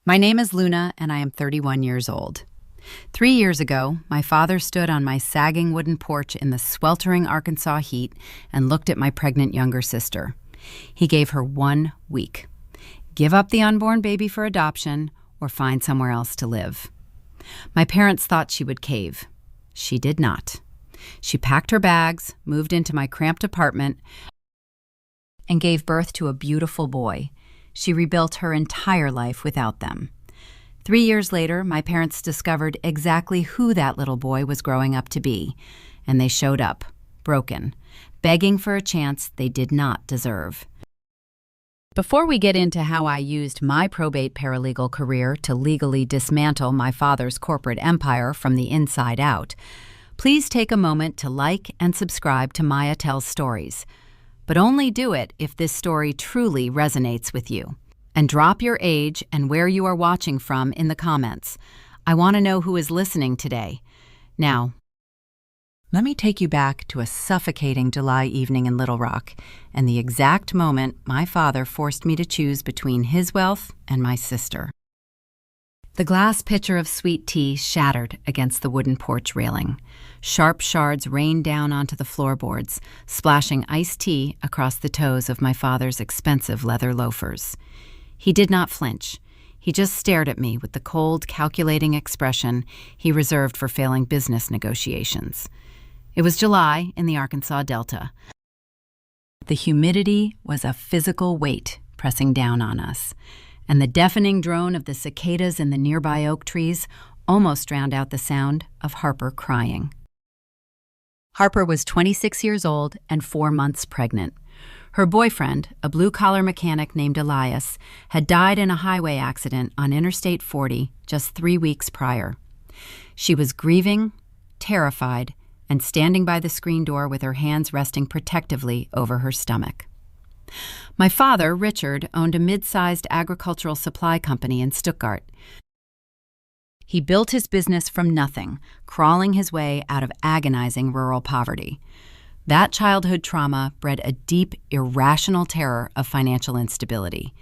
My name is Luna, and I am 31 years old. 3 years ago, my father stood on my sagging wooden porch in the sweltering Arkansas heat and looked at my pregnant younger sister. He gave her 1 week. Give up the unborn baby for adoption or find somewhere else to live. My parents thought she would cave. She did not. She packed her bags, moved into my cramped apartment, and gave birth to a beautiful boy. She rebuilt her entire life without them. 3 years later, my parents discovered exactly who that little boy was growing up to be, and they showed up, broken, begging for a chance they did not deserve. Before we get into how I used my probate paralegal career to legally dismantle my father's corporate empire from the inside out, please take a moment to like and subscribe to Maya Tells Stories. But only do it if this story truly resonates with you. And drop your age and where you are watching from in the comments. I want to know who is listening today. Now, let me take you back to a suffocating July evening in Little Rock and the exact moment my father forced me to choose between his wealth and my sister. The glass pitcher of sweet tea shattered against the wooden porch railing. Sharp shards rained down onto the floorboards, splashing iced tea across the toes of my father's expensive leather loafers. He did not flinch. He just stared at me with the cold, calculating expression he reserved for failing business negotiations. It was July in the Arkansas Delta. The humidity was a physical weight pressing down on us, and the deafening drone of the cicadas in the nearby oak trees almost drowned out the sound of Harper crying. Harper was 26 years old and 4 months pregnant. Her boyfriend, a blue-collar mechanic named Elias, had died in a highway accident on Interstate 40 just 3 weeks prior. She was grieving, terrified, and standing by the screen door with her hands resting protectively over her stomach. My father, Richard, owned a mid-sized agricultural supply company in Stuttgart. He built his business from nothing, crawling his way out of agonizing rural poverty. That childhood trauma bred a deep, irrational terror of financial instability.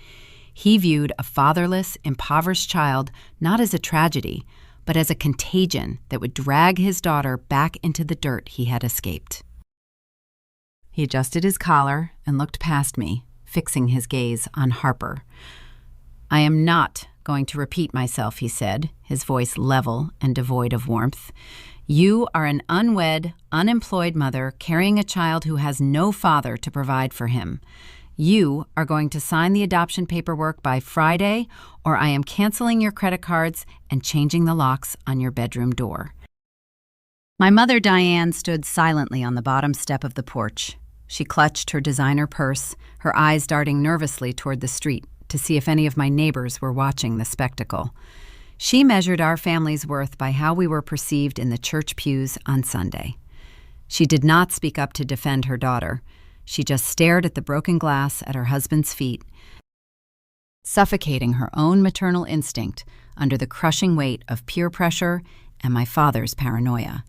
He viewed a fatherless, impoverished child not as a tragedy, but as a contagion that would drag his daughter back into the dirt he had escaped. He adjusted his collar and looked past me, fixing his gaze on Harper. "I am not going to repeat myself," he said, his voice level and devoid of warmth. "You are an unwed, unemployed mother carrying a child who has no father to provide for him. You are going to sign the adoption paperwork by Friday, or I am canceling your credit cards and changing the locks on your bedroom door." My mother, Diane, stood silently on the bottom step of the porch. She clutched her designer purse, her eyes darting nervously toward the street to see if any of my neighbors were watching the spectacle. She measured our family's worth by how we were perceived in the church pews on Sunday. She did not speak up to defend her daughter. She just stared at the broken glass at her husband's feet, suffocating her own maternal instinct under the crushing weight of peer pressure and my father's paranoia.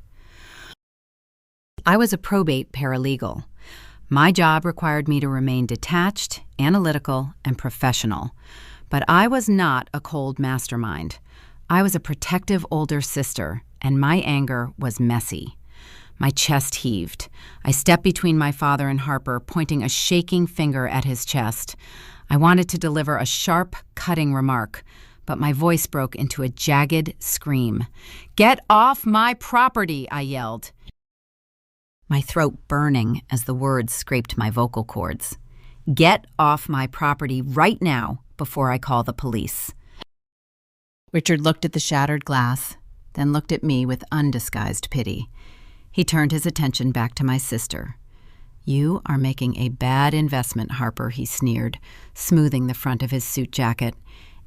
I was a probate paralegal. My job required me to remain detached, analytical, and professional. But I was not a cold mastermind. I was a protective older sister, and my anger was messy. My chest heaved. I stepped between my father and Harper, pointing a shaking finger at his chest. I wanted to deliver a sharp, cutting remark, but my voice broke into a jagged scream. "Get off my property!" I yelled, my throat burning as the words scraped my vocal cords. "Get off my property right now before I call the police." Richard looked at the shattered glass, then looked at me with undisguised pity. He turned his attention back to my sister. "You are making a bad investment, Harper," he sneered, smoothing the front of his suit jacket,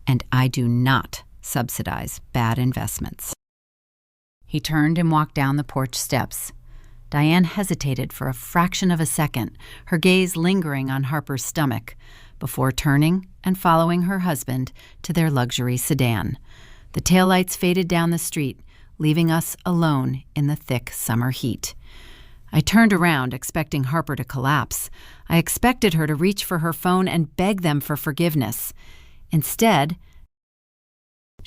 "and I do not subsidize bad investments." He turned and walked down the porch steps. Diane hesitated for a fraction of a second, her gaze lingering on Harper's stomach, before turning and following her husband to their luxury sedan. The taillights faded down the street, leaving us alone in the thick summer heat. I turned around, expecting Harper to collapse. I expected her to reach for her phone and beg them for forgiveness. Instead,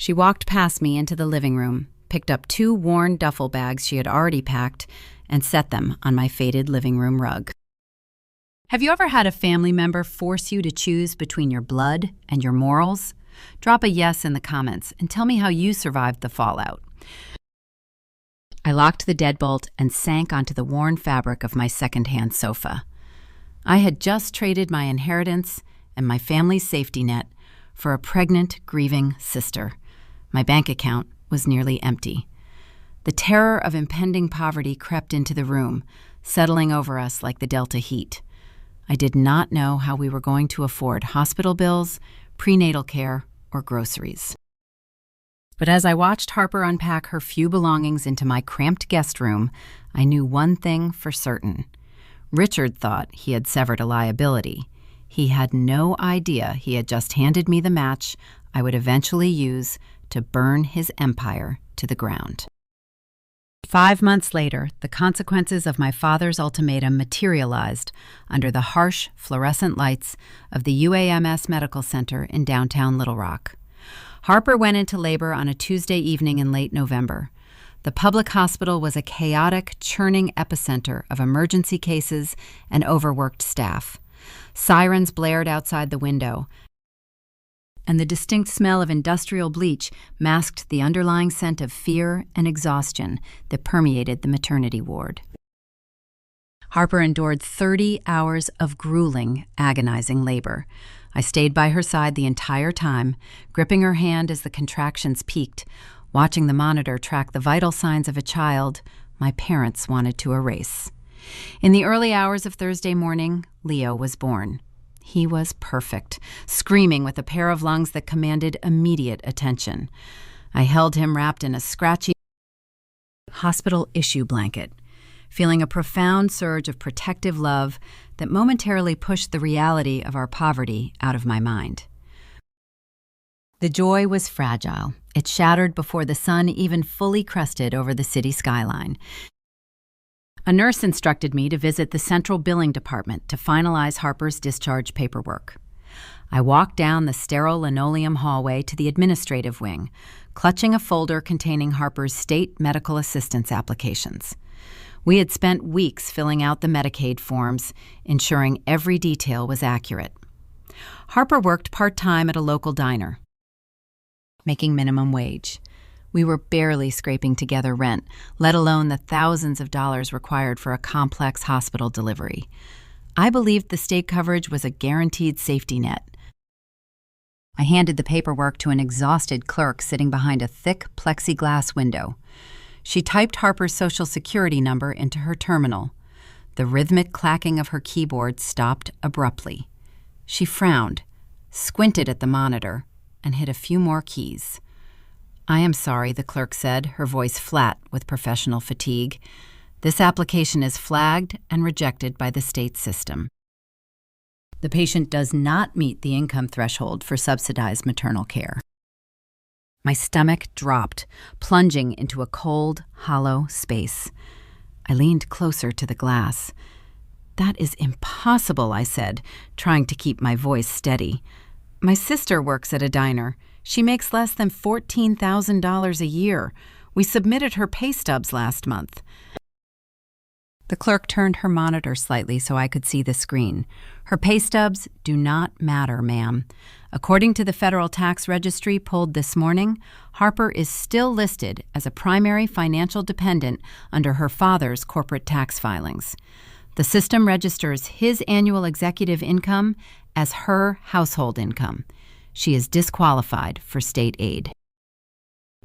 She walked past me into the living room, picked up 2 worn duffel bags she had already packed, and set them on my faded living room rug. Have you ever had a family member force you to choose between your blood and your morals? Drop a yes in the comments and tell me how you survived the fallout. I locked the deadbolt and sank onto the worn fabric of my second-hand sofa. I had just traded my inheritance and my family's safety net for a pregnant, grieving sister. My bank account was nearly empty. The terror of impending poverty crept into the room, settling over us like the Delta heat. I did not know how we were going to afford hospital bills, prenatal care, or groceries. But as I watched Harper unpack her few belongings into my cramped guest room, I knew one thing for certain. Richard thought he had severed a liability. He had no idea he had just handed me the match I would eventually use to burn his empire to the ground. 5 months later, the consequences of my father's ultimatum materialized under the harsh fluorescent lights of the UAMS Medical Center in downtown Little Rock. Harper went into labor on a Tuesday evening in late November. The public hospital was a chaotic, churning epicenter of emergency cases and overworked staff. Sirens blared outside the window, and the distinct smell of industrial bleach masked the underlying scent of fear and exhaustion that permeated the maternity ward. Harper endured 30 hours of grueling, agonizing labor. I stayed by her side the entire time, gripping her hand as the contractions peaked, watching the monitor track the vital signs of a child my parents wanted to erase. In the early hours of Thursday morning, Leo was born. He was perfect, screaming with a pair of lungs that commanded immediate attention. I held him wrapped in a scratchy hospital issue blanket, feeling a profound surge of protective love that momentarily pushed the reality of our poverty out of my mind. The joy was fragile. It shattered before the sun even fully crested over the city skyline. A nurse instructed me to visit the central billing department to finalize Harper's discharge paperwork. I walked down the sterile linoleum hallway to the administrative wing, clutching a folder containing Harper's state medical assistance applications. We had spent weeks filling out the Medicaid forms, ensuring every detail was accurate. Harper worked part-time at a local diner, making minimum wage. We were barely scraping together rent, let alone the thousands of dollars required for a complex hospital delivery. I believed the state coverage was a guaranteed safety net. I handed the paperwork to an exhausted clerk sitting behind a thick plexiglass window. She typed Harper's Social Security number into her terminal. The rhythmic clacking of her keyboard stopped abruptly. She frowned, squinted at the monitor, and hit a few more keys. "I am sorry," the clerk said, her voice flat with professional fatigue. "This application is flagged and rejected by the state system. The patient does not meet the income threshold for subsidized maternal care." My stomach dropped, plunging into a cold, hollow space. I leaned closer to the glass. "That is impossible," I said, trying to keep my voice steady. "My sister works at a diner. She makes less than $14,000 a year. We submitted her pay stubs last month." The clerk turned her monitor slightly so I could see the screen. "Her pay stubs do not matter, ma'am. According to the Federal Tax Registry pulled this morning, Harper is still listed as a primary financial dependent under her father's corporate tax filings. The system registers his annual executive income as her household income. She is disqualified for state aid.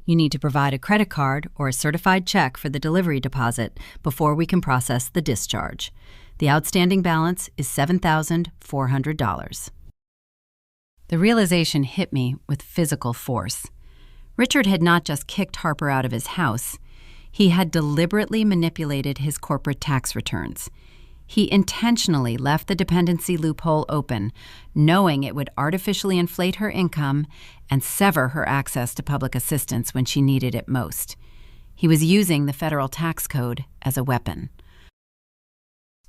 You need to provide a credit card or a certified check for the delivery deposit before we can process the discharge. The outstanding balance is $7,400. The realization hit me with physical force. Richard had not just kicked Harper out of his house. He had deliberately manipulated his corporate tax returns. He intentionally left the dependency loophole open, knowing it would artificially inflate her income and sever her access to public assistance when she needed it most. He was using the federal tax code as a weapon.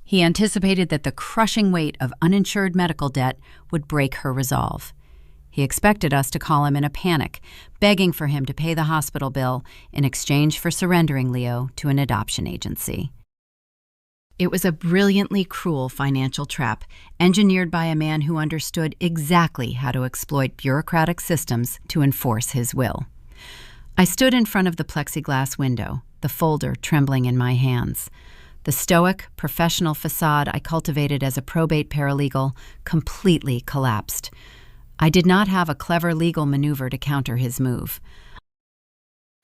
He anticipated that the crushing weight of uninsured medical debt would break her resolve. He expected us to call him in a panic, begging for him to pay the hospital bill in exchange for surrendering Leo to an adoption agency. It was a brilliantly cruel financial trap, engineered by a man who understood exactly how to exploit bureaucratic systems to enforce his will. I stood in front of the plexiglass window, the folder trembling in my hands. The stoic, professional facade I cultivated as a probate paralegal completely collapsed. I did not have a clever legal maneuver to counter his move.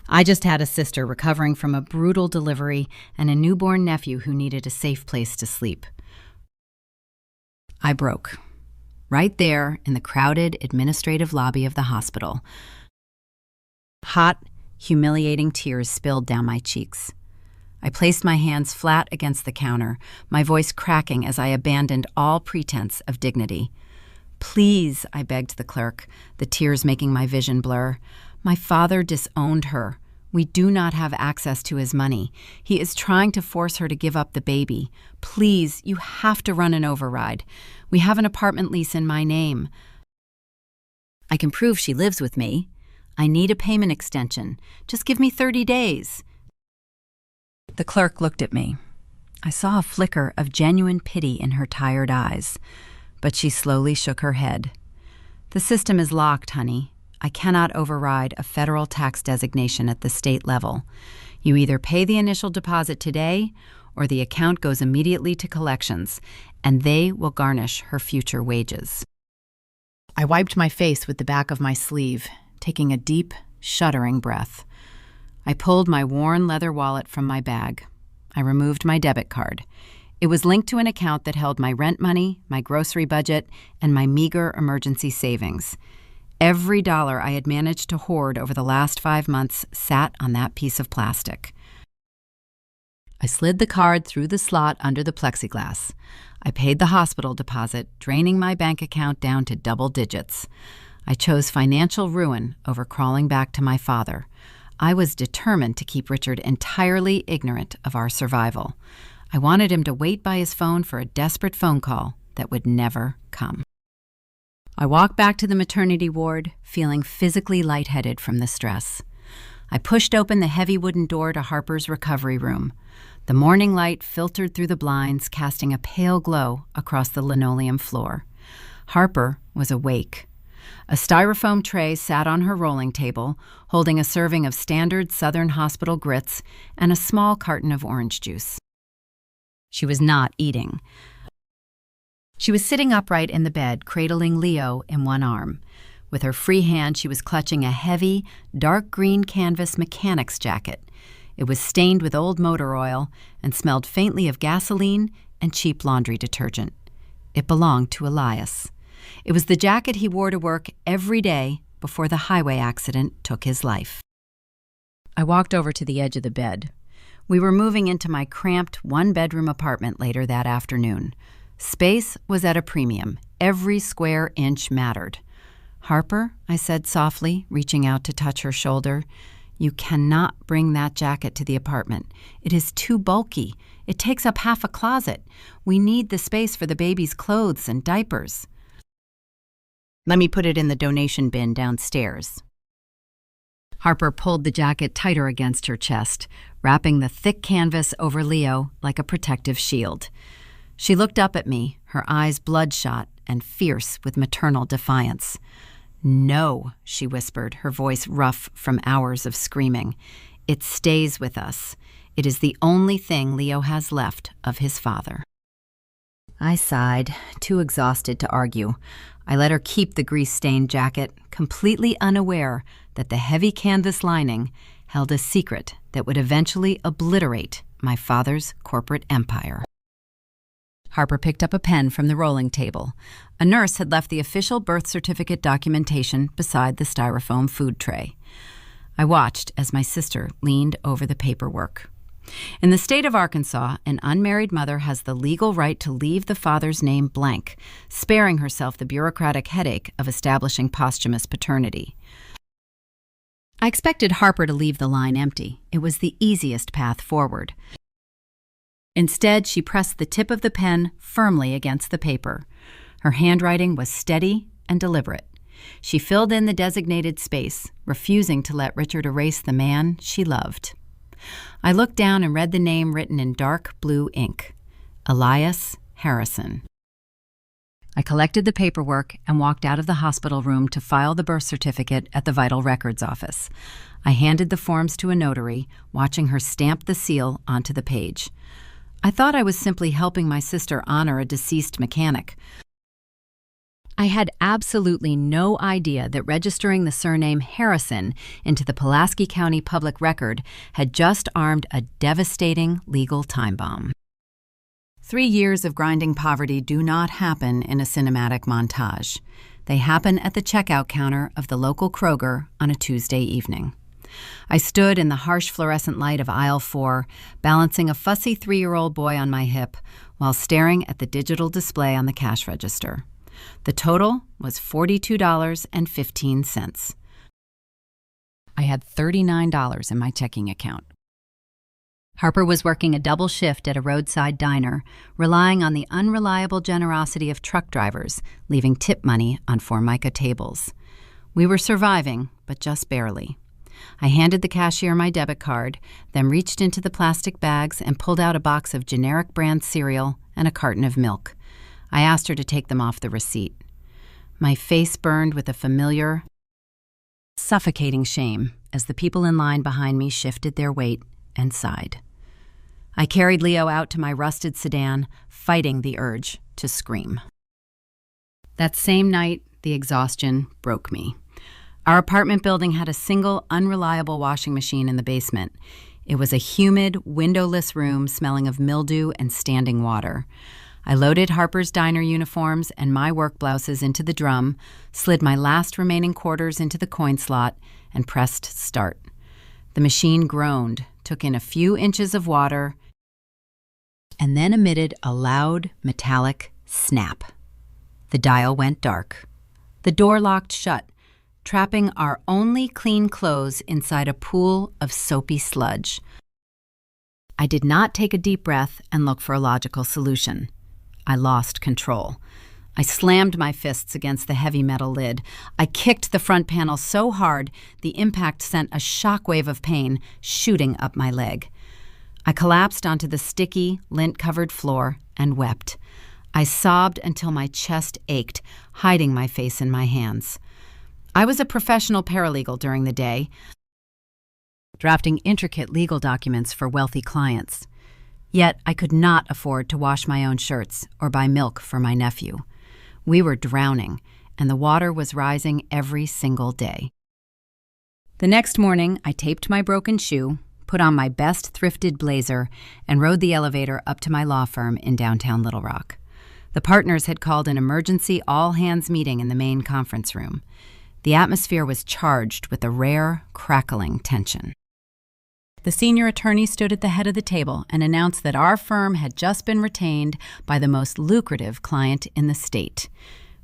I just had a sister recovering from a brutal delivery and a newborn nephew who needed a safe place to sleep. I broke. Right there in the crowded administrative lobby of the hospital. Hot, humiliating tears spilled down my cheeks. I placed my hands flat against the counter, my voice cracking as I abandoned all pretense of dignity. "Please," I begged the clerk, the tears making my vision blur. "My father disowned her. We do not have access to his money. He is trying to force her to give up the baby. Please, you have to run an override. We have an apartment lease in my name. I can prove she lives with me. I need a payment extension. Just give me 30 days. The clerk looked at me. I saw a flicker of genuine pity in her tired eyes, but she slowly shook her head. "The system is locked, honey. I cannot override a federal tax designation at the state level. You either pay the initial deposit today, or the account goes immediately to collections, and they will garnish her future wages." I wiped my face with the back of my sleeve, taking a deep, shuddering breath. I pulled my worn leather wallet from my bag. I removed my debit card. It was linked to an account that held my rent money, my grocery budget, and my meager emergency savings. Every dollar I had managed to hoard over the last 5 months sat on that piece of plastic. I slid the card through the slot under the plexiglass. I paid the hospital deposit, draining my bank account down to double digits. I chose financial ruin over crawling back to my father. I was determined to keep Richard entirely ignorant of our survival. I wanted him to wait by his phone for a desperate phone call that would never come. I walked back to the maternity ward, feeling physically lightheaded from the stress. I pushed open the heavy wooden door to Harper's recovery room. The morning light filtered through the blinds, casting a pale glow across the linoleum floor. Harper was awake. A styrofoam tray sat on her rolling table, holding a serving of standard Southern hospital grits and a small carton of orange juice. She was not eating. She was sitting upright in the bed, cradling Leo in one arm. With her free hand, she was clutching a heavy, dark green canvas mechanics jacket. It was stained with old motor oil and smelled faintly of gasoline and cheap laundry detergent. It belonged to Elias. It was the jacket he wore to work every day before the highway accident took his life. I walked over to the edge of the bed. We were moving into my cramped one-bedroom apartment later that afternoon. Space was at a premium. Every square inch mattered. "Harper," I said softly, reaching out to touch her shoulder, "you cannot bring that jacket to the apartment. It is too bulky. It takes up half a closet. We need the space for the baby's clothes and diapers. Let me put it in the donation bin downstairs." Harper pulled the jacket tighter against her chest, wrapping the thick canvas over Leo like a protective shield. She looked up at me, her eyes bloodshot and fierce with maternal defiance. "No," she whispered, her voice rough from hours of screaming. "It stays with us. It is the only thing Leo has left of his father." I sighed, too exhausted to argue. I let her keep the grease-stained jacket, completely unaware that the heavy canvas lining held a secret that would eventually obliterate my father's corporate empire. Harper picked up a pen from the rolling table. A nurse had left the official birth certificate documentation beside the styrofoam food tray. I watched as my sister leaned over the paperwork. In the state of Arkansas, an unmarried mother has the legal right to leave the father's name blank, sparing herself the bureaucratic headache of establishing posthumous paternity. I expected Harper to leave the line empty. It was the easiest path forward. Instead, she pressed the tip of the pen firmly against the paper. Her handwriting was steady and deliberate. She filled in the designated space, refusing to let Richard erase the man she loved. I looked down and read the name written in dark blue ink: Elias Harrison. I collected the paperwork and walked out of the hospital room to file the birth certificate at the Vital Records office. I handed the forms to a notary, watching her stamp the seal onto the page. I thought I was simply helping my sister honor a deceased mechanic. I had absolutely no idea that registering the surname Harrison into the Pulaski County Public Record had just armed a devastating legal time bomb. 3 years of grinding poverty do not happen in a cinematic montage. They happen at the checkout counter of the local Kroger on a Tuesday evening. I stood in the harsh fluorescent light of aisle 4, balancing a fussy 3-year-old boy on my hip while staring at the digital display on the cash register. The total was $42.15. I had $39 in my checking account. Harper was working a double shift at a roadside diner, relying on the unreliable generosity of truck drivers, leaving tip money on Formica tables. We were surviving, but just barely. I handed the cashier my debit card, then reached into the plastic bags and pulled out a box of generic brand cereal and a carton of milk. I asked her to take them off the receipt. My face burned with a familiar, suffocating shame as the people in line behind me shifted their weight and sighed. I carried Leo out to my rusted sedan, fighting the urge to scream. That same night, the exhaustion broke me. Our apartment building had a single, unreliable washing machine in the basement. It was a humid, windowless room smelling of mildew and standing water. I loaded Harper's diner uniforms and my work blouses into the drum, slid my last remaining quarters into the coin slot, and pressed start. The machine groaned, took in a few inches of water, and then emitted a loud, metallic snap. The dial went dark. The door locked shut, trapping our only clean clothes inside a pool of soapy sludge. I did not take a deep breath and look for a logical solution. I lost control. I slammed my fists against the heavy metal lid. I kicked the front panel so hard, the impact sent a shockwave of pain shooting up my leg. I collapsed onto the sticky, lint-covered floor and wept. I sobbed until my chest ached, hiding my face in my hands. I was a professional paralegal during the day, drafting intricate legal documents for wealthy clients. Yet I could not afford to wash my own shirts or buy milk for my nephew. We were drowning, and the water was rising every single day. The next morning, I taped my broken shoe, put on my best thrifted blazer, and rode the elevator up to my law firm in downtown Little Rock. The partners had called an emergency all-hands meeting in the main conference room. The atmosphere was charged with a rare, crackling tension. The senior attorney stood at the head of the table and announced that our firm had just been retained by the most lucrative client in the state.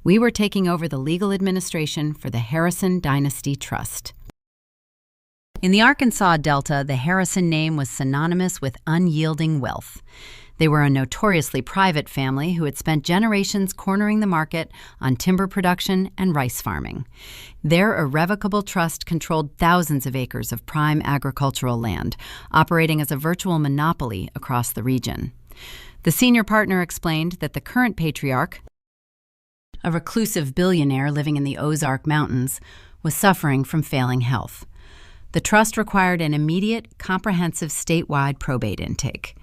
We were taking over the legal administration for the Harrison Dynasty Trust. In the Arkansas Delta, the Harrison name was synonymous with unyielding wealth. They were a notoriously private family who had spent generations cornering the market on timber production and rice farming. Their irrevocable trust controlled thousands of acres of prime agricultural land, operating as a virtual monopoly across the region. The senior partner explained that the current patriarch, a reclusive billionaire living in the Ozark Mountains, was suffering from failing health. The trust required an immediate, comprehensive statewide probate intake.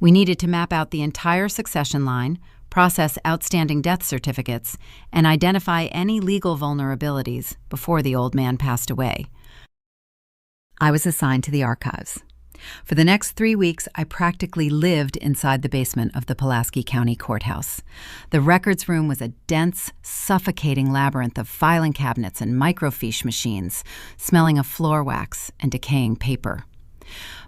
We needed to map out the entire succession line, process outstanding death certificates, and identify any legal vulnerabilities before the old man passed away. I was assigned to the archives. For the next 3 weeks, I practically lived inside the basement of the Pulaski County Courthouse. The records room was a dense, suffocating labyrinth of filing cabinets and microfiche machines, smelling of floor wax and decaying paper.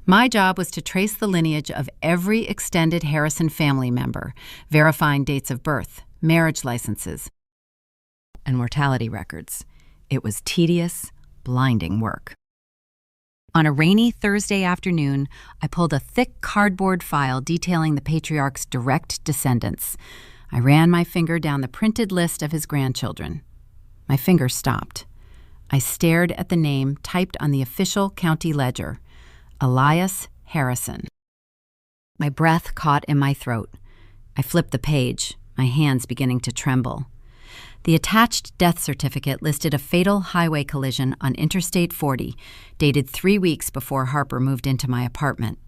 My job was to trace the lineage of every extended Harrison family member, verifying dates of birth, marriage licenses, and mortality records. It was tedious, blinding work. On a rainy Thursday afternoon, I pulled a thick cardboard file detailing the patriarch's direct descendants. I ran my finger down the printed list of his grandchildren. My fingers stopped. I stared at the name typed on the official county ledger, Elias Harrison. My breath caught in my throat. I flipped the page, my hands beginning to tremble. The attached death certificate listed a fatal highway collision on Interstate 40, dated 3 weeks before Harper moved into my apartment.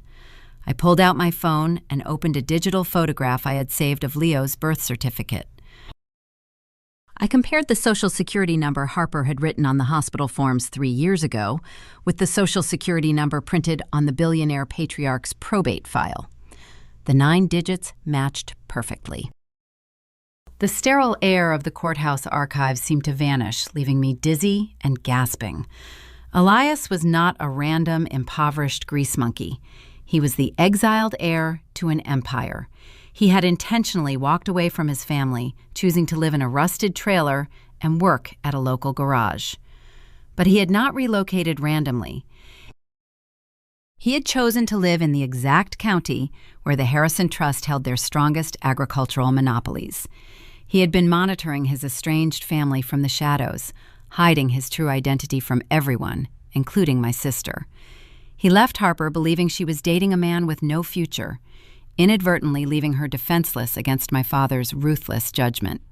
I pulled out my phone and opened a digital photograph I had saved of Leo's birth certificate. I compared the Social Security number Harper had written on the hospital forms 3 years ago with the Social Security number printed on the billionaire patriarch's probate file. The 9 digits matched perfectly. The sterile air of the courthouse archives seemed to vanish, leaving me dizzy and gasping. Elias was not a random, impoverished grease monkey. He was the exiled heir to an empire. He had intentionally walked away from his family, choosing to live in a rusted trailer and work at a local garage. But he had not relocated randomly. He had chosen to live in the exact county where the Harrison Trust held their strongest agricultural monopolies. He had been monitoring his estranged family from the shadows, hiding his true identity from everyone, including my sister. He left Harper believing she was dating a man with no future, inadvertently leaving her defenseless against my father's ruthless judgment.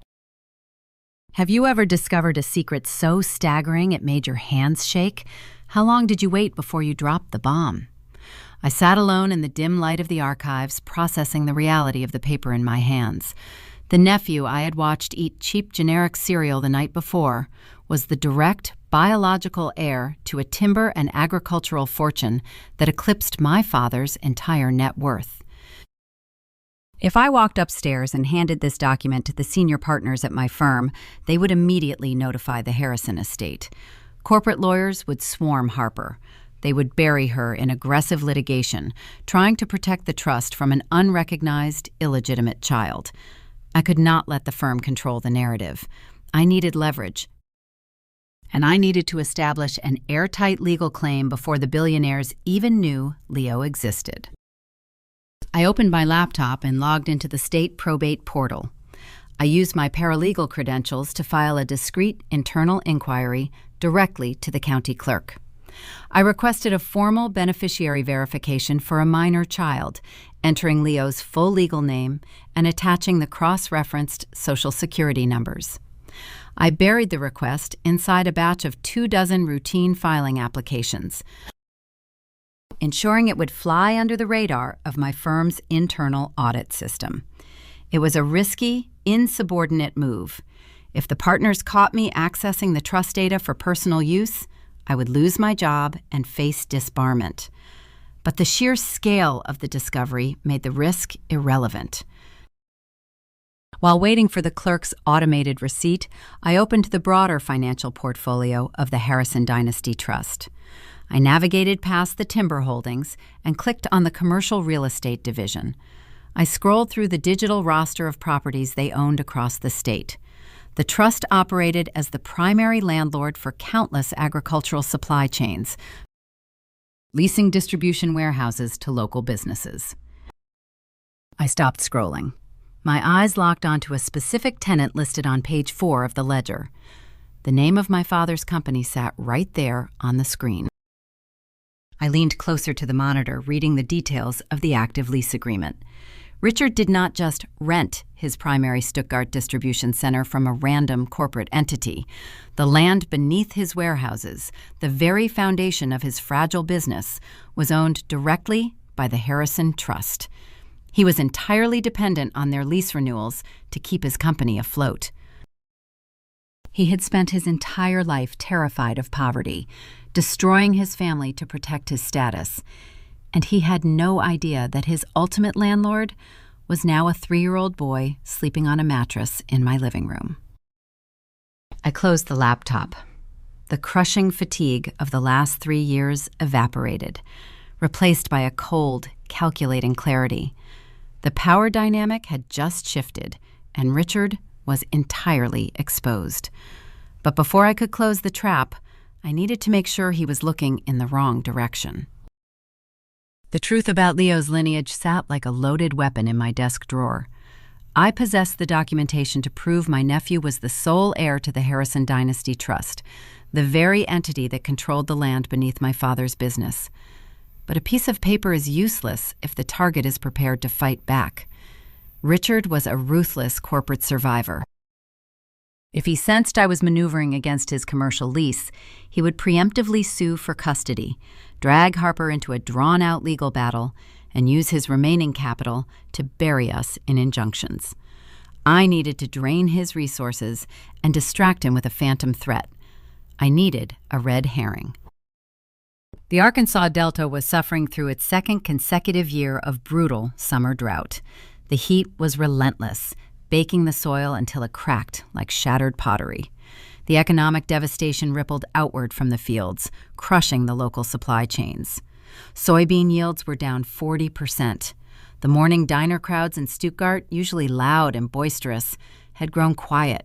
Have you ever discovered a secret so staggering it made your hands shake? How long did you wait before you dropped the bomb? I sat alone in the dim light of the archives, processing the reality of the paper in my hands. The nephew I had watched eat cheap generic cereal the night before was the direct biological heir to a timber and agricultural fortune that eclipsed my father's entire net worth. If I walked upstairs and handed this document to the senior partners at my firm, they would immediately notify the Harrison estate. Corporate lawyers would swarm Harper. They would bury her in aggressive litigation, trying to protect the trust from an unrecognized, illegitimate child. I could not let the firm control the narrative. I needed leverage, and I needed to establish an airtight legal claim before the billionaires even knew Leo existed. I opened my laptop and logged into the state probate portal. I used my paralegal credentials to file a discreet internal inquiry directly to the county clerk. I requested a formal beneficiary verification for a minor child, entering Leo's full legal name and attaching the cross-referenced Social Security numbers. I buried the request inside a batch of 24 routine filing applications, ensuring it would fly under the radar of my firm's internal audit system. It was a risky, insubordinate move. If the partners caught me accessing the trust data for personal use, I would lose my job and face disbarment. But the sheer scale of the discovery made the risk irrelevant. While waiting for the clerk's automated receipt, I opened the broader financial portfolio of the Harrison Dynasty Trust. I navigated past the timber holdings and clicked on the commercial real estate division. I scrolled through the digital roster of properties they owned across the state. The trust operated as the primary landlord for countless agricultural supply chains, leasing distribution warehouses to local businesses. I stopped scrolling. My eyes locked onto a specific tenant listed on page 4 of the ledger. The name of my father's company sat right there on the screen. I leaned closer to the monitor, reading the details of the active lease agreement. Richard did not just rent his primary Stuttgart distribution center from a random corporate entity. The land beneath his warehouses, the very foundation of his fragile business, was owned directly by the Harrison Trust. He was entirely dependent on their lease renewals to keep his company afloat. He had spent his entire life terrified of poverty, destroying his family to protect his status. And he had no idea that his ultimate landlord was now a 3-year-old boy sleeping on a mattress in my living room. I closed the laptop. The crushing fatigue of the last 3 years evaporated, replaced by a cold, calculating clarity. The power dynamic had just shifted, and Richard was entirely exposed. But before I could close the trap, I needed to make sure he was looking in the wrong direction. The truth about Leo's lineage sat like a loaded weapon in my desk drawer. I possessed the documentation to prove my nephew was the sole heir to the Harrison Dynasty Trust, the very entity that controlled the land beneath my father's business. But a piece of paper is useless if the target is prepared to fight back. Richard was a ruthless corporate survivor. If he sensed I was maneuvering against his commercial lease, he would preemptively sue for custody, drag Harper into a drawn-out legal battle, and use his remaining capital to bury us in injunctions. I needed to drain his resources and distract him with a phantom threat. I needed a red herring. The Arkansas Delta was suffering through its second consecutive year of brutal summer drought. The heat was relentless, baking the soil until it cracked like shattered pottery. The economic devastation rippled outward from the fields, crushing the local supply chains. Soybean yields were down 40%. The morning diner crowds in Stuttgart, usually loud and boisterous, had grown quiet.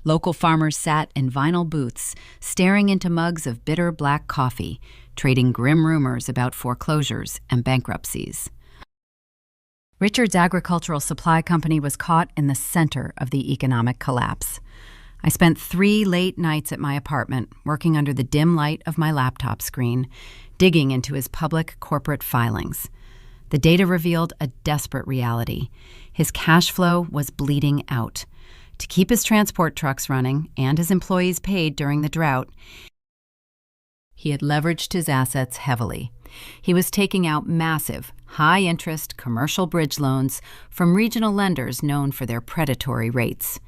Local farmers sat in vinyl booths, staring into mugs of bitter black coffee, trading grim rumors about foreclosures and bankruptcies. Richard's agricultural supply company was caught in the center of the economic collapse. I spent 3 late nights at my apartment, working under the dim light of my laptop screen, digging into his public corporate filings. The data revealed a desperate reality. His cash flow was bleeding out. To keep his transport trucks running and his employees paid during the drought, he had leveraged his assets heavily. He was taking out massive, high-interest commercial bridge loans from regional lenders known for their predatory rates.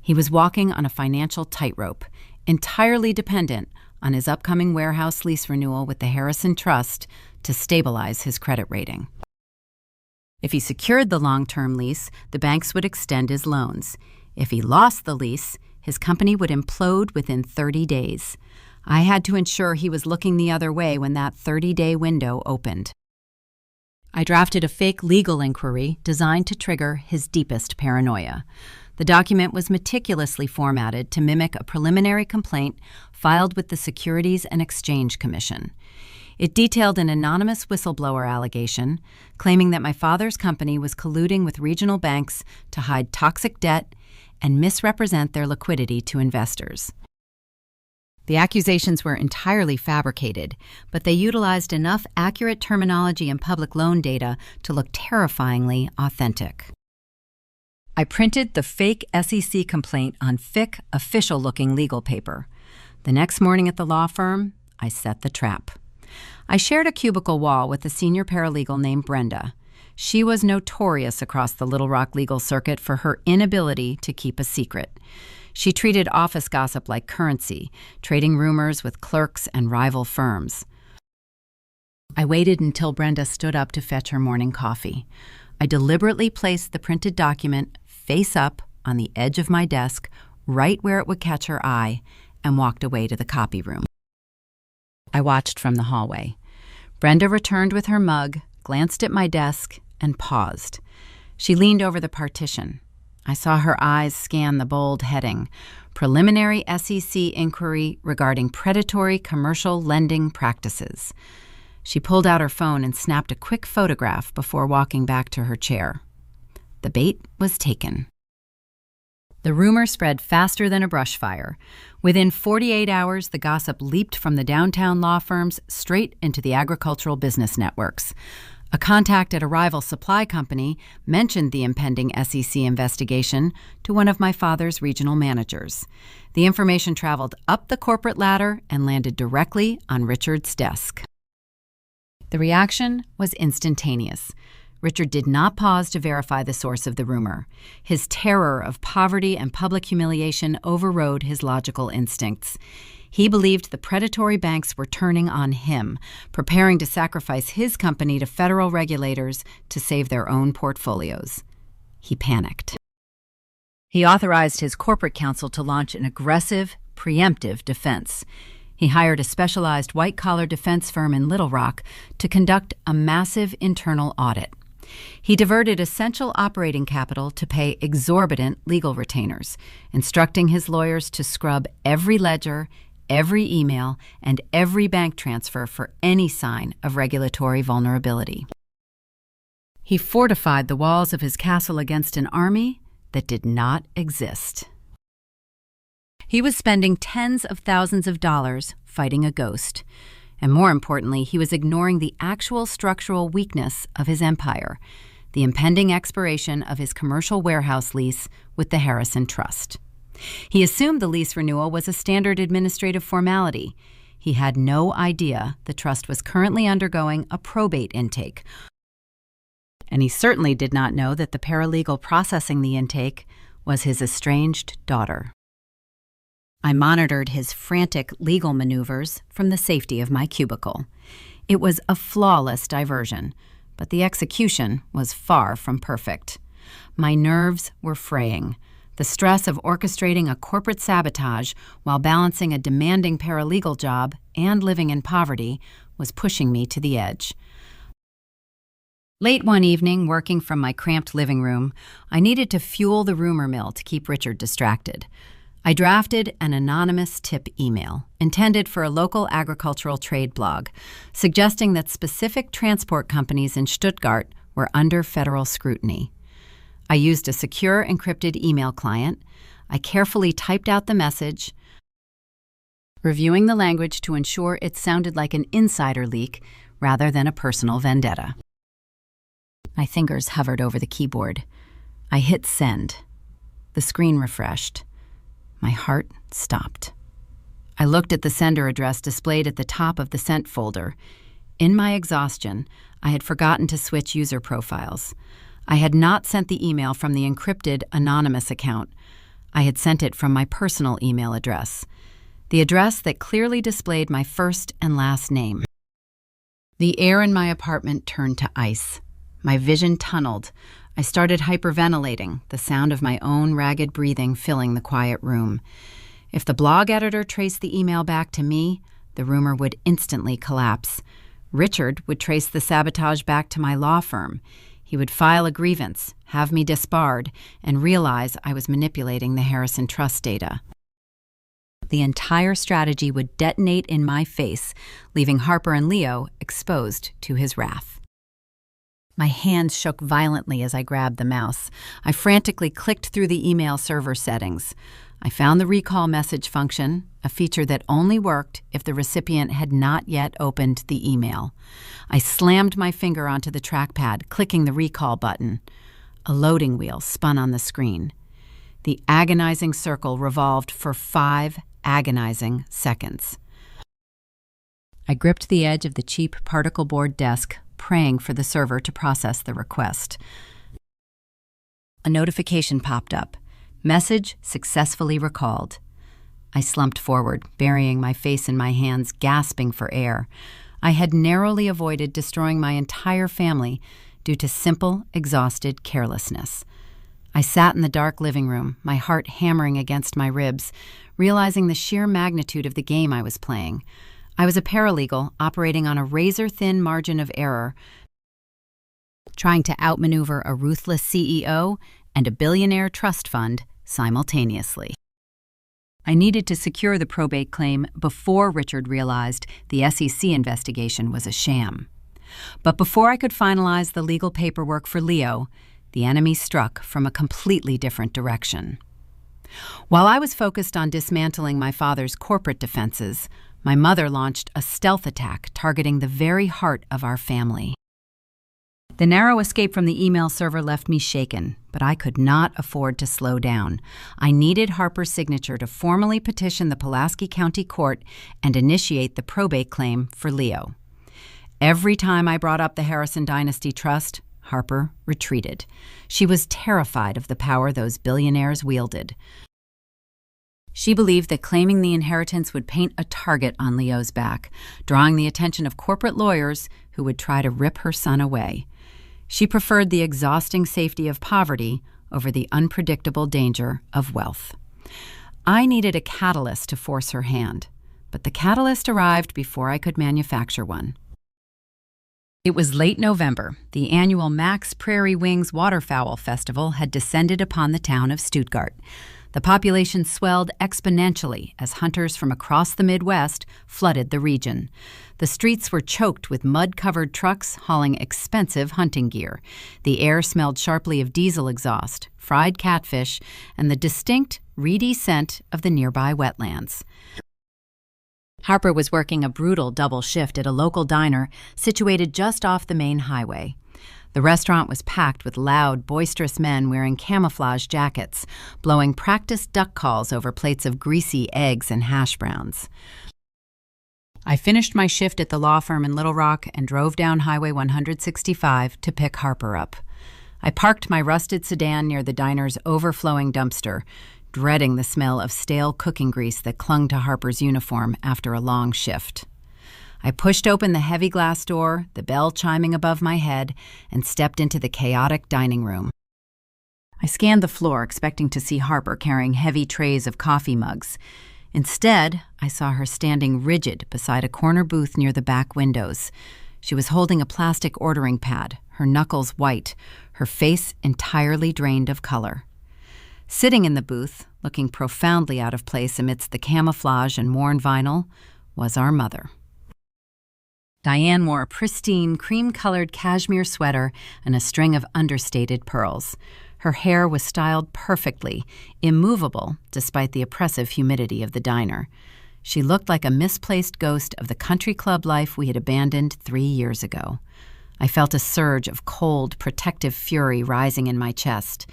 He was walking on a financial tightrope, entirely dependent on his upcoming warehouse lease renewal with the Harrison Trust to stabilize his credit rating. If he secured the long-term lease, the banks would extend his loans. If he lost the lease, his company would implode within 30 days. I had to ensure he was looking the other way when that 30-day window opened. I drafted a fake legal inquiry designed to trigger his deepest paranoia. The document was meticulously formatted to mimic a preliminary complaint filed with the Securities and Exchange Commission. It detailed an anonymous whistleblower allegation claiming that my father's company was colluding with regional banks to hide toxic debt and misrepresent their liquidity to investors. The accusations were entirely fabricated, but they utilized enough accurate terminology and public loan data to look terrifyingly authentic. I printed the fake SEC complaint on thick, official-looking legal paper. The next morning at the law firm, I set the trap. I shared a cubicle wall with a senior paralegal named Brenda. She was notorious across the Little Rock legal circuit for her inability to keep a secret. She treated office gossip like currency, trading rumors with clerks and rival firms. I waited until Brenda stood up to fetch her morning coffee. I deliberately placed the printed document face up on the edge of my desk, right where it would catch her eye, and walked away to the copy room. I watched from the hallway. Brenda returned with her mug, glanced at my desk, and paused. She leaned over the partition. I saw her eyes scan the bold heading, Preliminary SEC Inquiry Regarding Predatory Commercial Lending Practices. She pulled out her phone and snapped a quick photograph before walking back to her chair. The bait was taken. The rumor spread faster than a brush fire. Within 48 hours, the gossip leaped from the downtown law firms straight into the agricultural business networks. A contact at a rival supply company mentioned the impending SEC investigation to one of my father's regional managers. The information traveled up the corporate ladder and landed directly on Richard's desk. The reaction was instantaneous. Richard did not pause to verify the source of the rumor. His terror of poverty and public humiliation overrode his logical instincts. He believed the predatory banks were turning on him, preparing to sacrifice his company to federal regulators to save their own portfolios. He panicked. He authorized his corporate counsel to launch an aggressive, preemptive defense. He hired a specialized white-collar defense firm in Little Rock to conduct a massive internal audit. He diverted essential operating capital to pay exorbitant legal retainers, instructing his lawyers to scrub every ledger, every email, and every bank transfer for any sign of regulatory vulnerability. He fortified the walls of his castle against an army that did not exist. He was spending tens of thousands of dollars fighting a ghost. And more importantly, he was ignoring the actual structural weakness of his empire, the impending expiration of his commercial warehouse lease with the Harrison Trust. He assumed the lease renewal was a standard administrative formality. He had no idea the trust was currently undergoing a probate intake. And he certainly did not know that the paralegal processing the intake was his estranged daughter. I monitored his frantic legal maneuvers from the safety of my cubicle. It was a flawless diversion, but the execution was far from perfect. My nerves were fraying. The stress of orchestrating a corporate sabotage while balancing a demanding paralegal job and living in poverty was pushing me to the edge. Late one evening, working from my cramped living room, I needed to fuel the rumor mill to keep Richard distracted. I drafted an anonymous tip email intended for a local agricultural trade blog, suggesting that specific transport companies in Stuttgart were under federal scrutiny. I used a secure encrypted email client. I carefully typed out the message, reviewing the language to ensure it sounded like an insider leak rather than a personal vendetta. My fingers hovered over the keyboard. I hit send. The screen refreshed. My heart stopped. I looked at the sender address displayed at the top of the sent folder. In my exhaustion, I had forgotten to switch user profiles. I had not sent the email from the encrypted anonymous account. I had sent it from my personal email address, the address that clearly displayed my first and last name. The air in my apartment turned to ice. My vision tunneled. I started hyperventilating, the sound of my own ragged breathing filling the quiet room. If the blog editor traced the email back to me, the rumor would instantly collapse. Richard would trace the sabotage back to my law firm. He would file a grievance, have me disbarred, and realize I was manipulating the Harrison Trust data. The entire strategy would detonate in my face, leaving Harper and Leo exposed to his wrath. My hands shook violently as I grabbed the mouse. I frantically clicked through the email server settings. I found the recall message function, a feature that only worked if the recipient had not yet opened the email. I slammed my finger onto the trackpad, clicking the recall button. A loading wheel spun on the screen. The agonizing circle revolved for 5 agonizing seconds. I gripped the edge of the cheap particle board desk, praying for the server to process the request. A notification popped up. Message successfully recalled. I slumped forward, burying my face in my hands, gasping for air. I had narrowly avoided destroying my entire family due to simple, exhausted carelessness. I sat in the dark living room, my heart hammering against my ribs, realizing the sheer magnitude of the game I was playing. I was a paralegal operating on a razor-thin margin of error, trying to outmaneuver a ruthless CEO and a billionaire trust fund simultaneously. I needed to secure the probate claim before Richard realized the SEC investigation was a sham. But before I could finalize the legal paperwork for Leo, the enemy struck from a completely different direction. While I was focused on dismantling my father's corporate defenses, my mother launched a stealth attack targeting the very heart of our family. The narrow escape from the email server left me shaken, but I could not afford to slow down. I needed Harper's signature to formally petition the Pulaski County Court and initiate the probate claim for Leo. Every time I brought up the Harrison Dynasty Trust, Harper retreated. She was terrified of the power those billionaires wielded. She believed that claiming the inheritance would paint a target on Leo's back, drawing the attention of corporate lawyers who would try to rip her son away. She preferred the exhausting safety of poverty over the unpredictable danger of wealth. I needed a catalyst to force her hand, but the catalyst arrived before I could manufacture one. It was late November. The annual Max Prairie Wings Waterfowl Festival had descended upon the town of Stuttgart. The population swelled exponentially as hunters from across the Midwest flooded the region. The streets were choked with mud-covered trucks hauling expensive hunting gear. The air smelled sharply of diesel exhaust, fried catfish, and the distinct, reedy scent of the nearby wetlands. Harper was working a brutal double shift at a local diner situated just off the main highway. The restaurant was packed with loud, boisterous men wearing camouflage jackets, blowing practiced duck calls over plates of greasy eggs and hash browns. I finished my shift at the law firm in Little Rock and drove down Highway 165 to pick Harper up. I parked my rusted sedan near the diner's overflowing dumpster, dreading the smell of stale cooking grease that clung to Harper's uniform after a long shift. I pushed open the heavy glass door, the bell chiming above my head, and stepped into the chaotic dining room. I scanned the floor, expecting to see Harper carrying heavy trays of coffee mugs. Instead, I saw her standing rigid beside a corner booth near the back windows. She was holding a plastic ordering pad, her knuckles white, her face entirely drained of color. Sitting in the booth, looking profoundly out of place amidst the camouflage and worn vinyl, was our mother. Diane wore a pristine, cream-colored cashmere sweater and a string of understated pearls. Her hair was styled perfectly, immovable despite the oppressive humidity of the diner. She looked like a misplaced ghost of the country club life we had abandoned 3 years ago. I felt a surge of cold, protective fury rising in my chest.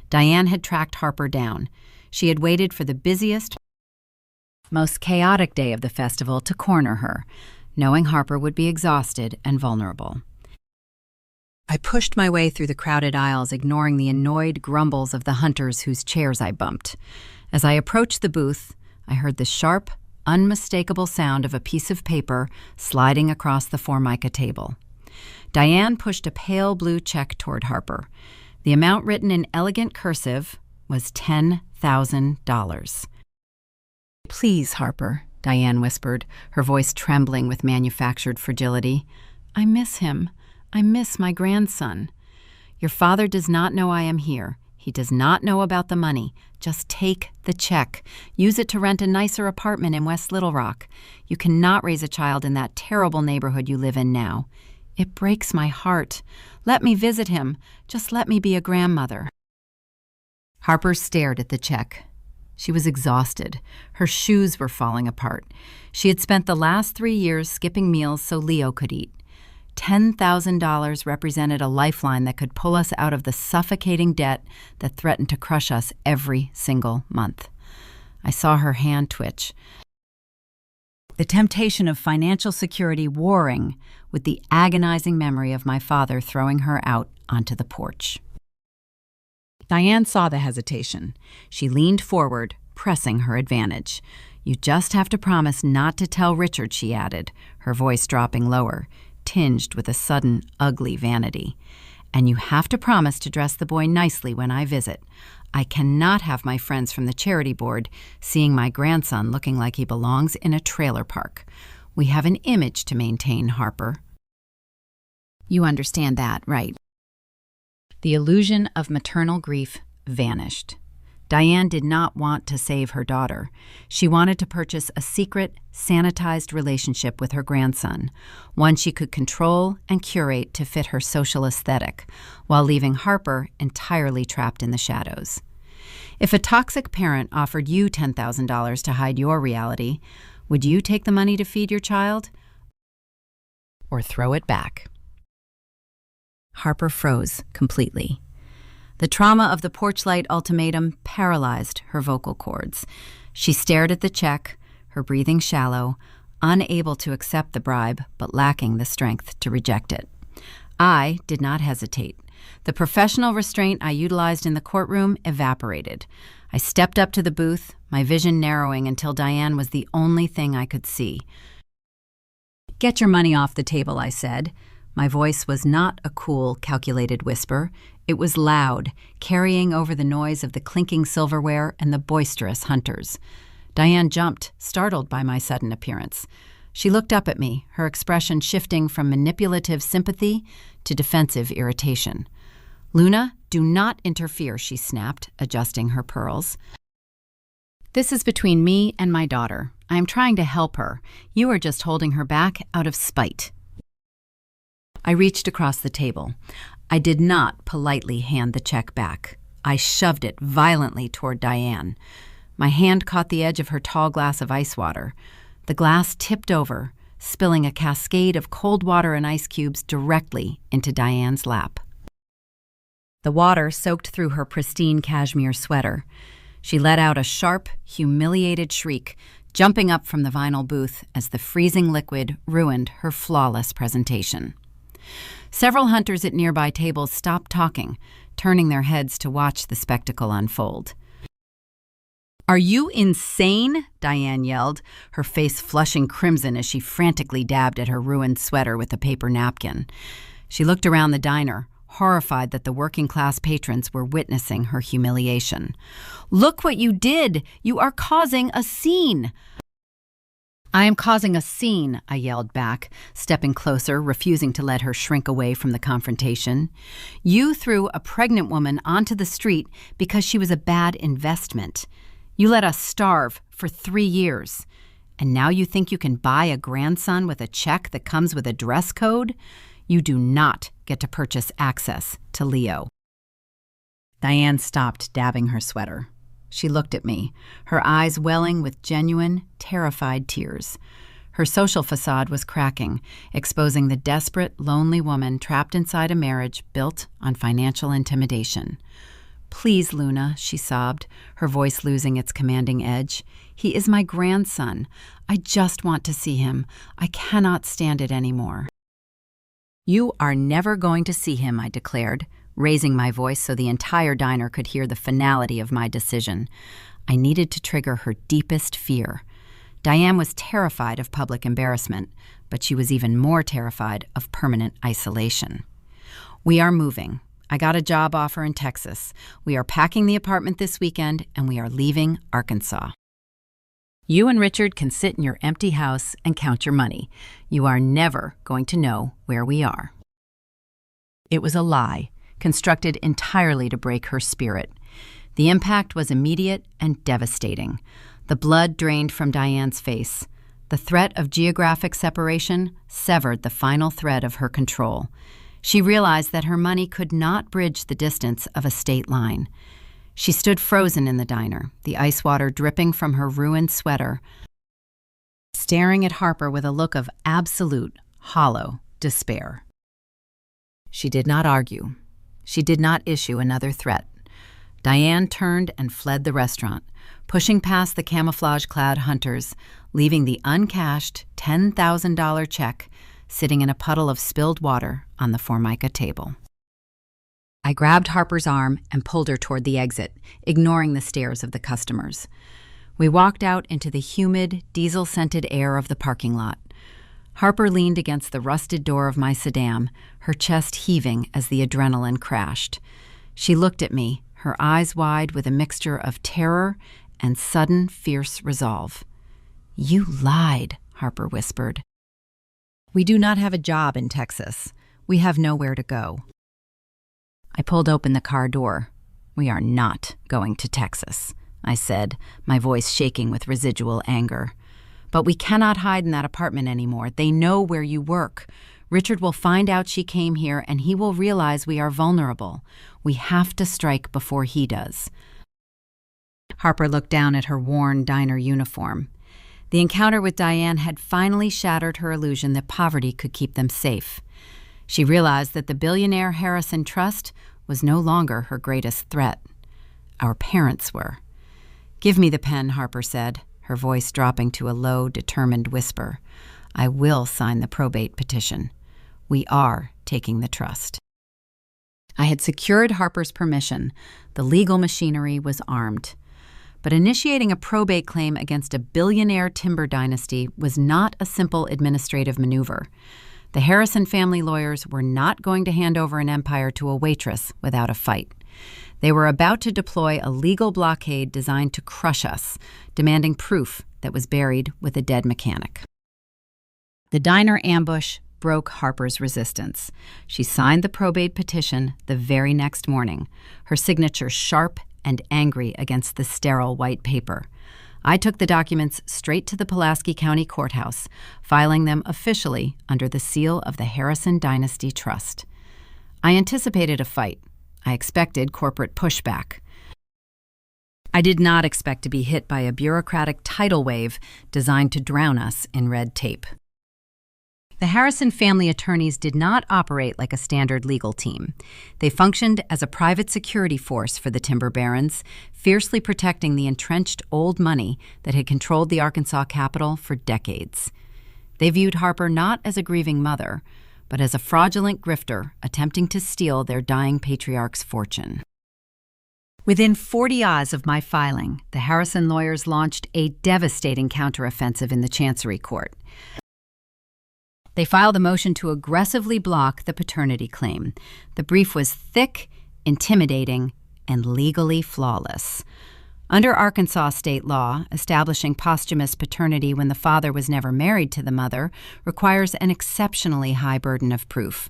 Diane had tracked Harper down. She had waited for the busiest, most chaotic day of the festival to corner her, knowing Harper would be exhausted and vulnerable. I pushed my way through the crowded aisles, ignoring the annoyed grumbles of the hunters whose chairs I bumped. As I approached the booth, I heard the sharp, unmistakable sound of a piece of paper sliding across the Formica table. Diane pushed a pale blue check toward Harper. The amount written in elegant cursive was $10,000. "Please, Harper," Diane whispered, her voice trembling with manufactured fragility. "I miss him. I miss my grandson. Your father does not know I am here. He does not know about the money. Just take the check. Use it to rent a nicer apartment in West Little Rock. You cannot raise a child in that terrible neighborhood you live in now. It breaks my heart. Let me visit him. Just let me be a grandmother." Harper stared at the check. She was exhausted. Her shoes were falling apart. She had spent the last 3 years skipping meals so Leo could eat. $10,000 represented a lifeline that could pull us out of the suffocating debt that threatened to crush us every single month. I saw her hand twitch, the temptation of financial security warring with the agonizing memory of my father throwing her out onto the porch. Diane saw the hesitation. She leaned forward, pressing her advantage. "You just have to promise not to tell Richard," she added, her voice dropping lower, tinged with a sudden, ugly vanity. "And you have to promise to dress the boy nicely when I visit. I cannot have my friends from the charity board seeing my grandson looking like he belongs in a trailer park. We have an image to maintain, Harper." You understand that, right? The illusion of maternal grief vanished. Diane did not want to save her daughter. She wanted to purchase a secret, sanitized relationship with her grandson, one she could control and curate to fit her social aesthetic, while leaving Harper entirely trapped in the shadows. If a toxic parent offered you $10,000 to hide your reality, would you take the money to feed your child or throw it back? Harper froze completely. The trauma of the porch light ultimatum paralyzed her vocal cords. She stared at the check, her breathing shallow, unable to accept the bribe, but lacking the strength to reject it. I did not hesitate. The professional restraint I utilized in the courtroom evaporated. I stepped up to the booth, my vision narrowing until Diane was the only thing I could see. "Get your money off the table," I said. My voice was not a cool, calculated whisper. It was loud, carrying over the noise of the clinking silverware and the boisterous hunters. Diane jumped, startled by my sudden appearance. She looked up at me, her expression shifting from manipulative sympathy to defensive irritation. "Luna, do not interfere," she snapped, adjusting her pearls. This is between me and my daughter. I am trying to help her. You are just holding her back out of spite. I reached across the table. I did not politely hand the check back. I shoved it violently toward Diane. My hand caught the edge of her tall glass of ice water. The glass tipped over, spilling a cascade of cold water and ice cubes directly into Diane's lap. The water soaked through her pristine cashmere sweater. She let out a sharp, humiliated shriek, jumping up from the vinyl booth as the freezing liquid ruined her flawless presentation. Several hunters at nearby tables stopped talking, turning their heads to watch the spectacle unfold. "Are you insane?" Diane yelled, her face flushing crimson as she frantically dabbed at her ruined sweater with a paper napkin. She looked around the diner, horrified that the working-class patrons were witnessing her humiliation. "Look what you did! You are causing a scene!" "I am causing a scene," I yelled back, stepping closer, refusing to let her shrink away from the confrontation. "You threw a pregnant woman onto the street because she was a bad investment. You let us starve for 3 years. And now you think you can buy a grandson with a check that comes with a dress code? You do not get to purchase access to Leo." Diane stopped dabbing her sweater. She looked at me, her eyes welling with genuine, terrified tears. Her social facade was cracking, exposing the desperate, lonely woman trapped inside a marriage built on financial intimidation. "Please, Luna," she sobbed, her voice losing its commanding edge. "He is my grandson. I just want to see him. I cannot stand it anymore." "You are never going to see him," I declared, raising my voice so the entire diner could hear the finality of my decision. I needed to trigger her deepest fear. Diane was terrified of public embarrassment, but she was even more terrified of permanent isolation. "We are moving. I got a job offer in Texas. We are packing the apartment this weekend, and we are leaving Arkansas. You and Richard can sit in your empty house and count your money. You are never going to know where we are." It was a lie, constructed entirely to break her spirit. The impact was immediate and devastating. The blood drained from Diane's face. The threat of geographic separation severed the final thread of her control. She realized that her money could not bridge the distance of a state line. She stood frozen in the diner, the ice water dripping from her ruined sweater, staring at Harper with a look of absolute, hollow despair. She did not argue. She did not issue another threat. Diane turned and fled the restaurant, pushing past the camouflage-clad hunters, leaving the uncashed $10,000 check sitting in a puddle of spilled water on the Formica table. I grabbed Harper's arm and pulled her toward the exit, ignoring the stares of the customers. We walked out into the humid, diesel-scented air of the parking lot. Harper leaned against the rusted door of my sedan, her chest heaving as the adrenaline crashed. She looked at me, her eyes wide with a mixture of terror and sudden, fierce resolve. "You lied," Harper whispered. "We do not have a job in Texas. We have nowhere to go." I pulled open the car door. "We are not going to Texas," I said, my voice shaking with residual anger. "But we cannot hide in that apartment anymore. They know where you work. Richard will find out she came here, and he will realize we are vulnerable. We have to strike before he does." Harper looked down at her worn diner uniform. The encounter with Diane had finally shattered her illusion that poverty could keep them safe. She realized that the billionaire Harrison Trust was no longer her greatest threat. Our parents were. "Give me the pen," Harper said, her voice dropping to a low, determined whisper. "I will sign the probate petition. We are taking the trust." I had secured Harper's permission. The legal machinery was armed. But initiating a probate claim against a billionaire timber dynasty was not a simple administrative maneuver. The Harrison family lawyers were not going to hand over an empire to a waitress without a fight. They were about to deploy a legal blockade designed to crush us, demanding proof that was buried with a dead mechanic. The diner ambush broke Harper's resistance. She signed the probate petition the very next morning, her signature sharp and angry against the sterile white paper. I took the documents straight to the Pulaski County Courthouse, filing them officially under the seal of the Harrison Dynasty Trust. I anticipated a fight. I expected corporate pushback. I did not expect to be hit by a bureaucratic tidal wave designed to drown us in red tape. The Harrison family attorneys did not operate like a standard legal team. They functioned as a private security force for the timber barons, fiercely protecting the entrenched old money that had controlled the Arkansas capital for decades. They viewed Harper not as a grieving mother, but as a fraudulent grifter attempting to steal their dying patriarch's fortune. Within 40 hours of my filing, the Harrison lawyers launched a devastating counteroffensive in the Chancery Court. They filed a motion to aggressively block the paternity claim. The brief was thick, intimidating, and legally flawless. Under Arkansas state law, establishing posthumous paternity when the father was never married to the mother requires an exceptionally high burden of proof.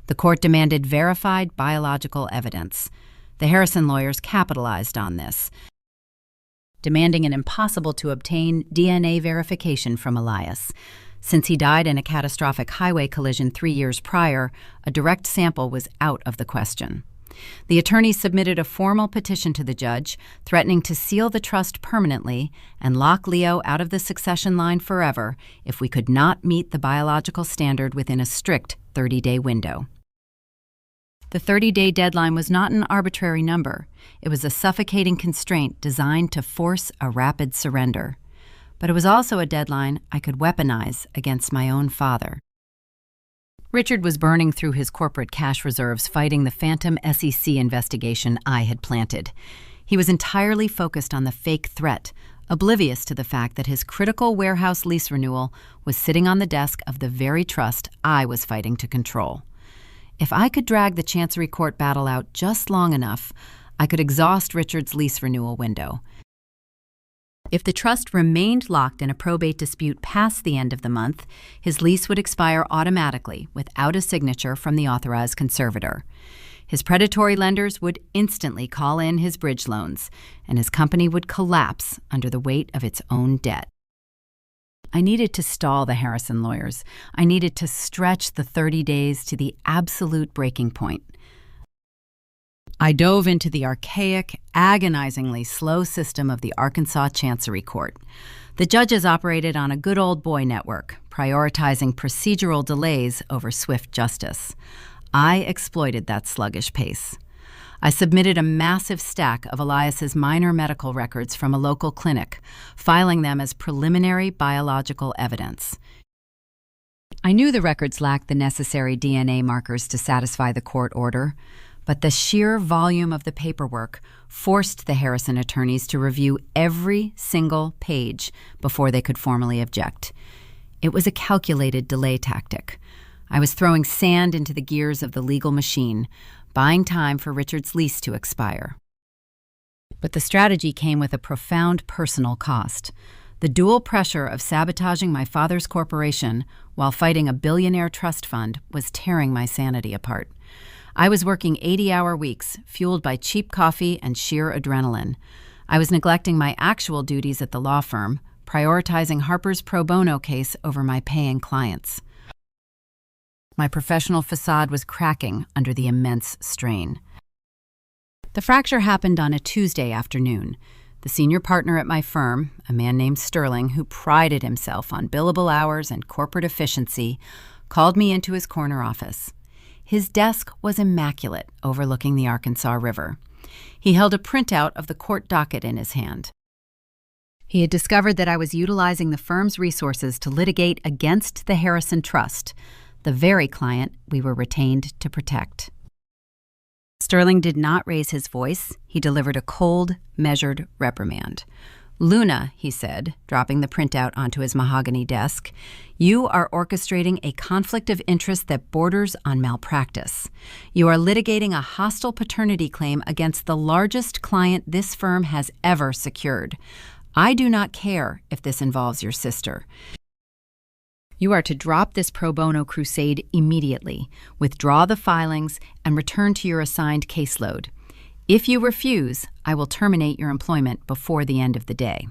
The court demanded verified biological evidence. The Harrison lawyers capitalized on this, demanding an impossible-to-obtain DNA verification from Elias. Since he died in a catastrophic highway collision 3 years prior, a direct sample was out of the question. The attorneys submitted a formal petition to the judge, threatening to seal the trust permanently and lock Leo out of the succession line forever if we could not meet the biological standard within a strict 30-day window. The 30-day deadline was not an arbitrary number. It was a suffocating constraint designed to force a rapid surrender. But it was also a deadline I could weaponize against my own father. Richard was burning through his corporate cash reserves fighting the phantom SEC investigation I had planted. He was entirely focused on the fake threat, oblivious to the fact that his critical warehouse lease renewal was sitting on the desk of the very trust I was fighting to control. If I could drag the Chancery Court battle out just long enough, I could exhaust Richard's lease renewal window. If the trust remained locked in a probate dispute past the end of the month, his lease would expire automatically without a signature from the authorized conservator. His predatory lenders would instantly call in his bridge loans, and his company would collapse under the weight of its own debt. I needed to stall the Harrison lawyers. I needed to stretch the 30 days to the absolute breaking point. I dove into the archaic, agonizingly slow system of the Arkansas Chancery Court. The judges operated on a good old boy network, prioritizing procedural delays over swift justice. I exploited that sluggish pace. I submitted a massive stack of Elias's minor medical records from a local clinic, filing them as preliminary biological evidence. I knew the records lacked the necessary DNA markers to satisfy the court order, but the sheer volume of the paperwork forced the Harrison attorneys to review every single page before they could formally object. It was a calculated delay tactic. I was throwing sand into the gears of the legal machine, buying time for Richard's lease to expire. But the strategy came with a profound personal cost. The dual pressure of sabotaging my father's corporation while fighting a billionaire trust fund was tearing my sanity apart. I was working 80-hour weeks, fueled by cheap coffee and sheer adrenaline. I was neglecting my actual duties at the law firm, prioritizing Harper's pro bono case over my paying clients. My professional facade was cracking under the immense strain. The fracture happened on a Tuesday afternoon. The senior partner at my firm, a man named Sterling, who prided himself on billable hours and corporate efficiency, called me into his corner office. His desk was immaculate, overlooking the Arkansas River. He held a printout of the court docket in his hand. He had discovered that I was utilizing the firm's resources to litigate against the Harrison Trust, the very client we were retained to protect. Sterling did not raise his voice. He delivered a cold, measured reprimand. "Luna," he said, dropping the printout onto his mahogany desk, "you are orchestrating a conflict of interest that borders on malpractice. You are litigating a hostile paternity claim against the largest client this firm has ever secured. I do not care if this involves your sister. You are to drop this pro bono crusade immediately, withdraw the filings, and return to your assigned caseload. If you refuse, I will terminate your employment before the end of the day."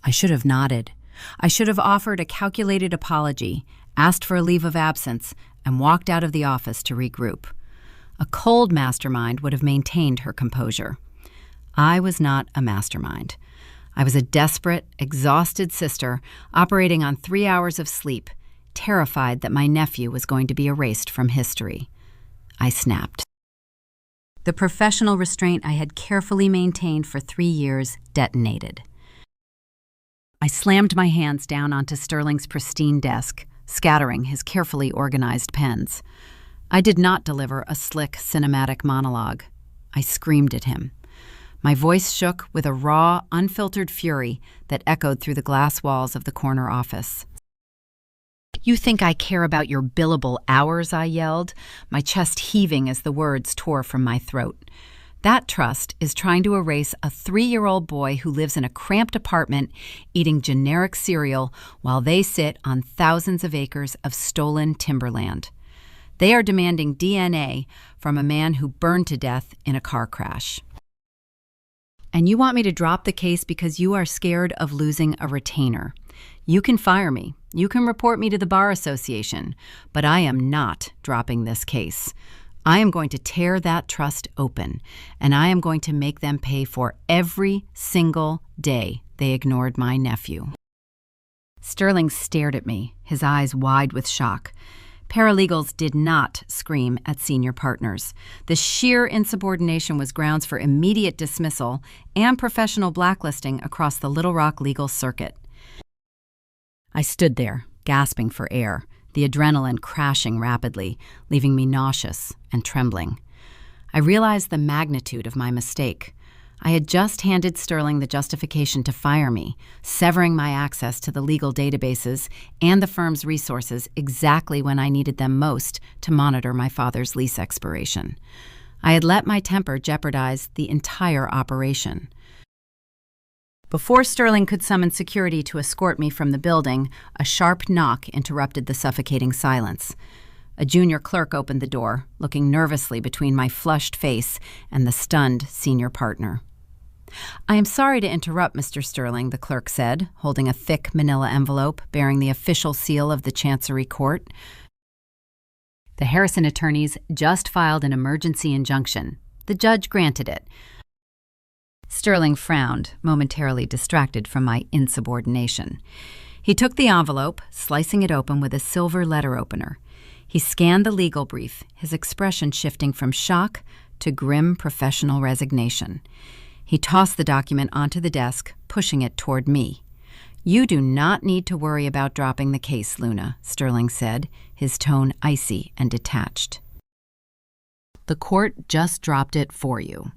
I should have nodded. I should have offered a calculated apology, asked for a leave of absence, and walked out of the office to regroup. A cold mastermind would have maintained her composure. I was not a mastermind. I was a desperate, exhausted sister operating on 3 hours of sleep, terrified that my nephew was going to be erased from history. I snapped. The professional restraint I had carefully maintained for 3 years detonated. I slammed my hands down onto Sterling's pristine desk, scattering his carefully organized pens. I did not deliver a slick, cinematic monologue. I screamed at him. My voice shook with a raw, unfiltered fury that echoed through the glass walls of the corner office. "You think I care about your billable hours?" I yelled, my chest heaving as the words tore from my throat. That trust is trying to erase a 3-year-old boy who lives in a cramped apartment eating generic cereal while they sit on thousands of acres of stolen timberland. They are demanding DNA from a man who burned to death in a car crash. And you want me to drop the case because you are scared of losing a retainer. You can fire me. You can report me to the Bar Association, but I am not dropping this case. I am going to tear that trust open, and I am going to make them pay for every single day they ignored my nephew. Sterling stared at me, his eyes wide with shock. Paralegals did not scream at senior partners. The sheer insubordination was grounds for immediate dismissal and professional blacklisting across the Little Rock legal circuit. I stood there, gasping for air, the adrenaline crashing rapidly, leaving me nauseous and trembling. I realized the magnitude of my mistake. I had just handed Sterling the justification to fire me, severing my access to the legal databases and the firm's resources exactly when I needed them most to monitor my father's lease expiration. I had let my temper jeopardize the entire operation. Before Sterling could summon security to escort me from the building, a sharp knock interrupted the suffocating silence. A junior clerk opened the door, looking nervously between my flushed face and the stunned senior partner. "I am sorry to interrupt, Mr. Sterling," the clerk said, holding a thick manila envelope bearing the official seal of the Chancery Court. "The Harrison attorneys just filed an emergency injunction. The judge granted it." Sterling frowned, momentarily distracted from my insubordination. He took the envelope, slicing it open with a silver letter opener. He scanned the legal brief, his expression shifting from shock to grim professional resignation. He tossed the document onto the desk, pushing it toward me. "You do not need to worry about dropping the case, Luna," Sterling said, his tone icy and detached. "The court just dropped it for you."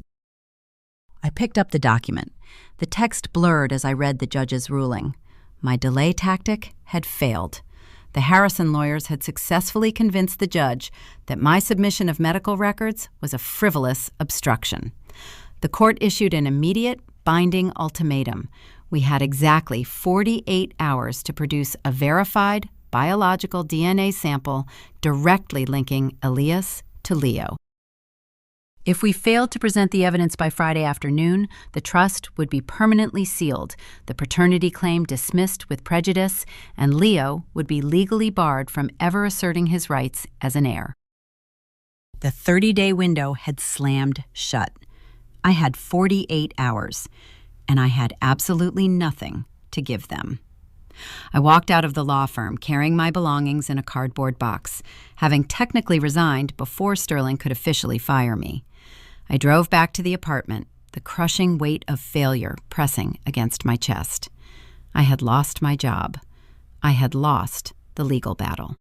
I picked up the document. The text blurred as I read the judge's ruling. My delay tactic had failed. The Harrison lawyers had successfully convinced the judge that my submission of medical records was a frivolous obstruction. The court issued an immediate, binding ultimatum. We had exactly 48 hours to produce a verified biological DNA sample directly linking Elias to Leo. If we failed to present the evidence by Friday afternoon, the trust would be permanently sealed, the paternity claim dismissed with prejudice, and Leo would be legally barred from ever asserting his rights as an heir. The 30-day window had slammed shut. I had 48 hours, and I had absolutely nothing to give them. I walked out of the law firm carrying my belongings in a cardboard box, having technically resigned before Sterling could officially fire me. I drove back to the apartment, the crushing weight of failure pressing against my chest. I had lost my job. I had lost the legal battle.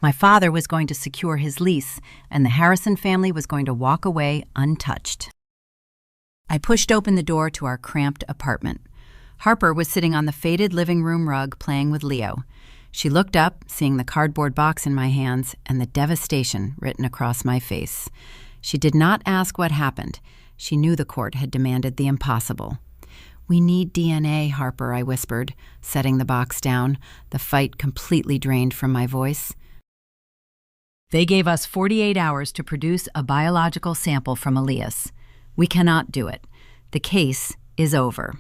My father was going to secure his lease, and the Harrison family was going to walk away untouched. I pushed open the door to our cramped apartment. Harper was sitting on the faded living room rug playing with Leo. She looked up, seeing the cardboard box in my hands and the devastation written across my face. She did not ask what happened. She knew the court had demanded the impossible. "We need DNA, Harper," I whispered, setting the box down, the fight completely drained from my voice. "They gave us 48 hours to produce a biological sample from Elias. We cannot do it. The case is over."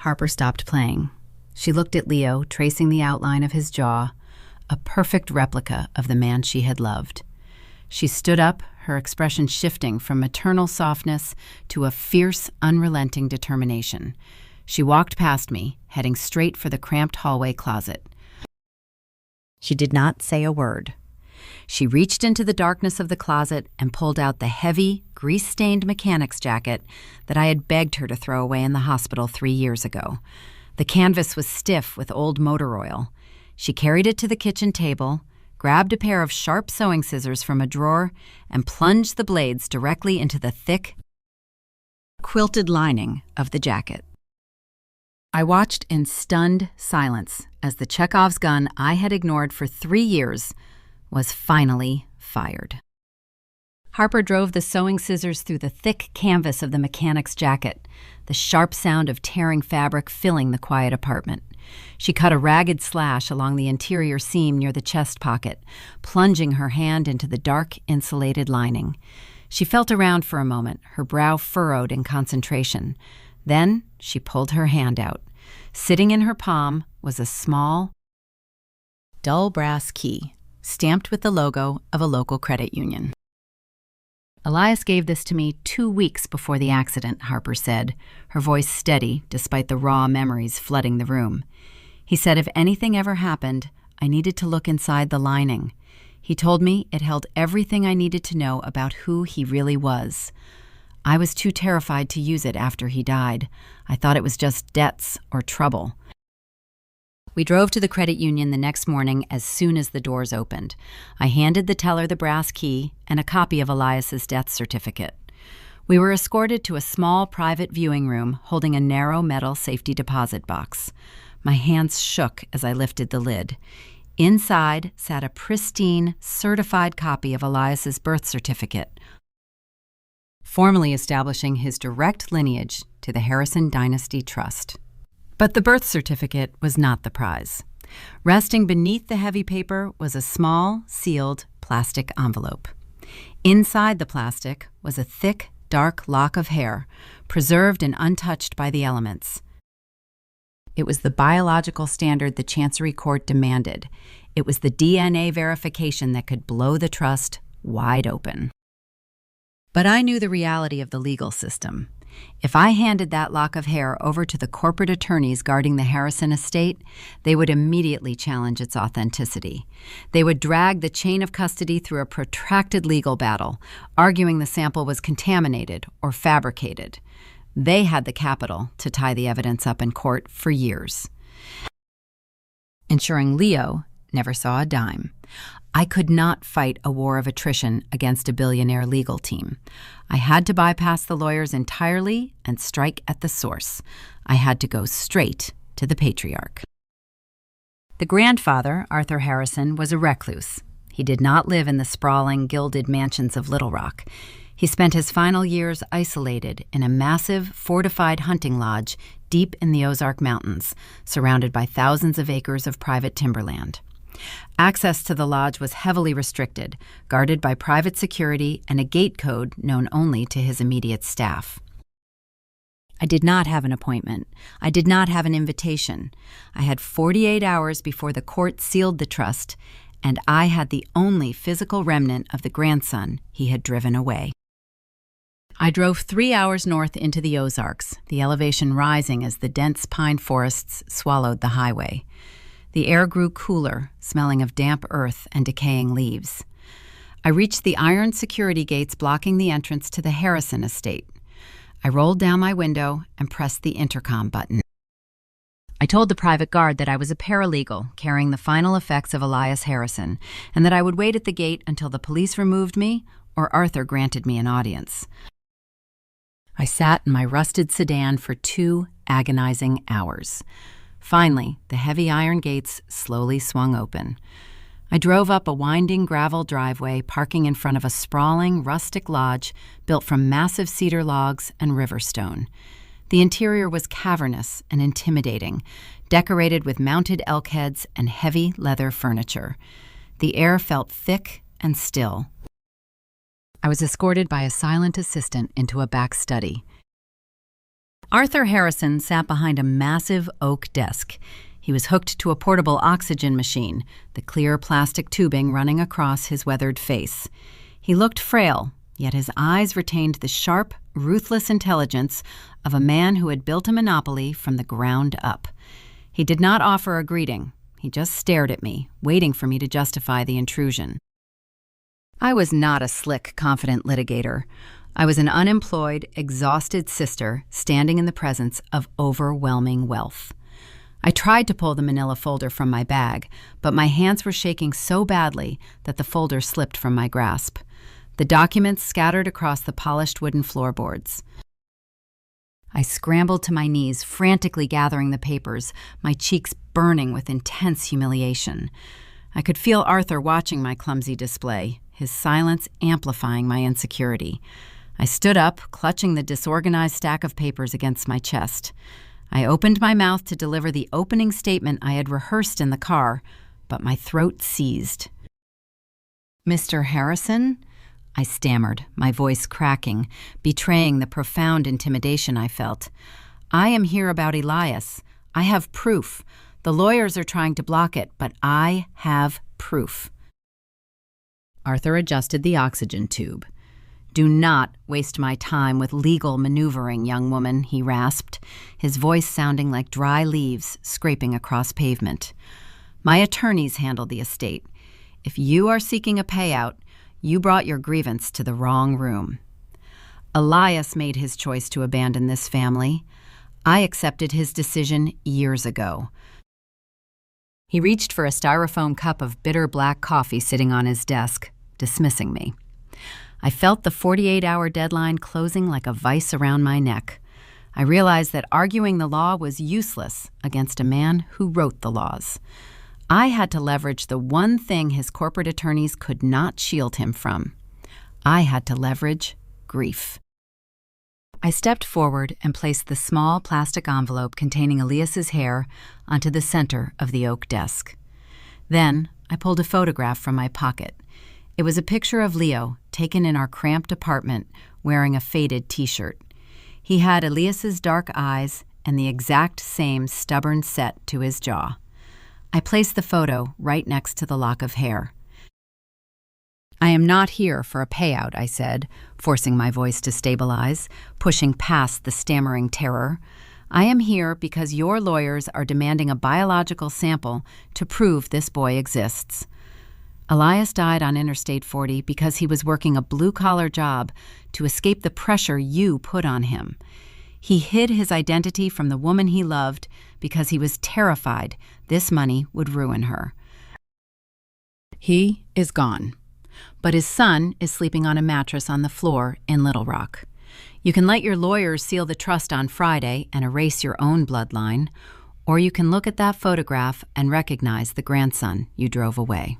Harper stopped playing. She looked at Leo, tracing the outline of his jaw, a perfect replica of the man she had loved. She stood up, her expression shifting from maternal softness to a fierce, unrelenting determination. She walked past me, heading straight for the cramped hallway closet. She did not say a word. She reached into the darkness of the closet and pulled out the heavy, grease-stained mechanic's jacket that I had begged her to throw away in the hospital 3 years ago. The canvas was stiff with old motor oil. She carried it to the kitchen table, grabbed a pair of sharp sewing scissors from a drawer, and plunged the blades directly into the thick, quilted lining of the jacket. I watched in stunned silence as the Chekhov's gun I had ignored for 3 years was finally fired. Harper drove the sewing scissors through the thick canvas of the mechanic's jacket, the sharp sound of tearing fabric filling the quiet apartment. She cut a ragged slash along the interior seam near the chest pocket, plunging her hand into the dark, insulated lining. She felt around for a moment, her brow furrowed in concentration. Then she pulled her hand out. Sitting in her palm was a small, dull brass key, stamped with the logo of a local credit union. Elias gave this to me 2 weeks before the accident, Harper said, her voice steady despite the raw memories flooding the room. He said if anything ever happened, I needed to look inside the lining. He told me it held everything I needed to know about who he really was. I was too terrified to use it after he died. I thought it was just debts or trouble. We drove to the credit union the next morning as soon as the doors opened. I handed the teller the brass key and a copy of Elias's death certificate. We were escorted to a small private viewing room holding a narrow metal safety deposit box. My hands shook as I lifted the lid. Inside sat a pristine, certified copy of Elias's birth certificate, formally establishing his direct lineage to the Harrison Dynasty Trust. But the birth certificate was not the prize. Resting beneath the heavy paper was a small, sealed plastic envelope. Inside the plastic was a thick, dark lock of hair, preserved and untouched by the elements. It was the biological standard the Chancery Court demanded. It was the DNA verification that could blow the trust wide open. But I knew the reality of the legal system. If I handed that lock of hair over to the corporate attorneys guarding the Harrison estate, they would immediately challenge its authenticity. They would drag the chain of custody through a protracted legal battle, arguing the sample was contaminated or fabricated. They had the capital to tie the evidence up in court for years, ensuring Leo never saw a dime. I could not fight a war of attrition against a billionaire legal team. I had to bypass the lawyers entirely and strike at the source. I had to go straight to the patriarch. The grandfather, Arthur Harrison, was a recluse. He did not live in the sprawling, gilded mansions of Little Rock. He spent his final years isolated in a massive, fortified hunting lodge deep in the Ozark Mountains, surrounded by thousands of acres of private timberland. Access to the lodge was heavily restricted, guarded by private security and a gate code known only to his immediate staff. I did not have an appointment. I did not have an invitation. I had 48 hours before the court sealed the trust, and I had the only physical remnant of the grandson he had driven away. I drove 3 hours north into the Ozarks, the elevation rising as the dense pine forests swallowed the highway. The air grew cooler, smelling of damp earth and decaying leaves. I reached the iron security gates blocking the entrance to the Harrison estate. I rolled down my window and pressed the intercom button. I told the private guard that I was a paralegal carrying the final effects of Elias Harrison, and that I would wait at the gate until the police removed me or Arthur granted me an audience. I sat in my rusted sedan for 2 agonizing hours. Finally, the heavy iron gates slowly swung open. I drove up a winding gravel driveway, parking in front of a sprawling, rustic lodge built from massive cedar logs and river stone. The interior was cavernous and intimidating, decorated with mounted elk heads and heavy leather furniture. The air felt thick and still. I was escorted by a silent assistant into a back study. Arthur Harrison sat behind a massive oak desk. He was hooked to a portable oxygen machine, the clear plastic tubing running across his weathered face. He looked frail, yet his eyes retained the sharp, ruthless intelligence of a man who had built a monopoly from the ground up. He did not offer a greeting. He just stared at me, waiting for me to justify the intrusion. I was not a slick, confident litigator. I was an unemployed, exhausted sister standing in the presence of overwhelming wealth. I tried to pull the manila folder from my bag, but my hands were shaking so badly that the folder slipped from my grasp. The documents scattered across the polished wooden floorboards. I scrambled to my knees, frantically gathering the papers, my cheeks burning with intense humiliation. I could feel Arthur watching my clumsy display, his silence amplifying my insecurity. I stood up, clutching the disorganized stack of papers against my chest. I opened my mouth to deliver the opening statement I had rehearsed in the car, but my throat seized. "Mr. Harrison?" I stammered, my voice cracking, betraying the profound intimidation I felt. "I am here about Elias. I have proof. The lawyers are trying to block it, but I have proof." Arthur adjusted the oxygen tube. "Do not waste my time with legal maneuvering, young woman," he rasped, his voice sounding like dry leaves scraping across pavement. "My attorneys handle the estate. If you are seeking a payout, you brought your grievance to the wrong room. Elias made his choice to abandon this family. I accepted his decision years ago." He reached for a styrofoam cup of bitter black coffee sitting on his desk, dismissing me. I felt the 48-hour deadline closing like a vice around my neck. I realized that arguing the law was useless against a man who wrote the laws. I had to leverage the one thing his corporate attorneys could not shield him from. I had to leverage grief. I stepped forward and placed the small plastic envelope containing Elias's hair onto the center of the oak desk. Then I pulled a photograph from my pocket. It was a picture of Leo, taken in our cramped apartment, wearing a faded t-shirt. He had Elias's dark eyes and the exact same stubborn set to his jaw. I placed the photo right next to the lock of hair. "I am not here for a payout," I said, forcing my voice to stabilize, pushing past the stammering terror. "I am here because your lawyers are demanding a biological sample to prove this boy exists. Elias died on Interstate 40 because he was working a blue-collar job to escape the pressure you put on him. He hid his identity from the woman he loved because he was terrified this money would ruin her. He is gone, but his son is sleeping on a mattress on the floor in Little Rock. You can let your lawyers seal the trust on Friday and erase your own bloodline, or you can look at that photograph and recognize the grandson you drove away."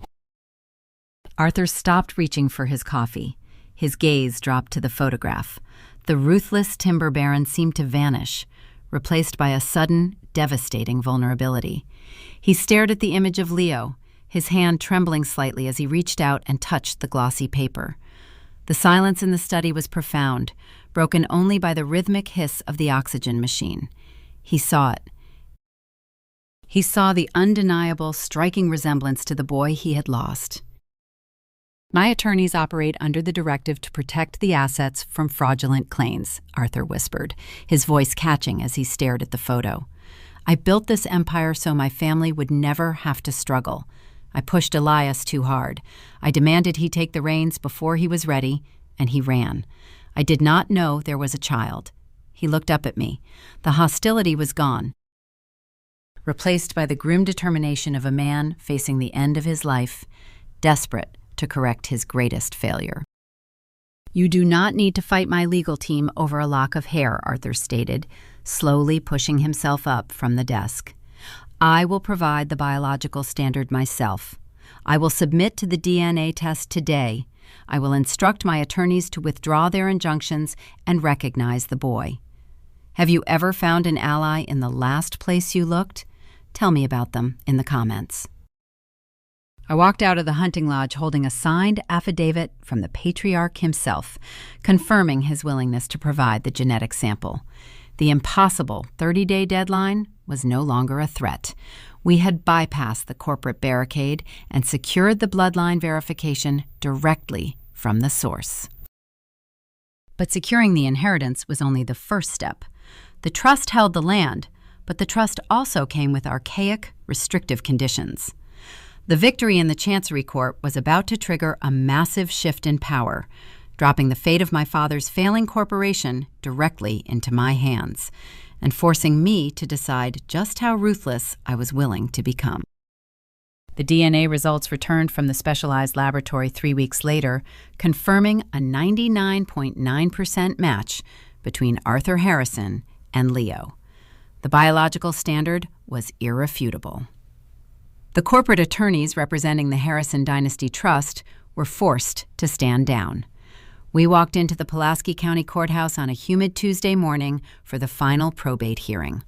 Arthur stopped reaching for his coffee. His gaze dropped to the photograph. The ruthless timber baron seemed to vanish, replaced by a sudden, devastating vulnerability. He stared at the image of Leo, his hand trembling slightly as he reached out and touched the glossy paper. The silence in the study was profound, broken only by the rhythmic hiss of the oxygen machine. He saw it. He saw the undeniable, striking resemblance to the boy he had lost. "My attorneys operate under the directive to protect the assets from fraudulent claims," Arthur whispered, his voice catching as he stared at the photo. "I built this empire so my family would never have to struggle. I pushed Elias too hard. I demanded he take the reins before he was ready, and he ran. I did not know there was a child." He looked up at me. The hostility was gone, replaced by the grim determination of a man facing the end of his life, desperate to correct his greatest failure. "You do not need to fight my legal team over a lock of hair," Arthur stated, slowly pushing himself up from the desk. "I will provide the biological standard myself. I will submit to the DNA test today. I will instruct my attorneys to withdraw their injunctions and recognize the boy. Have you ever found an ally in the last place you looked? Tell me about them in the comments." I walked out of the hunting lodge holding a signed affidavit from the patriarch himself, confirming his willingness to provide the genetic sample. The impossible 30-day deadline was no longer a threat. We had bypassed the corporate barricade and secured the bloodline verification directly from the source. But securing the inheritance was only the first step. The trust held the land, but the trust also came with archaic, restrictive conditions. The victory in the Chancery Court was about to trigger a massive shift in power, dropping the fate of my father's failing corporation directly into my hands, and forcing me to decide just how ruthless I was willing to become. The DNA results returned from the specialized laboratory 3 weeks later, confirming a 99.9% match between Arthur Harrison and Leo. The biological standard was irrefutable. The corporate attorneys representing the Harrison Dynasty Trust were forced to stand down. We walked into the Pulaski County Courthouse on a humid Tuesday morning for the final probate hearing.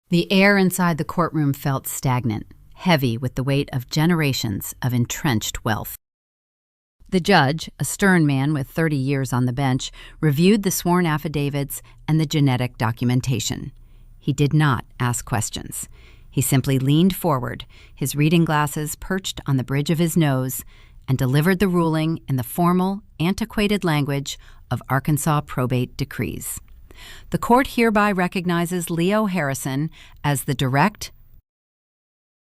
The air inside the courtroom felt stagnant, heavy with the weight of generations of entrenched wealth. The judge, a stern man with 30 years on the bench, reviewed the sworn affidavits and the genetic documentation. He did not ask questions. He simply leaned forward, his reading glasses perched on the bridge of his nose, and delivered the ruling in the formal, antiquated language of Arkansas probate decrees. The court hereby recognizes Leo Harrison as the direct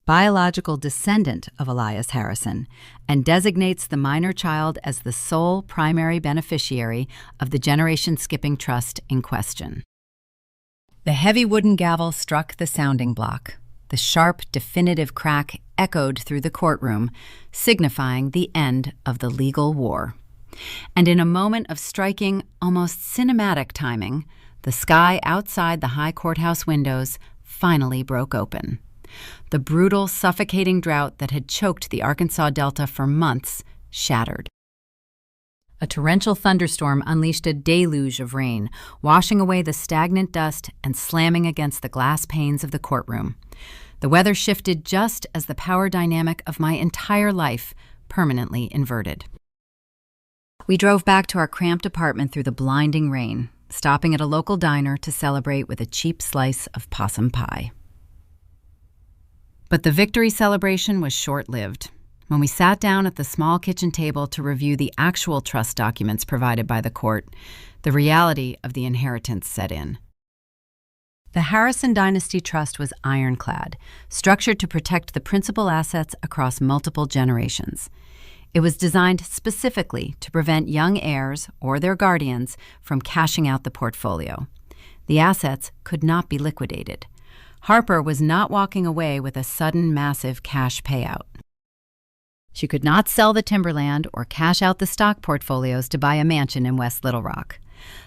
biological descendant of Elias Harrison and designates the minor child as the sole primary beneficiary of the generation-skipping trust in question. The heavy wooden gavel struck the sounding block. The sharp, definitive crack echoed through the courtroom, signifying the end of the legal war. And in a moment of striking, almost cinematic timing, the sky outside the high courthouse windows finally broke open. The brutal, suffocating drought that had choked the Arkansas Delta for months shattered. A torrential thunderstorm unleashed a deluge of rain, washing away the stagnant dust and slamming against the glass panes of the courtroom. The weather shifted just as the power dynamic of my entire life permanently inverted. We drove back to our cramped apartment through the blinding rain, stopping at a local diner to celebrate with a cheap slice of possum pie. But the victory celebration was short-lived. When we sat down at the small kitchen table to review the actual trust documents provided by the court, the reality of the inheritance set in. The Harrison Dynasty Trust was ironclad, structured to protect the principal assets across multiple generations. It was designed specifically to prevent young heirs or their guardians from cashing out the portfolio. The assets could not be liquidated. Harper was not walking away with a sudden massive cash payout. She could not sell the timberland or cash out the stock portfolios to buy a mansion in West Little Rock.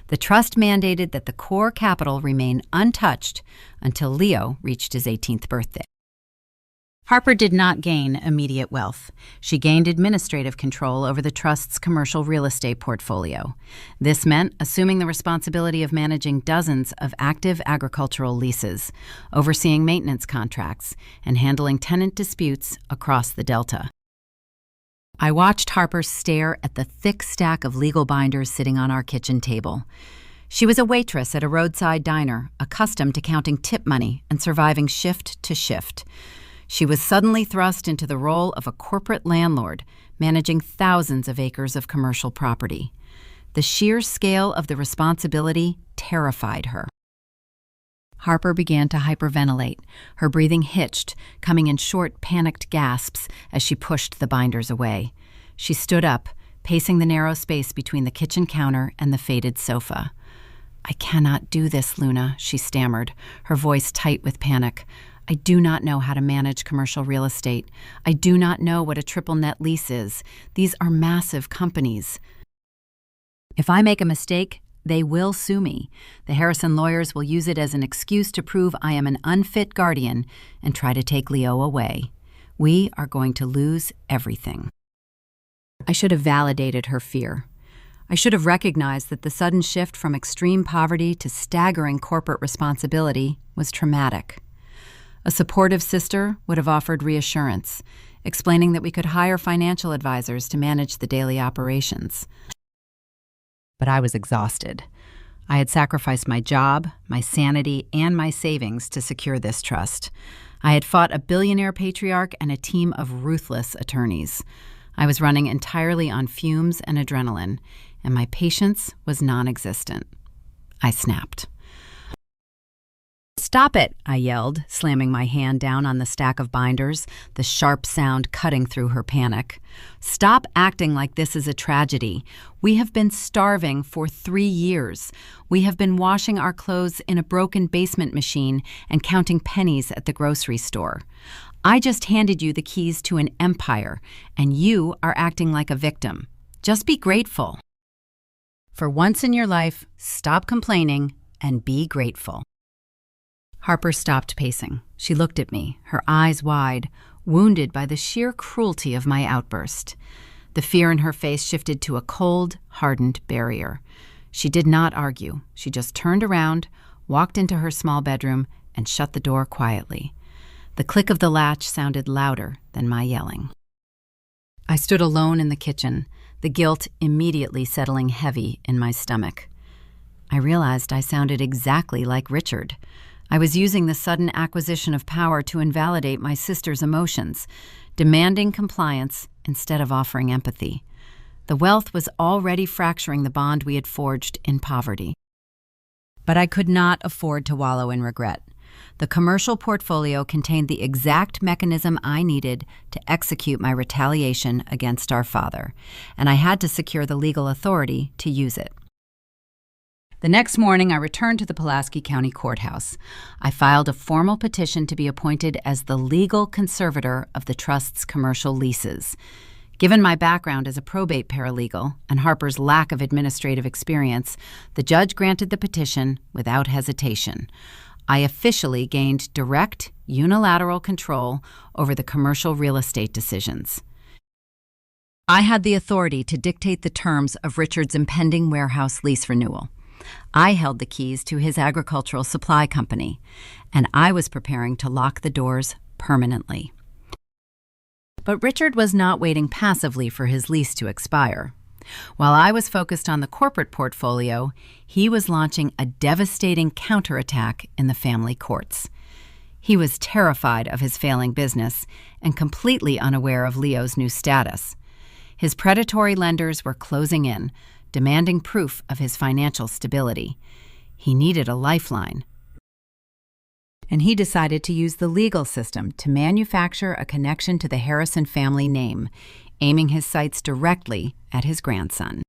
The trust mandated that the core capital remain untouched until Leo reached his 18th birthday. Harper did not gain immediate wealth. She gained administrative control over the trust's commercial real estate portfolio. This meant assuming the responsibility of managing dozens of active agricultural leases, overseeing maintenance contracts, and handling tenant disputes across the Delta. I watched Harper stare at the thick stack of legal binders sitting on our kitchen table. She was a waitress at a roadside diner, accustomed to counting tip money and surviving shift to shift. She was suddenly thrust into the role of a corporate landlord, managing thousands of acres of commercial property. The sheer scale of the responsibility terrified her. Harper began to hyperventilate. Her breathing hitched, coming in short, panicked gasps as she pushed the binders away. She stood up, pacing the narrow space between the kitchen counter and the faded sofa. "I cannot do this, Luna," she stammered, her voice tight with panic. "I do not know how to manage commercial real estate. I do not know what a triple net lease is. These are massive companies. If I make a mistake, they will sue me. The Harrison lawyers will use it as an excuse to prove I am an unfit guardian and try to take Leo away. We are going to lose everything." I should have validated her fear. I should have recognized that the sudden shift from extreme poverty to staggering corporate responsibility was traumatic. A supportive sister would have offered reassurance, explaining that we could hire financial advisors to manage the daily operations. But I was exhausted. I had sacrificed my job, my sanity, and my savings to secure this trust. I had fought a billionaire patriarch and a team of ruthless attorneys. I was running entirely on fumes and adrenaline, and my patience was non-existent. I snapped. "Stop it," I yelled, slamming my hand down on the stack of binders, the sharp sound cutting through her panic. "Stop acting like this is a tragedy. We have been starving for 3 years. We have been washing our clothes in a broken basement machine and counting pennies at the grocery store. I just handed you the keys to an empire, and you are acting like a victim. Just be grateful. For once in your life, stop complaining and be grateful." Harper stopped pacing. She looked at me, her eyes wide, wounded by the sheer cruelty of my outburst. The fear in her face shifted to a cold, hardened barrier. She did not argue. She just turned around, walked into her small bedroom, and shut the door quietly. The click of the latch sounded louder than my yelling. I stood alone in the kitchen, the guilt immediately settling heavy in my stomach. I realized I sounded exactly like Richard. I was using the sudden acquisition of power to invalidate my sister's emotions, demanding compliance instead of offering empathy. The wealth was already fracturing the bond we had forged in poverty. But I could not afford to wallow in regret. The commercial portfolio contained the exact mechanism I needed to execute my retaliation against our father, and I had to secure the legal authority to use it. The next morning, I returned to the Pulaski County Courthouse. I filed a formal petition to be appointed as the legal conservator of the trust's commercial leases. Given my background as a probate paralegal and Harper's lack of administrative experience, the judge granted the petition without hesitation. I officially gained direct, unilateral control over the commercial real estate decisions. I had the authority to dictate the terms of Richard's impending warehouse lease renewal. I held the keys to his agricultural supply company, and I was preparing to lock the doors permanently. But Richard was not waiting passively for his lease to expire. While I was focused on the corporate portfolio, he was launching a devastating counterattack in the family courts. He was terrified of his failing business and completely unaware of Leo's new status. His predatory lenders were closing in, demanding proof of his financial stability. He needed a lifeline. And he decided to use the legal system to manufacture a connection to the Harrison family name, aiming his sights directly at his grandson.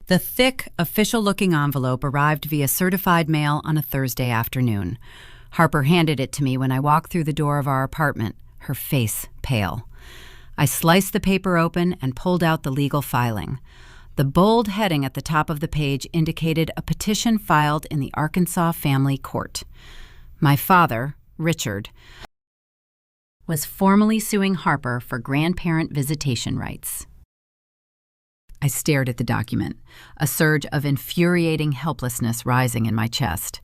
The thick, official-looking envelope arrived via certified mail on a Thursday afternoon. Harper handed it to me when I walked through the door of our apartment, her face pale. I sliced the paper open and pulled out the legal filing. The bold heading at the top of the page indicated a petition filed in the Arkansas Family Court. My father, Richard, was formally suing Harper for grandparent visitation rights. I stared at the document, a surge of infuriating helplessness rising in my chest.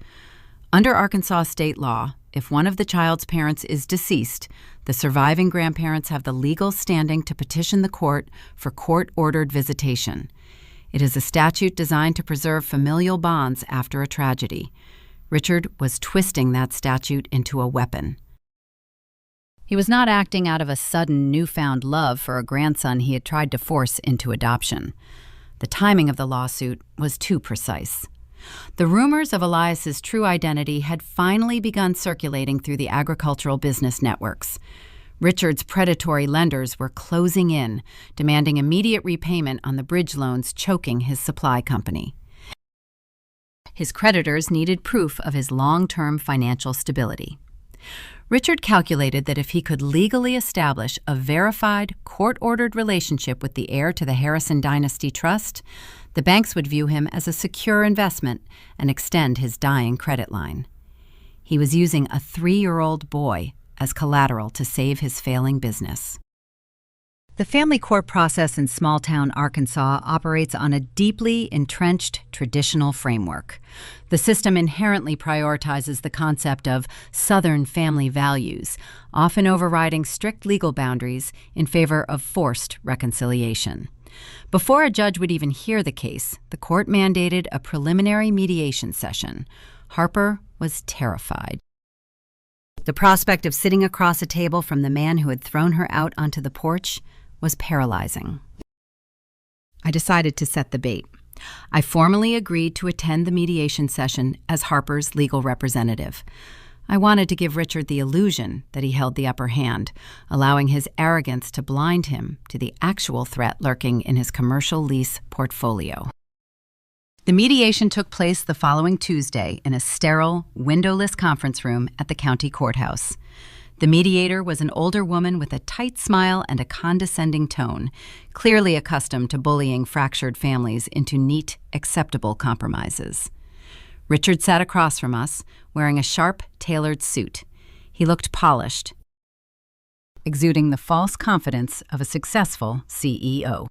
Under Arkansas state law, if one of the child's parents is deceased, the surviving grandparents have the legal standing to petition the court for court-ordered visitation. It is a statute designed to preserve familial bonds after a tragedy. Richard was twisting that statute into a weapon. He was not acting out of a sudden newfound love for a grandson he had tried to force into adoption. The timing of the lawsuit was too precise. The rumors of Elias's true identity had finally begun circulating through the agricultural business networks. Richard's predatory lenders were closing in, demanding immediate repayment on the bridge loans choking his supply company. His creditors needed proof of his long-term financial stability. Richard calculated that if he could legally establish a verified, court-ordered relationship with the heir to the Harrison Dynasty Trust, the banks would view him as a secure investment and extend his dying credit line. He was using a 3-year-old boy as collateral to save his failing business. The family court process in small-town Arkansas operates on a deeply entrenched traditional framework. The system inherently prioritizes the concept of Southern family values, often overriding strict legal boundaries in favor of forced reconciliation. Before a judge would even hear the case, the court mandated a preliminary mediation session. Harper was terrified. The prospect of sitting across a table from the man who had thrown her out onto the porch was paralyzing. I decided to set the bait. I formally agreed to attend the mediation session as Harper's legal representative. I wanted to give Richard the illusion that he held the upper hand, allowing his arrogance to blind him to the actual threat lurking in his commercial lease portfolio. The mediation took place the following Tuesday in a sterile, windowless conference room at the county courthouse. The mediator was an older woman with a tight smile and a condescending tone, clearly accustomed to bullying fractured families into neat, acceptable compromises. Richard sat across from us, wearing a sharp, tailored suit. He looked polished, exuding the false confidence of a successful CEO.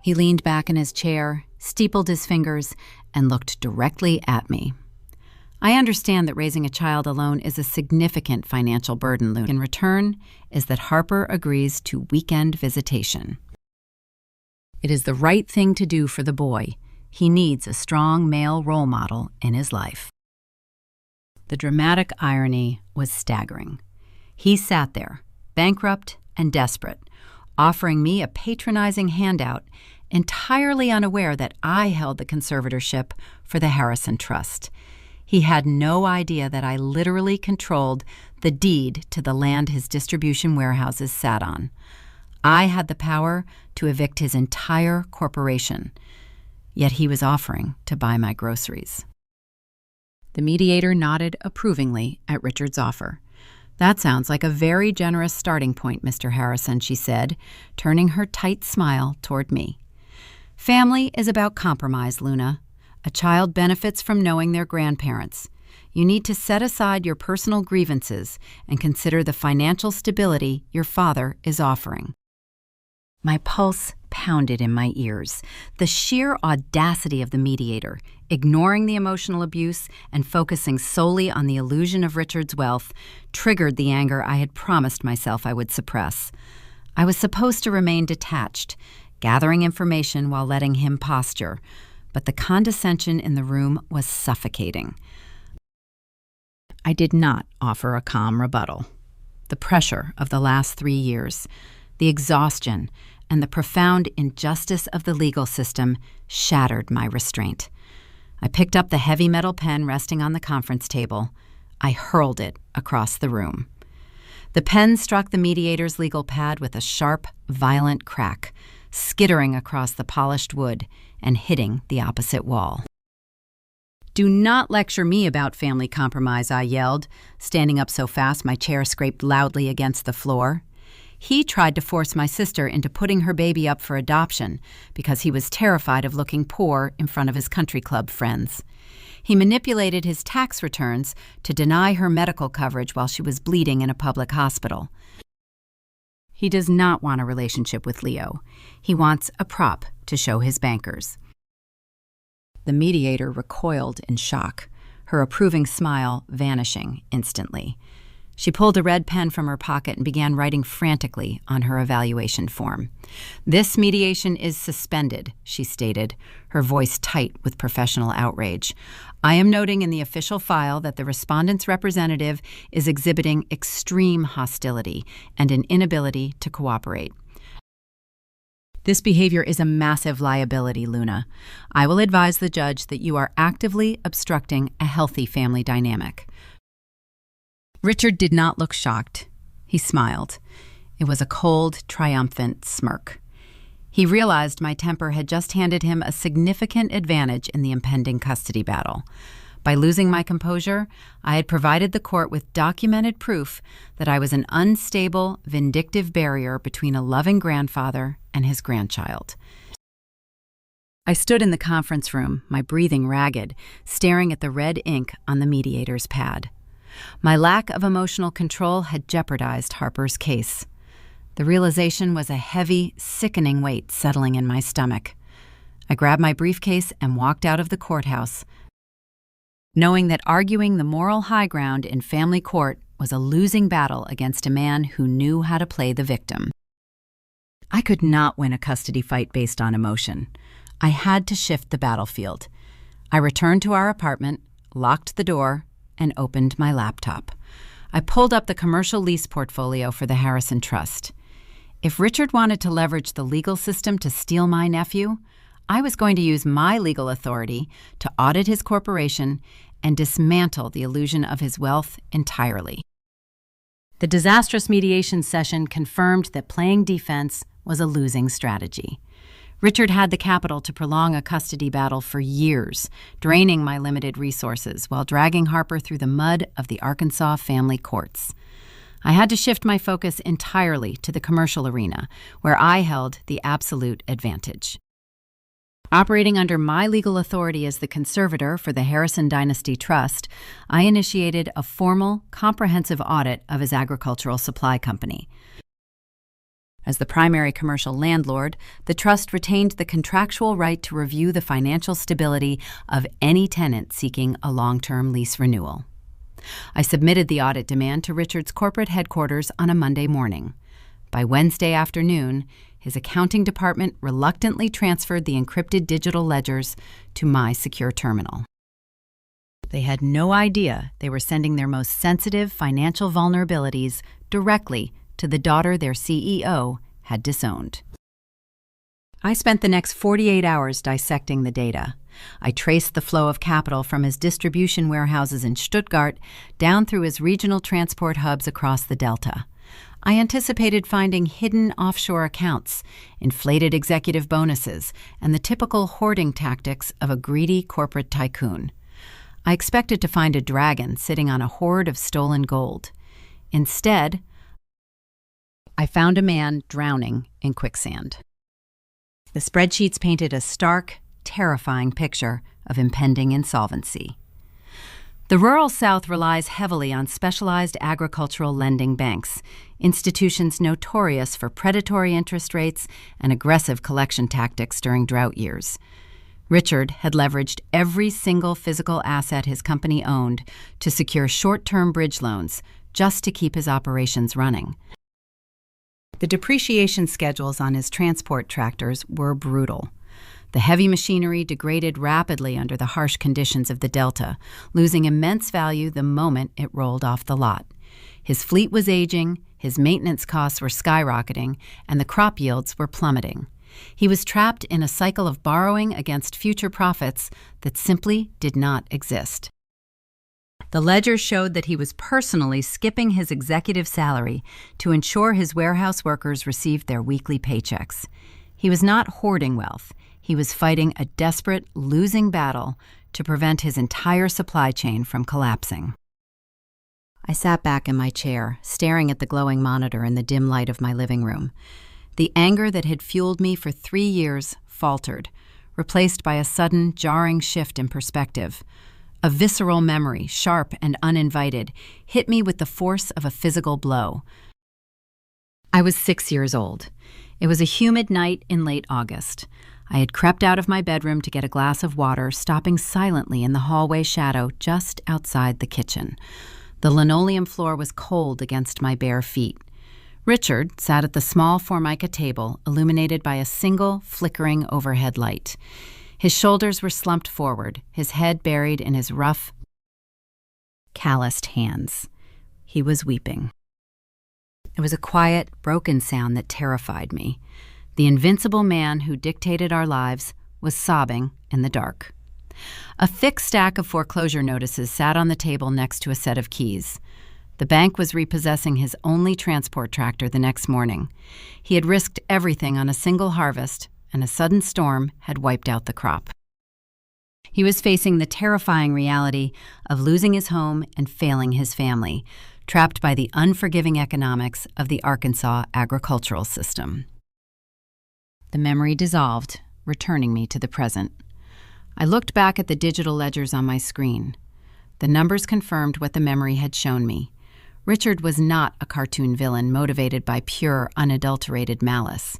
He leaned back in his chair, steepled his fingers, and looked directly at me. I understand that raising a child alone is a significant financial burden, Luna. In return is that Harper agrees to weekend visitation. It is the right thing to do for the boy. He needs a strong male role model in his life. The dramatic irony was staggering. He sat there, bankrupt and desperate, offering me a patronizing handout, entirely unaware that I held the conservatorship for the Harrison Trust. He had no idea that I literally controlled the deed to the land his distribution warehouses sat on. I had the power to evict his entire corporation, yet he was offering to buy my groceries. The mediator nodded approvingly at Richard's offer. "That sounds like a very generous starting point, Mr. Harrison," she said, turning her tight smile toward me. "Family is about compromise, Luna. A child benefits from knowing their grandparents. You need to set aside your personal grievances and consider the financial stability your father is offering." My pulse pounded in my ears. The sheer audacity of the mediator, ignoring the emotional abuse and focusing solely on the illusion of Richard's wealth, triggered the anger I had promised myself I would suppress. I was supposed to remain detached, gathering information while letting him posture, but the condescension in the room was suffocating. I did not offer a calm rebuttal. The pressure of the last 3 years, the exhaustion, and the profound injustice of the legal system shattered my restraint. I picked up the heavy metal pen resting on the conference table. I hurled it across the room. The pen struck the mediator's legal pad with a sharp, violent crack, skittering across the polished wood and hitting the opposite wall. "Do not lecture me about family compromise," I yelled, standing up so fast my chair scraped loudly against the floor. He tried to force my sister into putting her baby up for adoption because he was terrified of looking poor in front of his country club friends. He manipulated his tax returns to deny her medical coverage while she was bleeding in a public hospital. He does not want a relationship with Leo. He wants a prop to show his bankers. The mediator recoiled in shock, her approving smile vanishing instantly. She pulled a red pen from her pocket and began writing frantically on her evaluation form. "This mediation is suspended," she stated, her voice tight with professional outrage. "I am noting in the official file that the respondent's representative is exhibiting extreme hostility and an inability to cooperate. This behavior is a massive liability, Luna. I will advise the judge that you are actively obstructing a healthy family dynamic." Richard did not look shocked. He smiled. It was a cold, triumphant smirk. He realized my temper had just handed him a significant advantage in the impending custody battle. By losing my composure, I had provided the court with documented proof that I was an unstable, vindictive barrier between a loving grandfather and his grandchild. I stood in the conference room, my breathing ragged, staring at the red ink on the mediator's pad. My lack of emotional control had jeopardized Harper's case. The realization was a heavy, sickening weight settling in my stomach. I grabbed my briefcase and walked out of the courthouse, knowing that arguing the moral high ground in family court was a losing battle against a man who knew how to play the victim. I could not win a custody fight based on emotion. I had to shift the battlefield. I returned to our apartment, locked the door, and opened my laptop. I pulled up the commercial lease portfolio for the Harrison Trust. If Richard wanted to leverage the legal system to steal my nephew, I was going to use my legal authority to audit his corporation and dismantle the illusion of his wealth entirely. The disastrous mediation session confirmed that playing defense was a losing strategy. Richard had the capital to prolong a custody battle for years, draining my limited resources while dragging Harper through the mud of the Arkansas family courts. I had to shift my focus entirely to the commercial arena, where I held the absolute advantage. Operating under my legal authority as the conservator for the Harrison Dynasty Trust, I initiated a formal, comprehensive audit of his agricultural supply company. As the primary commercial landlord, the trust retained the contractual right to review the financial stability of any tenant seeking a long-term lease renewal. I submitted the audit demand to Richard's corporate headquarters on a Monday morning. By Wednesday afternoon, his accounting department reluctantly transferred the encrypted digital ledgers to my secure terminal. They had no idea they were sending their most sensitive financial vulnerabilities directly to the daughter their CEO had disowned. I spent the next 48 hours dissecting the data. I traced the flow of capital from his distribution warehouses in Stuttgart down through his regional transport hubs across the Delta. I anticipated finding hidden offshore accounts, inflated executive bonuses, and the typical hoarding tactics of a greedy corporate tycoon. I expected to find a dragon sitting on a hoard of stolen gold. Instead, I found a man drowning in quicksand. The spreadsheets painted a stark, terrifying picture of impending insolvency. The rural South relies heavily on specialized agricultural lending banks, institutions notorious for predatory interest rates and aggressive collection tactics during drought years. Richard had leveraged every single physical asset his company owned to secure short-term bridge loans just to keep his operations running. The depreciation schedules on his transport tractors were brutal. The heavy machinery degraded rapidly under the harsh conditions of the Delta, losing immense value the moment it rolled off the lot. His fleet was aging, his maintenance costs were skyrocketing, and the crop yields were plummeting. He was trapped in a cycle of borrowing against future profits that simply did not exist. The ledger showed that he was personally skipping his executive salary to ensure his warehouse workers received their weekly paychecks. He was not hoarding wealth. He was fighting a desperate, losing battle to prevent his entire supply chain from collapsing. I sat back in my chair, staring at the glowing monitor in the dim light of my living room. The anger that had fueled me for 3 years faltered, replaced by a sudden, jarring shift in perspective. A visceral memory, sharp and uninvited, hit me with the force of a physical blow. I was 6 years old. It was a humid night in late August. I had crept out of my bedroom to get a glass of water, stopping silently in the hallway shadow just outside the kitchen. The linoleum floor was cold against my bare feet. Richard sat at the small formica table, illuminated by a single flickering overhead light. His shoulders were slumped forward, his head buried in his rough, calloused hands. He was weeping. It was a quiet, broken sound that terrified me. The invincible man who dictated our lives was sobbing in the dark. A thick stack of foreclosure notices sat on the table next to a set of keys. The bank was repossessing his only transport tractor the next morning. He had risked everything on a single harvest, and a sudden storm had wiped out the crop. He was facing the terrifying reality of losing his home and failing his family, trapped by the unforgiving economics of the Arkansas agricultural system. The memory dissolved, returning me to the present. I looked back at the digital ledgers on my screen. The numbers confirmed what the memory had shown me. Richard was not a cartoon villain motivated by pure, unadulterated malice.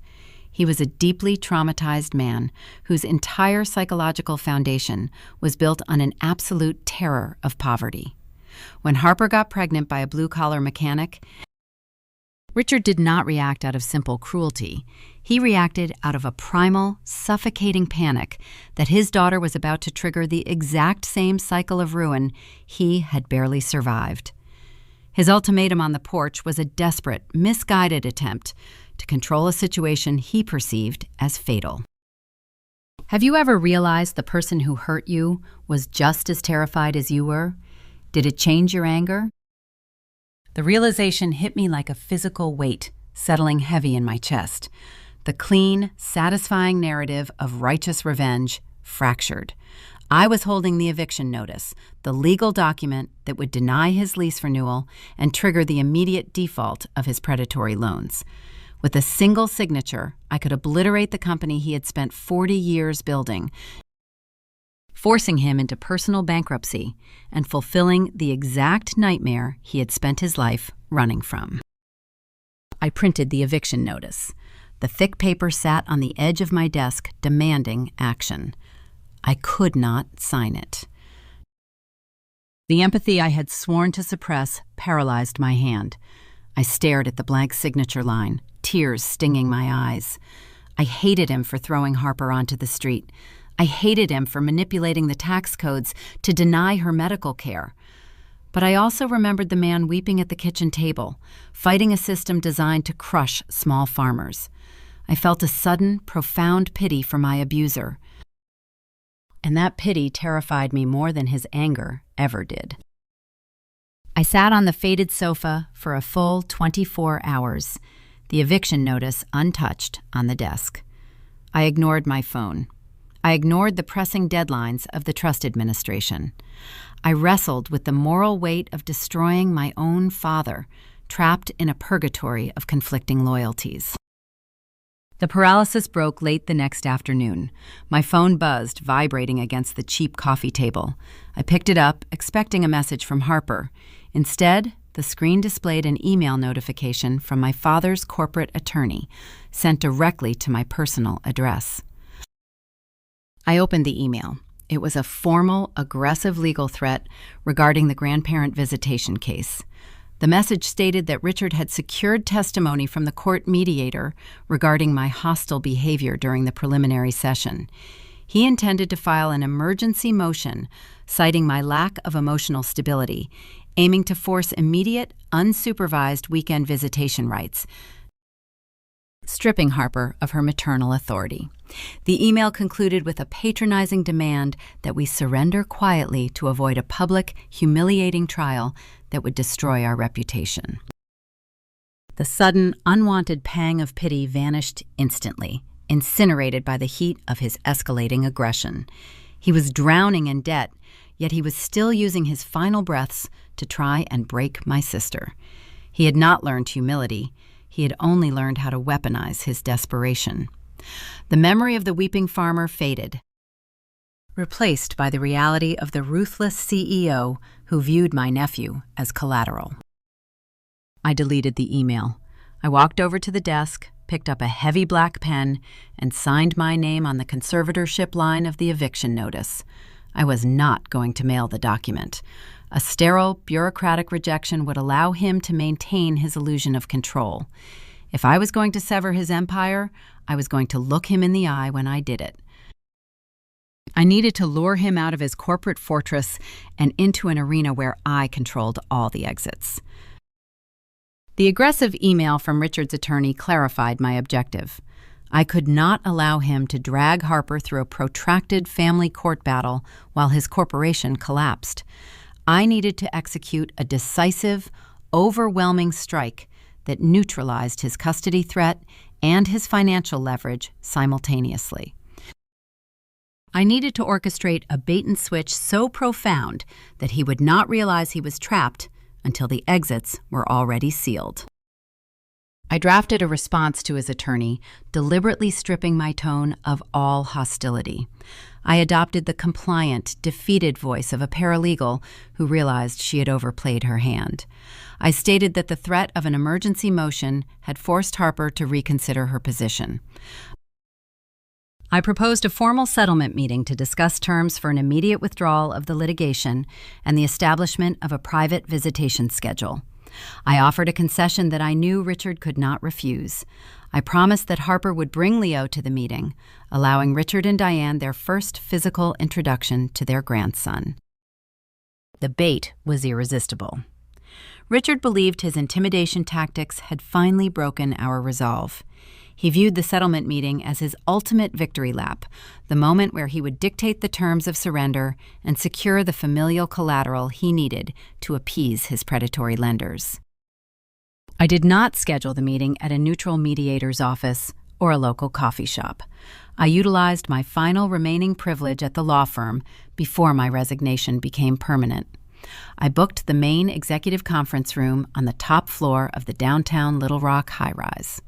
He was a deeply traumatized man whose entire psychological foundation was built on an absolute terror of poverty. When Harper got pregnant by a blue-collar mechanic, Richard did not react out of simple cruelty. He reacted out of a primal, suffocating panic that his daughter was about to trigger the exact same cycle of ruin he had barely survived. His ultimatum on the porch was a desperate, misguided attempt to control a situation he perceived as fatal. Have you ever realized the person who hurt you was just as terrified as you were? Did it change your anger? The realization hit me like a physical weight, settling heavy in my chest. The clean, satisfying narrative of righteous revenge fractured. I was holding the eviction notice, the legal document that would deny his lease renewal and trigger the immediate default of his predatory loans. With a single signature, I could obliterate the company he had spent 40 years building, forcing him into personal bankruptcy and fulfilling the exact nightmare he had spent his life running from. I printed the eviction notice. The thick paper sat on the edge of my desk, demanding action. I could not sign it. The empathy I had sworn to suppress paralyzed my hand. I stared at the blank signature line, tears stinging my eyes. I hated him for throwing Harper onto the street. I hated him for manipulating the tax codes to deny her medical care. But I also remembered the man weeping at the kitchen table, fighting a system designed to crush small farmers. I felt a sudden, profound pity for my abuser. And that pity terrified me more than his anger ever did. I sat on the faded sofa for a full 24 hours, the eviction notice untouched on the desk. I ignored my phone. I ignored the pressing deadlines of the trust administration. I wrestled with the moral weight of destroying my own father, trapped in a purgatory of conflicting loyalties. The paralysis broke late the next afternoon. My phone buzzed, vibrating against the cheap coffee table. I picked it up, expecting a message from Harper. Instead, the screen displayed an email notification from my father's corporate attorney, sent directly to my personal address. I opened the email. It was a formal, aggressive legal threat regarding the grandparent visitation case. The message stated that Richard had secured testimony from the court mediator regarding my hostile behavior during the preliminary session. He intended to file an emergency motion citing my lack of emotional stability, aiming to force immediate, unsupervised weekend visitation rights, stripping Harper of her maternal authority. The email concluded with a patronizing demand that we surrender quietly to avoid a public, humiliating trial that would destroy our reputation. The sudden, unwanted pang of pity vanished instantly, incinerated by the heat of his escalating aggression. He was drowning in debt, yet he was still using his final breaths to try and break my sister. He had not learned humility. He had only learned how to weaponize his desperation. The memory of the weeping farmer faded, replaced by the reality of the ruthless CEO who viewed my nephew as collateral. I deleted the email. I walked over to the desk, picked up a heavy black pen, and signed my name on the conservatorship line of the eviction notice. I was not going to mail the document. A sterile, bureaucratic rejection would allow him to maintain his illusion of control. If I was going to sever his empire, I was going to look him in the eye when I did it. I needed to lure him out of his corporate fortress and into an arena where I controlled all the exits. The aggressive email from Richard's attorney clarified my objective. I could not allow him to drag Harper through a protracted family court battle while his corporation collapsed. I needed to execute a decisive, overwhelming strike that neutralized his custody threat and his financial leverage simultaneously. I needed to orchestrate a bait-and-switch so profound that he would not realize he was trapped until the exits were already sealed. I drafted a response to his attorney, deliberately stripping my tone of all hostility. I adopted the compliant, defeated voice of a paralegal who realized she had overplayed her hand. I stated that the threat of an emergency motion had forced Harper to reconsider her position. I proposed a formal settlement meeting to discuss terms for an immediate withdrawal of the litigation and the establishment of a private visitation schedule. I offered a concession that I knew Richard could not refuse. I promised that Harper would bring Leo to the meeting, allowing Richard and Diane their first physical introduction to their grandson. The bait was irresistible. Richard believed his intimidation tactics had finally broken our resolve. He viewed the settlement meeting as his ultimate victory lap, the moment where he would dictate the terms of surrender and secure the familial collateral he needed to appease his predatory lenders. I did not schedule the meeting at a neutral mediator's office or a local coffee shop. I utilized my final remaining privilege at the law firm before my resignation became permanent. I booked the main executive conference room on the top floor of the downtown Little Rock high-rise.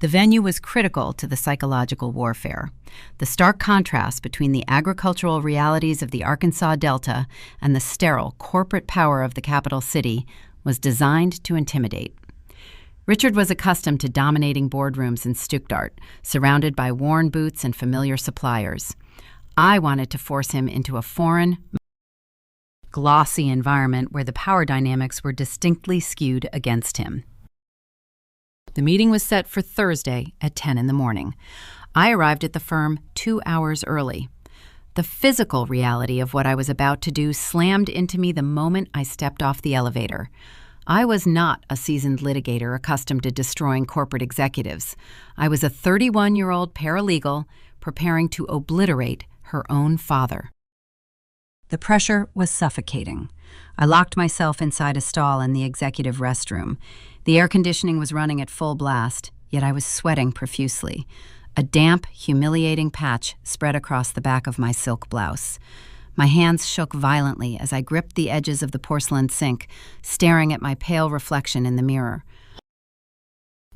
The venue was critical to the psychological warfare. The stark contrast between the agricultural realities of the Arkansas Delta and the sterile corporate power of the capital city was designed to intimidate. Richard was accustomed to dominating boardrooms in Stuttgart, surrounded by worn boots and familiar suppliers. I wanted to force him into a foreign, glossy environment where the power dynamics were distinctly skewed against him. The meeting was set for Thursday at 10 in the morning. I arrived at the firm 2 hours early. The physical reality of what I was about to do slammed into me the moment I stepped off the elevator. I was not a seasoned litigator accustomed to destroying corporate executives. I was a 31-year-old paralegal preparing to obliterate her own father. The pressure was suffocating. I locked myself inside a stall in the executive restroom. The air conditioning was running at full blast, yet I was sweating profusely. A damp, humiliating patch spread across the back of my silk blouse. My hands shook violently as I gripped the edges of the porcelain sink, staring at my pale reflection in the mirror.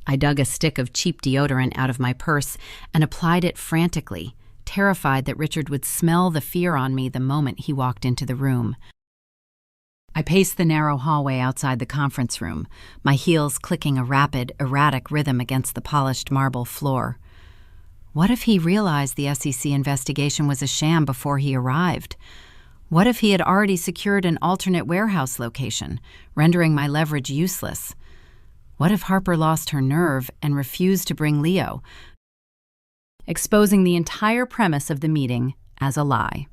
I dug a stick of cheap deodorant out of my purse and applied it frantically, terrified that Richard would smell the fear on me the moment he walked into the room. I paced the narrow hallway outside the conference room, my heels clicking a rapid, erratic rhythm against the polished marble floor. What if he realized the SEC investigation was a sham before he arrived? What if he had already secured an alternate warehouse location, rendering my leverage useless? What if Harper lost her nerve and refused to bring Leo, exposing the entire premise of the meeting as a lie?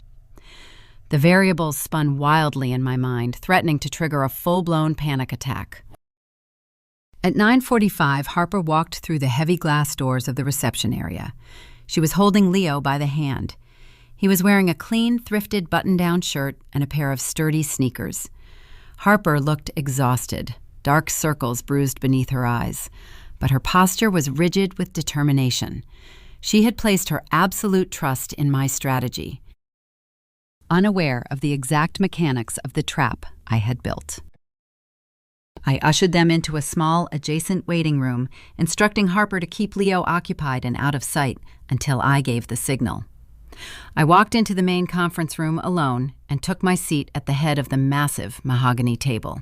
The variables spun wildly in my mind, threatening to trigger a full-blown panic attack. At 9:45, Harper walked through the heavy glass doors of the reception area. She was holding Leo by the hand. He was wearing a clean, thrifted button-down shirt and a pair of sturdy sneakers. Harper looked exhausted, dark circles bruised beneath her eyes, but her posture was rigid with determination. She had placed her absolute trust in my strategy, unaware of the exact mechanics of the trap I had built. I ushered them into a small, adjacent waiting room, instructing Harper to keep Leo occupied and out of sight until I gave the signal. I walked into the main conference room alone and took my seat at the head of the massive mahogany table.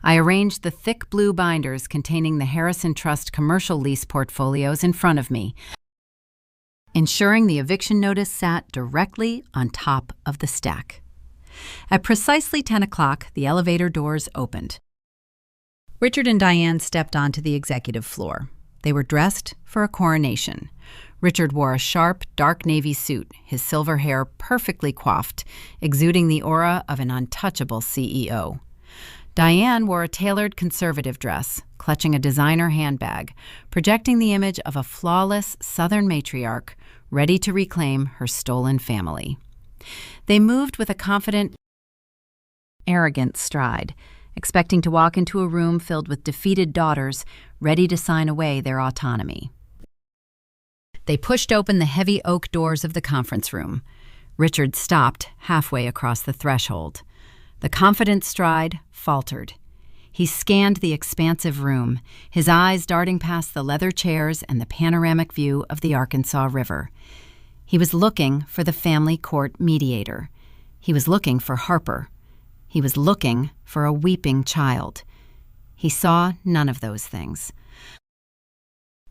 I arranged the thick blue binders containing the Harrison Trust commercial lease portfolios in front of me, ensuring the eviction notice sat directly on top of the stack. At precisely 10 o'clock, the elevator doors opened. Richard and Diane stepped onto the executive floor. They were dressed for a coronation. Richard wore a sharp, dark navy suit, his silver hair perfectly coiffed, exuding the aura of an untouchable CEO. Diane wore a tailored conservative dress, clutching a designer handbag, projecting the image of a flawless Southern matriarch ready to reclaim her stolen family. They moved with a confident, arrogant stride, expecting to walk into a room filled with defeated daughters ready to sign away their autonomy. They pushed open the heavy oak doors of the conference room. Richard stopped halfway across the threshold. The confident stride faltered. He scanned the expansive room, his eyes darting past the leather chairs and the panoramic view of the Arkansas River. He was looking for the family court mediator. He was looking for Harper. He was looking for a weeping child. He saw none of those things.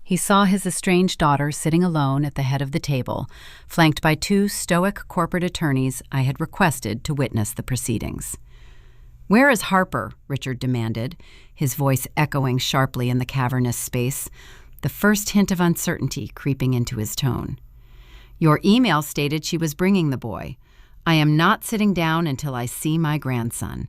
He saw his estranged daughter sitting alone at the head of the table, flanked by two stoic corporate attorneys I had requested to witness the proceedings. "Where is Harper?" Richard demanded, his voice echoing sharply in the cavernous space, the first hint of uncertainty creeping into his tone. "Your email stated she was bringing the boy. I am not sitting down until I see my grandson."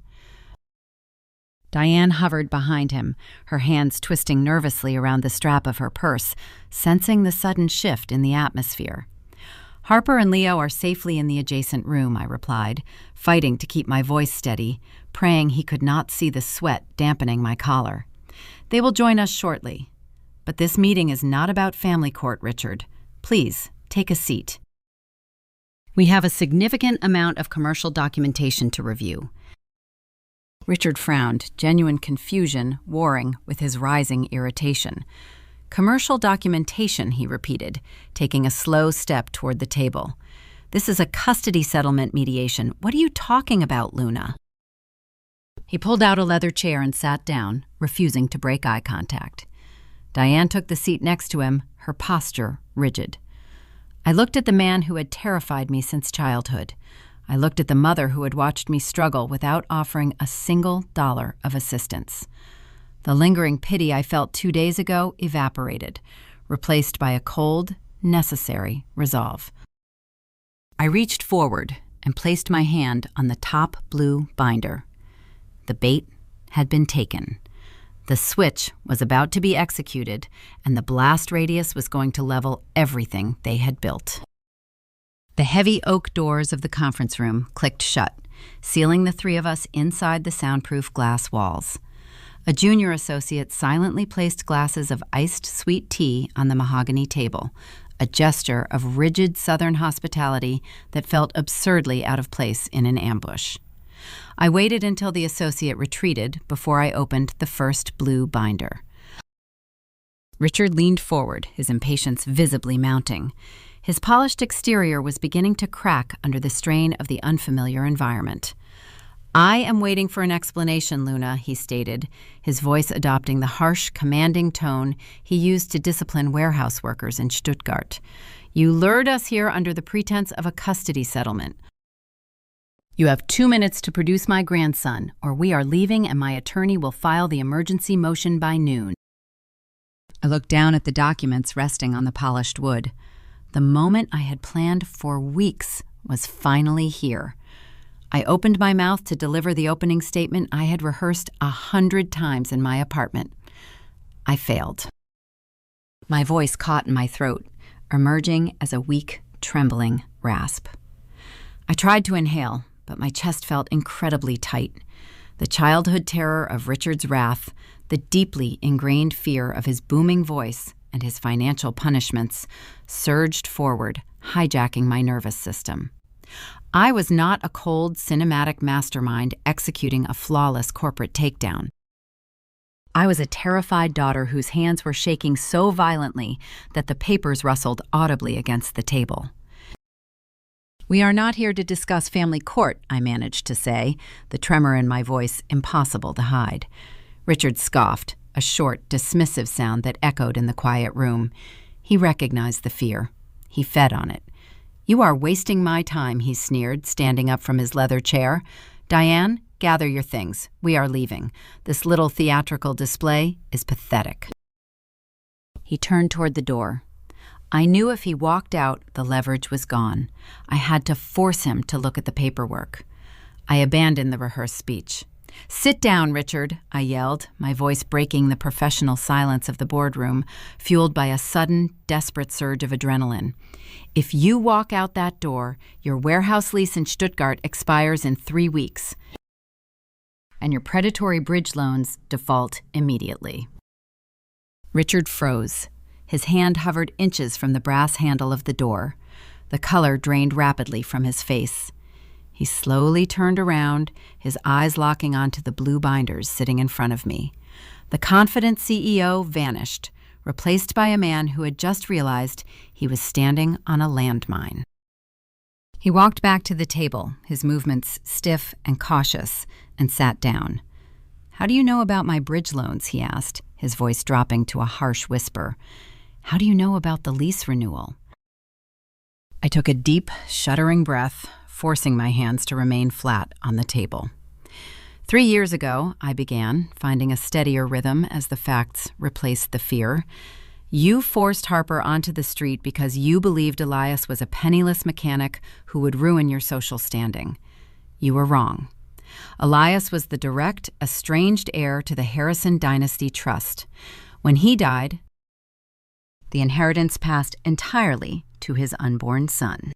Diane hovered behind him, her hands twisting nervously around the strap of her purse, sensing the sudden shift in the atmosphere. "Harper and Leo are safely in the adjacent room," I replied, fighting to keep my voice steady, praying he could not see the sweat dampening my collar. "They will join us shortly. But this meeting is not about family court, Richard. Please, take a seat. We have a significant amount of commercial documentation to review." Richard frowned, genuine confusion warring with his rising irritation. "Commercial documentation," he repeated, taking a slow step toward the table. "This is a custody settlement mediation. What are you talking about, Luna?" He pulled out a leather chair and sat down, refusing to break eye contact. Diane took the seat next to him, her posture rigid. I looked at the man who had terrified me since childhood. I looked at the mother who had watched me struggle without offering a single dollar of assistance. The lingering pity I felt 2 days ago evaporated, replaced by a cold, necessary resolve. I reached forward and placed my hand on the top blue binder. The bait had been taken. The switch was about to be executed, and the blast radius was going to level everything they had built. The heavy oak doors of the conference room clicked shut, sealing the three of us inside the soundproof glass walls. A junior associate silently placed glasses of iced sweet tea on the mahogany table, a gesture of rigid Southern hospitality that felt absurdly out of place in an ambush. I waited until the associate retreated before I opened the first blue binder. Richard leaned forward, his impatience visibly mounting. His polished exterior was beginning to crack under the strain of the unfamiliar environment. "I am waiting for an explanation, Luna," he stated, his voice adopting the harsh, commanding tone he used to discipline warehouse workers in Stuttgart. "You lured us here under the pretense of a custody settlement. You have 2 minutes to produce my grandson, or we are leaving and my attorney will file the emergency motion by noon." I looked down at the documents resting on the polished wood. The moment I had planned for weeks was finally here. I opened my mouth to deliver the opening statement I had rehearsed 100 times in my apartment. I failed. My voice caught in my throat, emerging as a weak, trembling rasp. I tried to inhale, but my chest felt incredibly tight. The childhood terror of Richard's wrath, the deeply ingrained fear of his booming voice, and his financial punishments surged forward, hijacking my nervous system. I was not a cold, cinematic mastermind executing a flawless corporate takedown. I was a terrified daughter whose hands were shaking so violently that the papers rustled audibly against the table. "We are not here to discuss family court," I managed to say, the tremor in my voice impossible to hide. Richard scoffed, a short, dismissive sound that echoed in the quiet room. He recognized the fear. He fed on it. "You are wasting my time," he sneered, standing up from his leather chair. "Diane, gather your things. We are leaving. This little theatrical display is pathetic." He turned toward the door. I knew if he walked out, the leverage was gone. I had to force him to look at the paperwork. I abandoned the rehearsed speech. "Sit down, Richard," I yelled, my voice breaking the professional silence of the boardroom, fueled by a sudden, desperate surge of adrenaline. "If you walk out that door, your warehouse lease in Stuttgart expires in 3 weeks, and your predatory bridge loans default immediately." Richard froze. His hand hovered inches from the brass handle of the door. The color drained rapidly from his face. He slowly turned around, his eyes locking onto the blue binders sitting in front of me. The confident CEO vanished, replaced by a man who had just realized he was standing on a landmine. He walked back to the table, his movements stiff and cautious, and sat down. "How do you know about my bridge loans?" he asked, his voice dropping to a harsh whisper. "How do you know about the lease renewal?" I took a deep, shuddering breath, forcing my hands to remain flat on the table. 3 years ago, I began, finding a steadier rhythm as the facts replaced the fear. You forced Harper onto the street because you believed Elias was a penniless mechanic who would ruin your social standing. You were wrong. Elias was the direct, estranged heir to the Harrison Dynasty Trust. When he died, the inheritance passed entirely to his unborn son.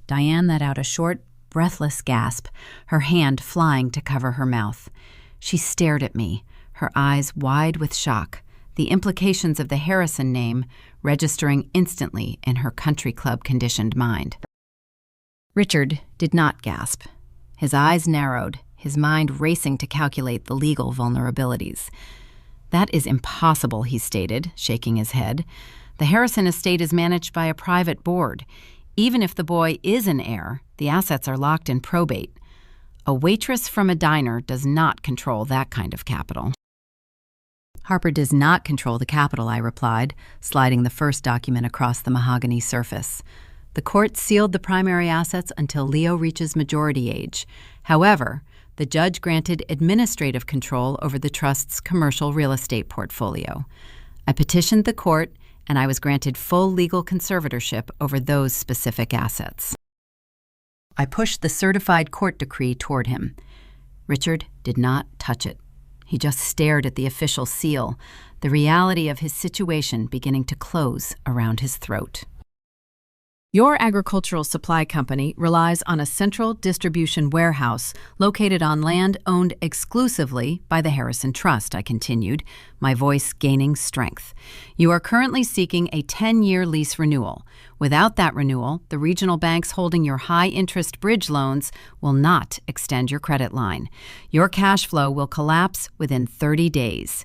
Diane let out a short, breathless gasp, her hand flying to cover her mouth. She stared at me, her eyes wide with shock, the implications of the Harrison name registering instantly in her country club-conditioned mind. Richard did not gasp. His eyes narrowed, his mind racing to calculate the legal vulnerabilities. "That is impossible," he stated, shaking his head. "The Harrison estate is managed by a private board. Even if the boy is an heir, the assets are locked in probate. A waitress from a diner does not control that kind of capital." "Harper does not control the capital," I replied, sliding the first document across the mahogany surface. "The court sealed the primary assets until Leo reaches majority age. However, the judge granted administrative control over the trust's commercial real estate portfolio. I petitioned the court, and I was granted full legal conservatorship over those specific assets." I pushed the certified court decree toward him. Richard did not touch it. He just stared at the official seal, the reality of his situation beginning to close around his throat. "Your agricultural supply company relies on a central distribution warehouse located on land owned exclusively by the Harrison Trust," I continued, my voice gaining strength. "You are currently seeking a 10-year lease renewal. Without that renewal, the regional banks holding your high-interest bridge loans will not extend your credit line. Your cash flow will collapse within 30 days.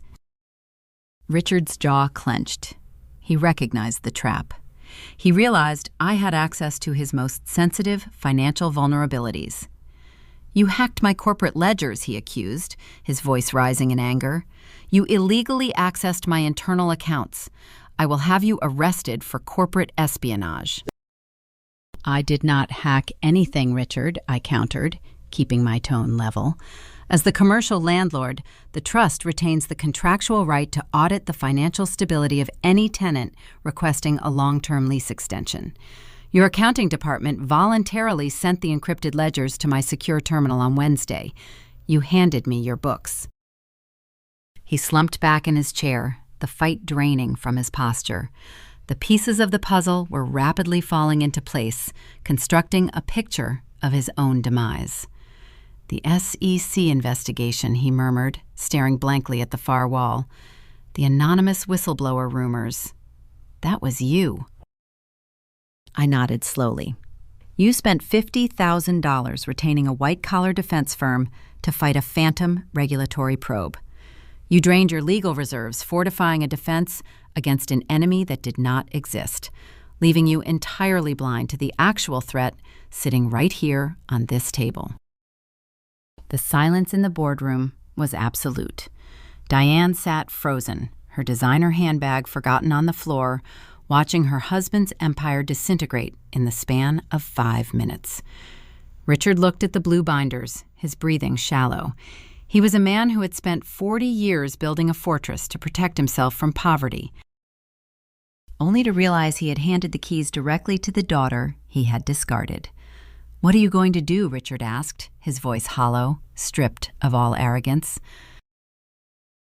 Richard's jaw clenched. He recognized the trap. He realized I had access to his most sensitive financial vulnerabilities. "You hacked my corporate ledgers," he accused, his voice rising in anger. "You illegally accessed my internal accounts. I will have you arrested for corporate espionage." "I did not hack anything, Richard," I countered, keeping my tone level. "As the commercial landlord, the trust retains the contractual right to audit the financial stability of any tenant requesting a long-term lease extension. Your accounting department voluntarily sent the encrypted ledgers to my secure terminal on Wednesday. You handed me your books." He slumped back in his chair, the fight draining from his posture. The pieces of the puzzle were rapidly falling into place, constructing a picture of his own demise. "The SEC investigation," he murmured, staring blankly at the far wall. "The anonymous whistleblower rumors. That was you." I nodded slowly. "You spent $50,000 retaining a white-collar defense firm to fight a phantom regulatory probe. You drained your legal reserves, fortifying a defense against an enemy that did not exist, leaving you entirely blind to the actual threat sitting right here on this table." The silence in the boardroom was absolute. Diane sat frozen, her designer handbag forgotten on the floor, watching her husband's empire disintegrate in the span of 5 minutes. Richard looked at the blue binders, his breathing shallow. He was a man who had spent 40 years building a fortress to protect himself from poverty, only to realize he had handed the keys directly to the daughter he had discarded. "What are you going to do?" Richard asked, his voice hollow, stripped of all arrogance.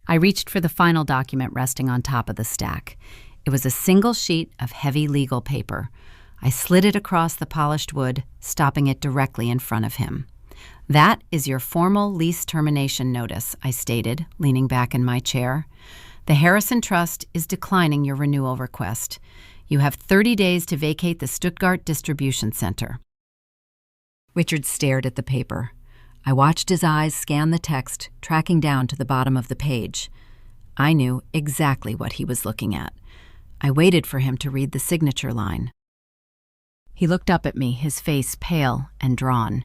I reached for the final document resting on top of the stack. It was a single sheet of heavy legal paper. I slid it across the polished wood, stopping it directly in front of him. "That is your formal lease termination notice," I stated, leaning back in my chair. "The Harrison Trust is declining your renewal request. You have 30 days to vacate the Stuttgart distribution center." Richard stared at the paper. I watched his eyes scan the text, tracking down to the bottom of the page. I knew exactly what he was looking at. I waited for him to read the signature line. He looked up at me, his face pale and drawn.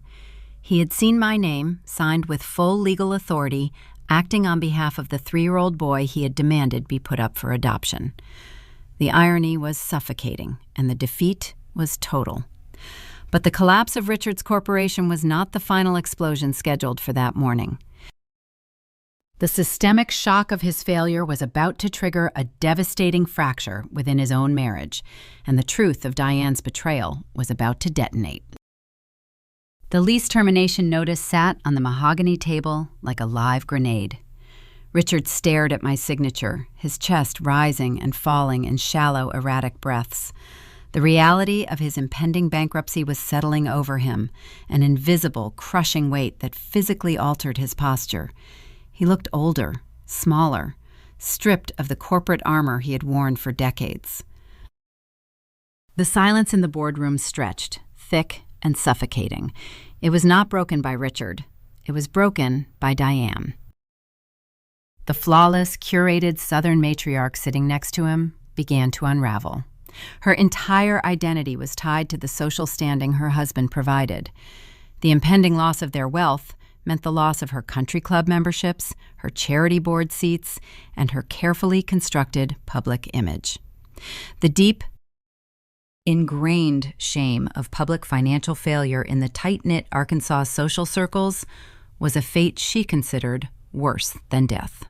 He had seen my name, signed with full legal authority, acting on behalf of the 3-year-old boy he had demanded be put up for adoption. The irony was suffocating, and the defeat was total. But the collapse of Richard's corporation was not the final explosion scheduled for that morning. The systemic shock of his failure was about to trigger a devastating fracture within his own marriage, and the truth of Diane's betrayal was about to detonate. The lease termination notice sat on the mahogany table like a live grenade. Richard stared at my signature, his chest rising and falling in shallow, erratic breaths. The reality of his impending bankruptcy was settling over him, an invisible, crushing weight that physically altered his posture. He looked older, smaller, stripped of the corporate armor he had worn for decades. The silence in the boardroom stretched, thick and suffocating. It was not broken by Richard. It was broken by Diane. The flawless, curated Southern matriarch sitting next to him began to unravel. Her entire identity was tied to the social standing her husband provided. The impending loss of their wealth meant the loss of her country club memberships, her charity board seats, and her carefully constructed public image. The deep, ingrained shame of public financial failure in the tight-knit Arkansas social circles was a fate she considered worse than death.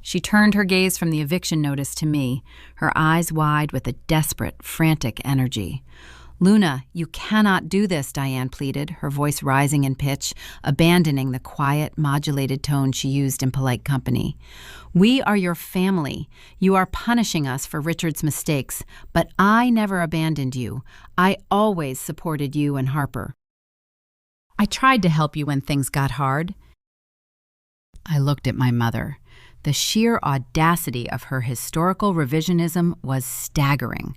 She turned her gaze from the eviction notice to me, her eyes wide with a desperate, frantic energy. "Luna, you cannot do this," Diane pleaded, her voice rising in pitch, abandoning the quiet, modulated tone she used in polite company. "We are your family. You are punishing us for Richard's mistakes, but I never abandoned you. I always supported you and Harper. I tried to help you when things got hard." I looked at my mother. The sheer audacity of her historical revisionism was staggering.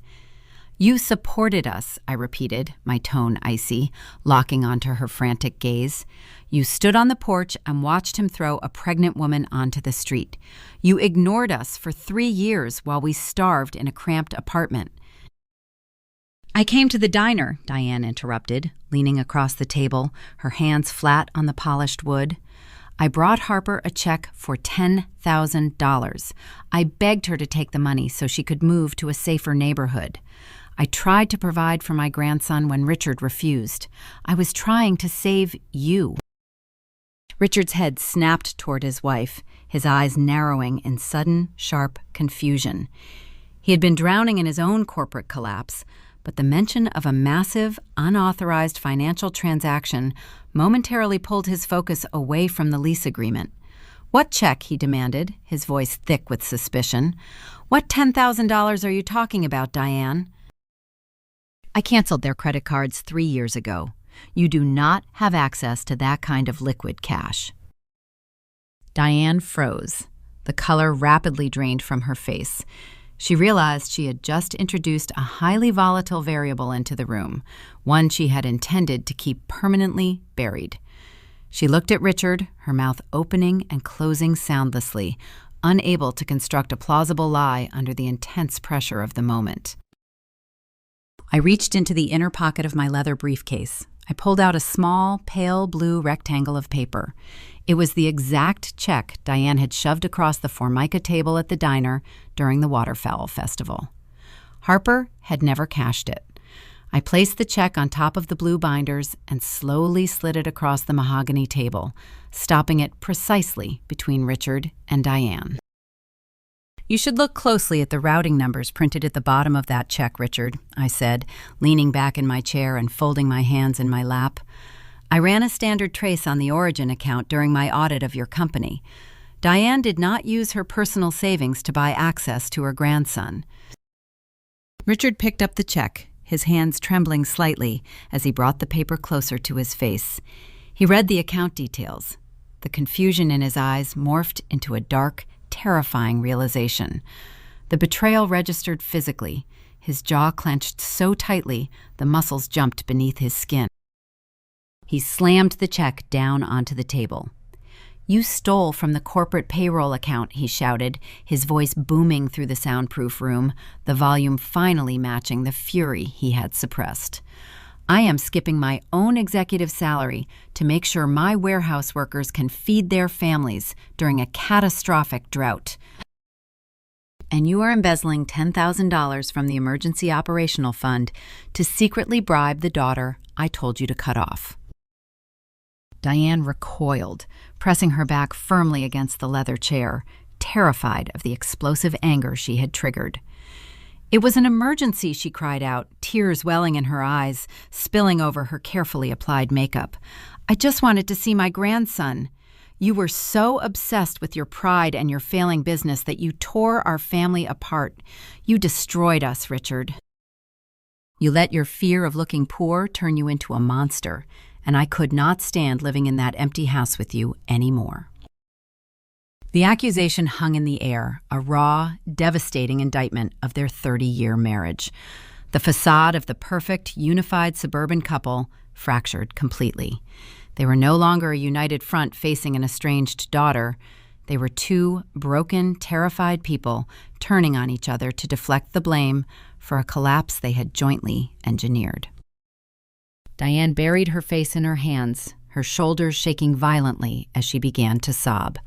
"You supported us," I repeated, my tone icy, locking onto her frantic gaze. "You stood on the porch and watched him throw a pregnant woman onto the street. You ignored us for 3 years while we starved in a cramped apartment." "I came to the diner," Diane interrupted, leaning across the table, her hands flat on the polished wood. "I brought Harper a check for $10,000. I begged her to take the money so she could move to a safer neighborhood. I tried to provide for my grandson when Richard refused. I was trying to save you." Richard's head snapped toward his wife, his eyes narrowing in sudden, sharp confusion. He had been drowning in his own corporate collapse, but the mention of a massive, unauthorized financial transaction momentarily pulled his focus away from the lease agreement. "What check?" he demanded, his voice thick with suspicion. "What $10,000 are you talking about, Diane?" "I canceled their credit cards 3 years ago. You do not have access to that kind of liquid cash." Diane froze. The color rapidly drained from her face. She realized she had just introduced a highly volatile variable into the room, one she had intended to keep permanently buried. She looked at Richard, her mouth opening and closing soundlessly, unable to construct a plausible lie under the intense pressure of the moment. I reached into the inner pocket of my leather briefcase. I pulled out a small, pale blue rectangle of paper. It was the exact check Diane had shoved across the Formica table at the diner during the waterfowl festival. Harper had never cashed it. I placed the check on top of the blue binders and slowly slid it across the mahogany table, stopping it precisely between Richard and Diane. "You should look closely at the routing numbers printed at the bottom of that check, Richard," I said, leaning back in my chair and folding my hands in my lap. "I ran a standard trace on the Origin account during my audit of your company. Diane did not use her personal savings to buy access to her grandson." Richard picked up the check, his hands trembling slightly as he brought the paper closer to his face. He read the account details. The confusion in his eyes morphed into a dark, terrifying realization. The betrayal registered physically. His jaw clenched so tightly the muscles jumped beneath his skin. He slammed the check down onto the table. "You stole from the corporate payroll account," he shouted, his voice booming through the soundproof room, the volume finally matching the fury he had suppressed. "I am skipping my own executive salary to make sure my warehouse workers can feed their families during a catastrophic drought. and you are embezzling $10,000 from the emergency operational fund to secretly bribe the daughter I told you to cut off." Diane recoiled, pressing her back firmly against the leather chair, terrified of the explosive anger she had triggered. "It was an emergency," she cried out, tears welling in her eyes, spilling over her carefully applied makeup. "I just wanted to see my grandson. You were so obsessed with your pride and your failing business that you tore our family apart. You destroyed us, Richard. You let your fear of looking poor turn you into a monster, and I could not stand living in that empty house with you anymore." The accusation hung in the air, a raw, devastating indictment of their 30-year marriage. The facade of the perfect, unified suburban couple fractured completely. They were no longer a united front facing an estranged daughter. They were two broken, terrified people turning on each other to deflect the blame for a collapse they had jointly engineered. Diane buried her face in her hands, her shoulders shaking violently as she began to sob.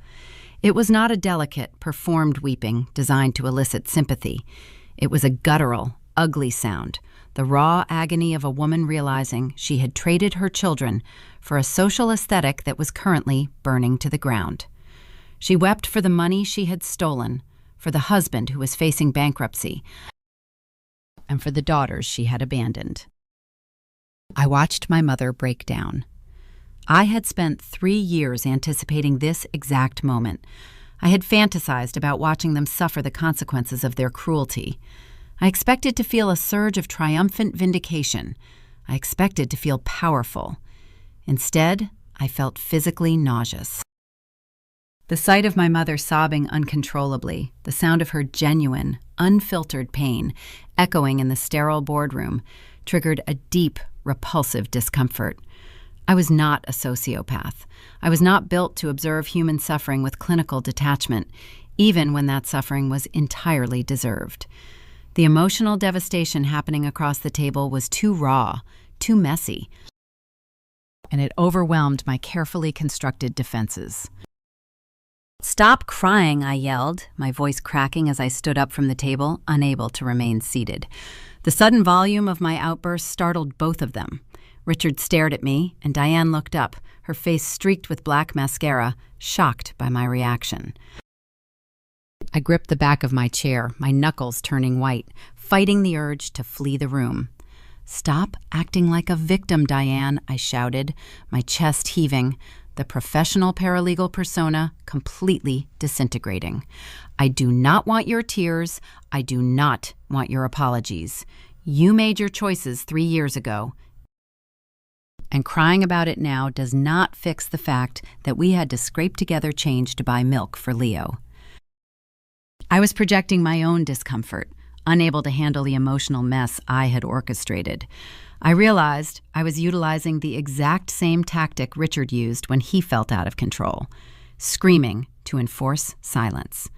It was not a delicate, performed weeping designed to elicit sympathy. It was a guttural, ugly sound, the raw agony of a woman realizing she had traded her children for a social aesthetic that was currently burning to the ground. She wept for the money she had stolen, for the husband who was facing bankruptcy, and for the daughters she had abandoned. I watched my mother break down. I had spent 3 years anticipating this exact moment. I had fantasized about watching them suffer the consequences of their cruelty. I expected to feel a surge of triumphant vindication. I expected to feel powerful. Instead, I felt physically nauseous. The sight of my mother sobbing uncontrollably, the sound of her genuine, unfiltered pain echoing in the sterile boardroom, triggered a deep, repulsive discomfort. I was not a sociopath. I was not built to observe human suffering with clinical detachment, even when that suffering was entirely deserved. The emotional devastation happening across the table was too raw, too messy, and it overwhelmed my carefully constructed defenses. "Stop crying," I yelled, my voice cracking as I stood up from the table, unable to remain seated. The sudden volume of my outburst startled both of them. Richard stared at me, and Diane looked up, her face streaked with black mascara, shocked by my reaction. I gripped the back of my chair, my knuckles turning white, fighting the urge to flee the room. "Stop acting like a victim, Diane," I shouted, my chest heaving, the professional paralegal persona completely disintegrating. "I do not want your tears. I do not want your apologies. You made your choices 3 years ago, and crying about it now does not fix the fact that we had to scrape together change to buy milk for Leo." I was projecting my own discomfort, unable to handle the emotional mess I had orchestrated. I realized I was utilizing the exact same tactic Richard used when he felt out of control, screaming to enforce silence.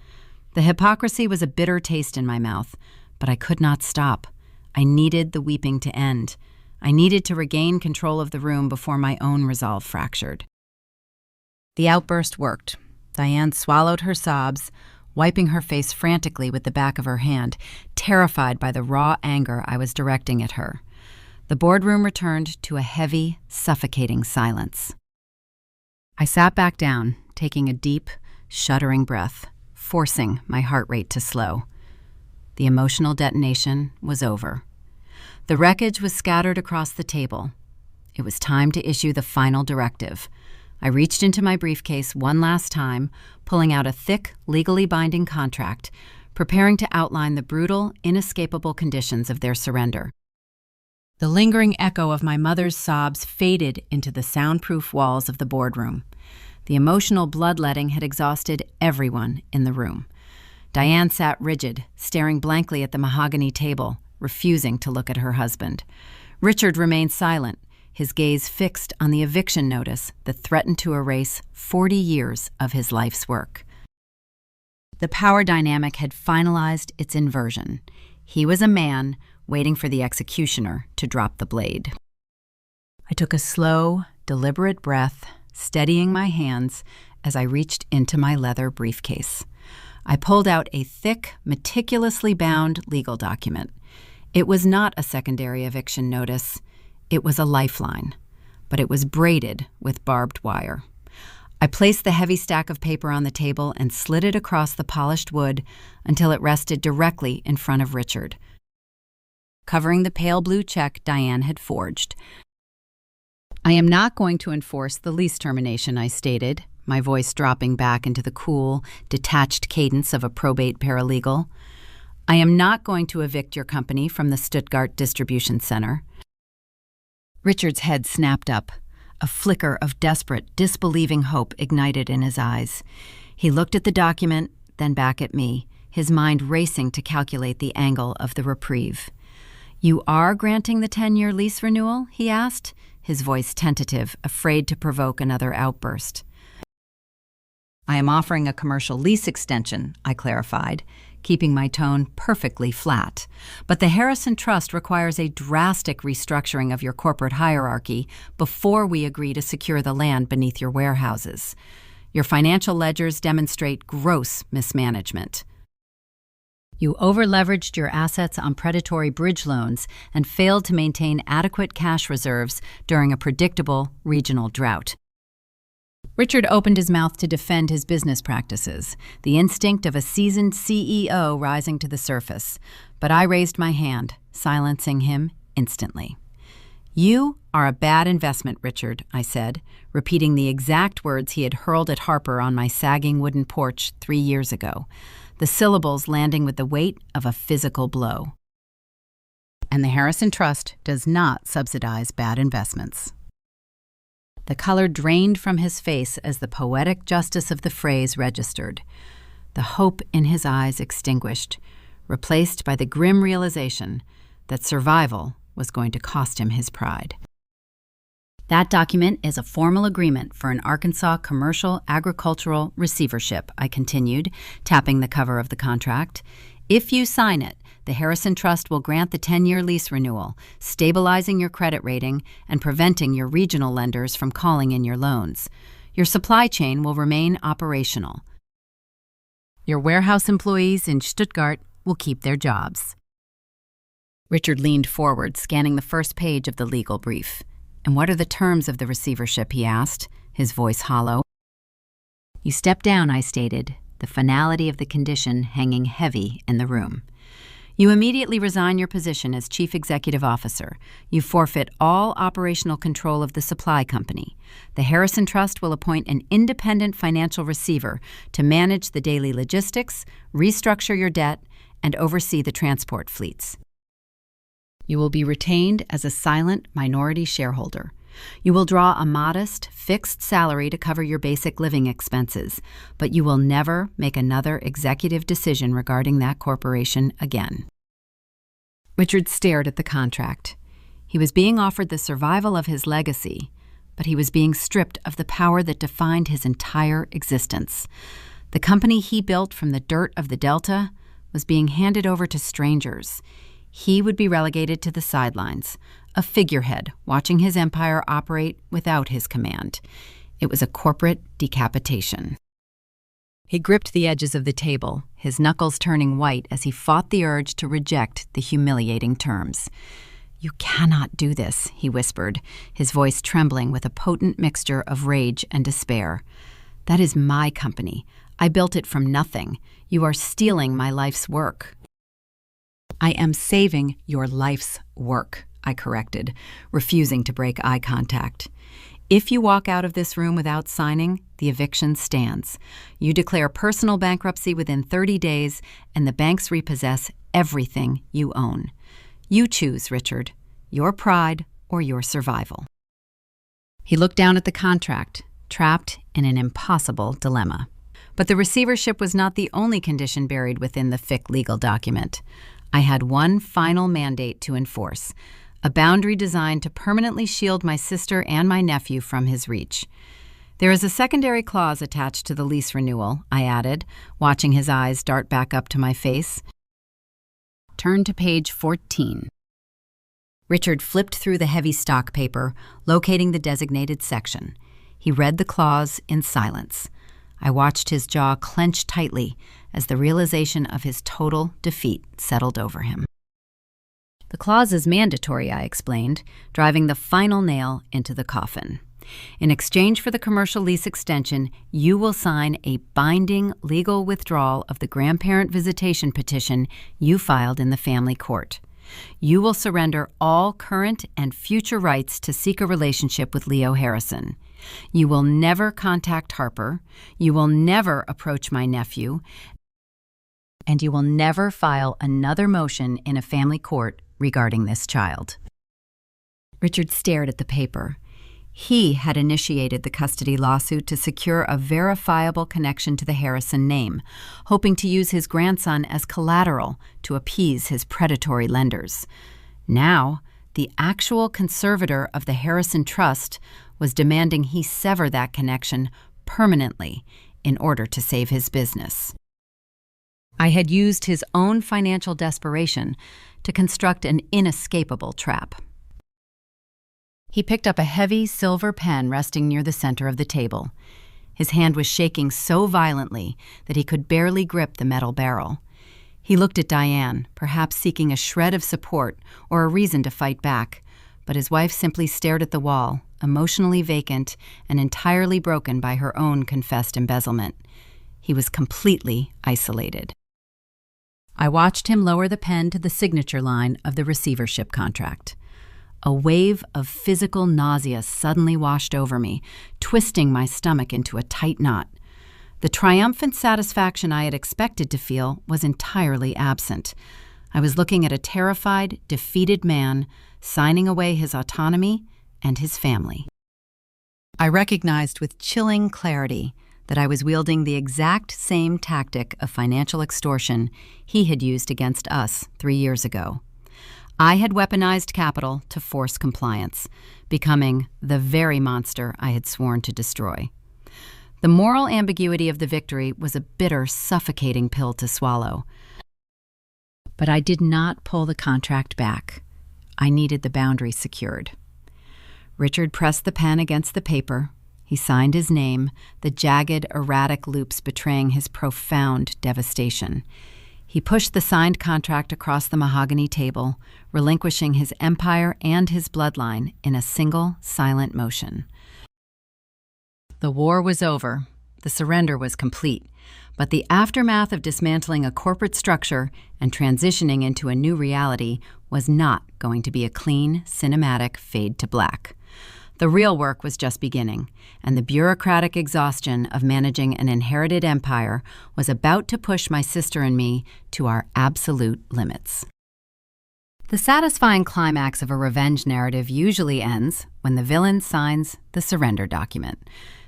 The hypocrisy was a bitter taste in my mouth, but I could not stop. I needed the weeping to end. I needed to regain control of the room before my own resolve fractured. The outburst worked. Diane swallowed her sobs, wiping her face frantically with the back of her hand, terrified by the raw anger I was directing at her. The boardroom returned to a heavy, suffocating silence. I sat back down, taking a deep, shuddering breath, forcing my heart rate to slow. The emotional detonation was over. The wreckage was scattered across the table. It was time to issue the final directive. I reached into my briefcase one last time, pulling out a thick, legally binding contract, preparing to outline the brutal, inescapable conditions of their surrender. The lingering echo of my mother's sobs faded into the soundproof walls of the boardroom. The emotional bloodletting had exhausted everyone in the room. Diane sat rigid, staring blankly at the mahogany table, refusing to look at her husband. Richard remained silent, his gaze fixed on the eviction notice that threatened to erase 40 years of his life's work. The power dynamic had finalized its inversion. He was a man waiting for the executioner to drop the blade. I took a slow, deliberate breath, steadying my hands as I reached into my leather briefcase. I pulled out a thick, meticulously bound legal document. It was not a secondary eviction notice. It was a lifeline, but it was braided with barbed wire. I placed the heavy stack of paper on the table and slid it across the polished wood until it rested directly in front of Richard, covering the pale blue check Diane had forged. "I am not going to enforce the lease termination," I stated, my voice dropping back into the cool, detached cadence of a probate paralegal. "I am not going to evict your company from the Stuttgart distribution center." Richard's head snapped up. A flicker of desperate, disbelieving hope ignited in his eyes. He looked at the document, then back at me, his mind racing to calculate the angle of the reprieve. "You are granting the 10-year lease renewal?" he asked, his voice tentative, afraid to provoke another outburst. "I am offering a commercial lease extension," I clarified, keeping my tone perfectly flat. "But the Harrison Trust requires a drastic restructuring of your corporate hierarchy before we agree to secure the land beneath your warehouses. Your financial ledgers demonstrate gross mismanagement. You over-leveraged your assets on predatory bridge loans and failed to maintain adequate cash reserves during a predictable regional drought." Richard opened his mouth to defend his business practices, the instinct of a seasoned CEO rising to the surface, but I raised my hand, silencing him instantly. "You are a bad investment, Richard," I said, repeating the exact words he had hurled at Harper on my sagging wooden porch 3 years ago, the syllables landing with the weight of a physical blow. "And the Harrison Trust does not subsidize bad investments." The color drained from his face as the poetic justice of the phrase registered. The hope in his eyes extinguished, replaced by the grim realization that survival was going to cost him his pride. "That document is a formal agreement for an Arkansas commercial agricultural receivership," I continued, tapping the cover of the contract. "If you sign it, the Harrison Trust will grant the 10-year lease renewal, stabilizing your credit rating and preventing your regional lenders from calling in your loans. Your supply chain will remain operational. Your warehouse employees in Stuttgart will keep their jobs." Richard leaned forward, scanning the first page of the legal brief. "And what are the terms of the receivership?" he asked, his voice hollow. "You step down," I stated, the finality of the condition hanging heavy in the room. "You immediately resign your position as Chief Executive Officer. You forfeit all operational control of the supply company. The Harrison Trust will appoint an independent financial receiver to manage the daily logistics, restructure your debt, and oversee the transport fleets. You will be retained as a silent minority shareholder. You will draw a modest, fixed salary to cover your basic living expenses, but you will never make another executive decision regarding that corporation again." Richard stared at the contract. He was being offered the survival of his legacy, but he was being stripped of the power that defined his entire existence. The company he built from the dirt of the Delta was being handed over to strangers. He would be relegated to the sidelines, a figurehead watching his empire operate without his command. It was a corporate decapitation. He gripped the edges of the table, his knuckles turning white as he fought the urge to reject the humiliating terms. "You cannot do this," he whispered, his voice trembling with a potent mixture of rage and despair. "That is my company. I built it from nothing. You are stealing my life's work." "I am saving your life's work," I corrected, refusing to break eye contact. "If you walk out of this room without signing, the eviction stands. You declare personal bankruptcy within 30 days, and the banks repossess everything you own. You choose, Richard, your pride or your survival." He looked down at the contract, trapped in an impossible dilemma. But the receivership was not the only condition buried within the thick legal document. I had one final mandate to enforce, a boundary designed to permanently shield my sister and my nephew from his reach. "There is a secondary clause attached to the lease renewal," I added, watching his eyes dart back up to my face. "Turn to page 14. Richard flipped through the heavy stock paper, locating the designated section. He read the clause in silence. I watched his jaw clench tightly as the realization of his total defeat settled over him. The clause is mandatory, I explained, driving the final nail into the coffin. In exchange for the commercial lease extension, you will sign a binding legal withdrawal of the grandparent visitation petition you filed in the family court. You will surrender all current and future rights to seek a relationship with Leo Harrison. You will never contact Harper. You will never approach my nephew. And you will never file another motion in a family court regarding this child. Richard stared at the paper. He had initiated the custody lawsuit to secure a verifiable connection to the Harrison name, hoping to use his grandson as collateral to appease his predatory lenders. Now, the actual conservator of the Harrison Trust was demanding he sever that connection permanently in order to save his business. I had used his own financial desperation to construct an inescapable trap. He picked up a heavy silver pen resting near the center of the table. His hand was shaking so violently that he could barely grip the metal barrel. He looked at Diane, perhaps seeking a shred of support or a reason to fight back, but his wife simply stared at the wall, emotionally vacant and entirely broken by her own confessed embezzlement. He was completely isolated. I watched him lower the pen to the signature line of the receivership contract. A wave of physical nausea suddenly washed over me, twisting my stomach into a tight knot. The triumphant satisfaction I had expected to feel was entirely absent. I was looking at a terrified, defeated man signing away his autonomy and his family. I recognized with chilling clarity that I was wielding the exact same tactic of financial extortion he had used against us 3 years ago. I had weaponized capital to force compliance, becoming the very monster I had sworn to destroy. The moral ambiguity of the victory was a bitter, suffocating pill to swallow. But I did not pull the contract back. I needed the boundary secured. Richard pressed the pen against the paper. He signed his name, the jagged, erratic loops betraying his profound devastation. He pushed the signed contract across the mahogany table, relinquishing his empire and his bloodline in a single, silent motion. The war was over. The surrender was complete. But the aftermath of dismantling a corporate structure and transitioning into a new reality was not going to be a clean, cinematic fade to black. The real work was just beginning, and the bureaucratic exhaustion of managing an inherited empire was about to push my sister and me to our absolute limits. The satisfying climax of a revenge narrative usually ends when the villain signs the surrender document.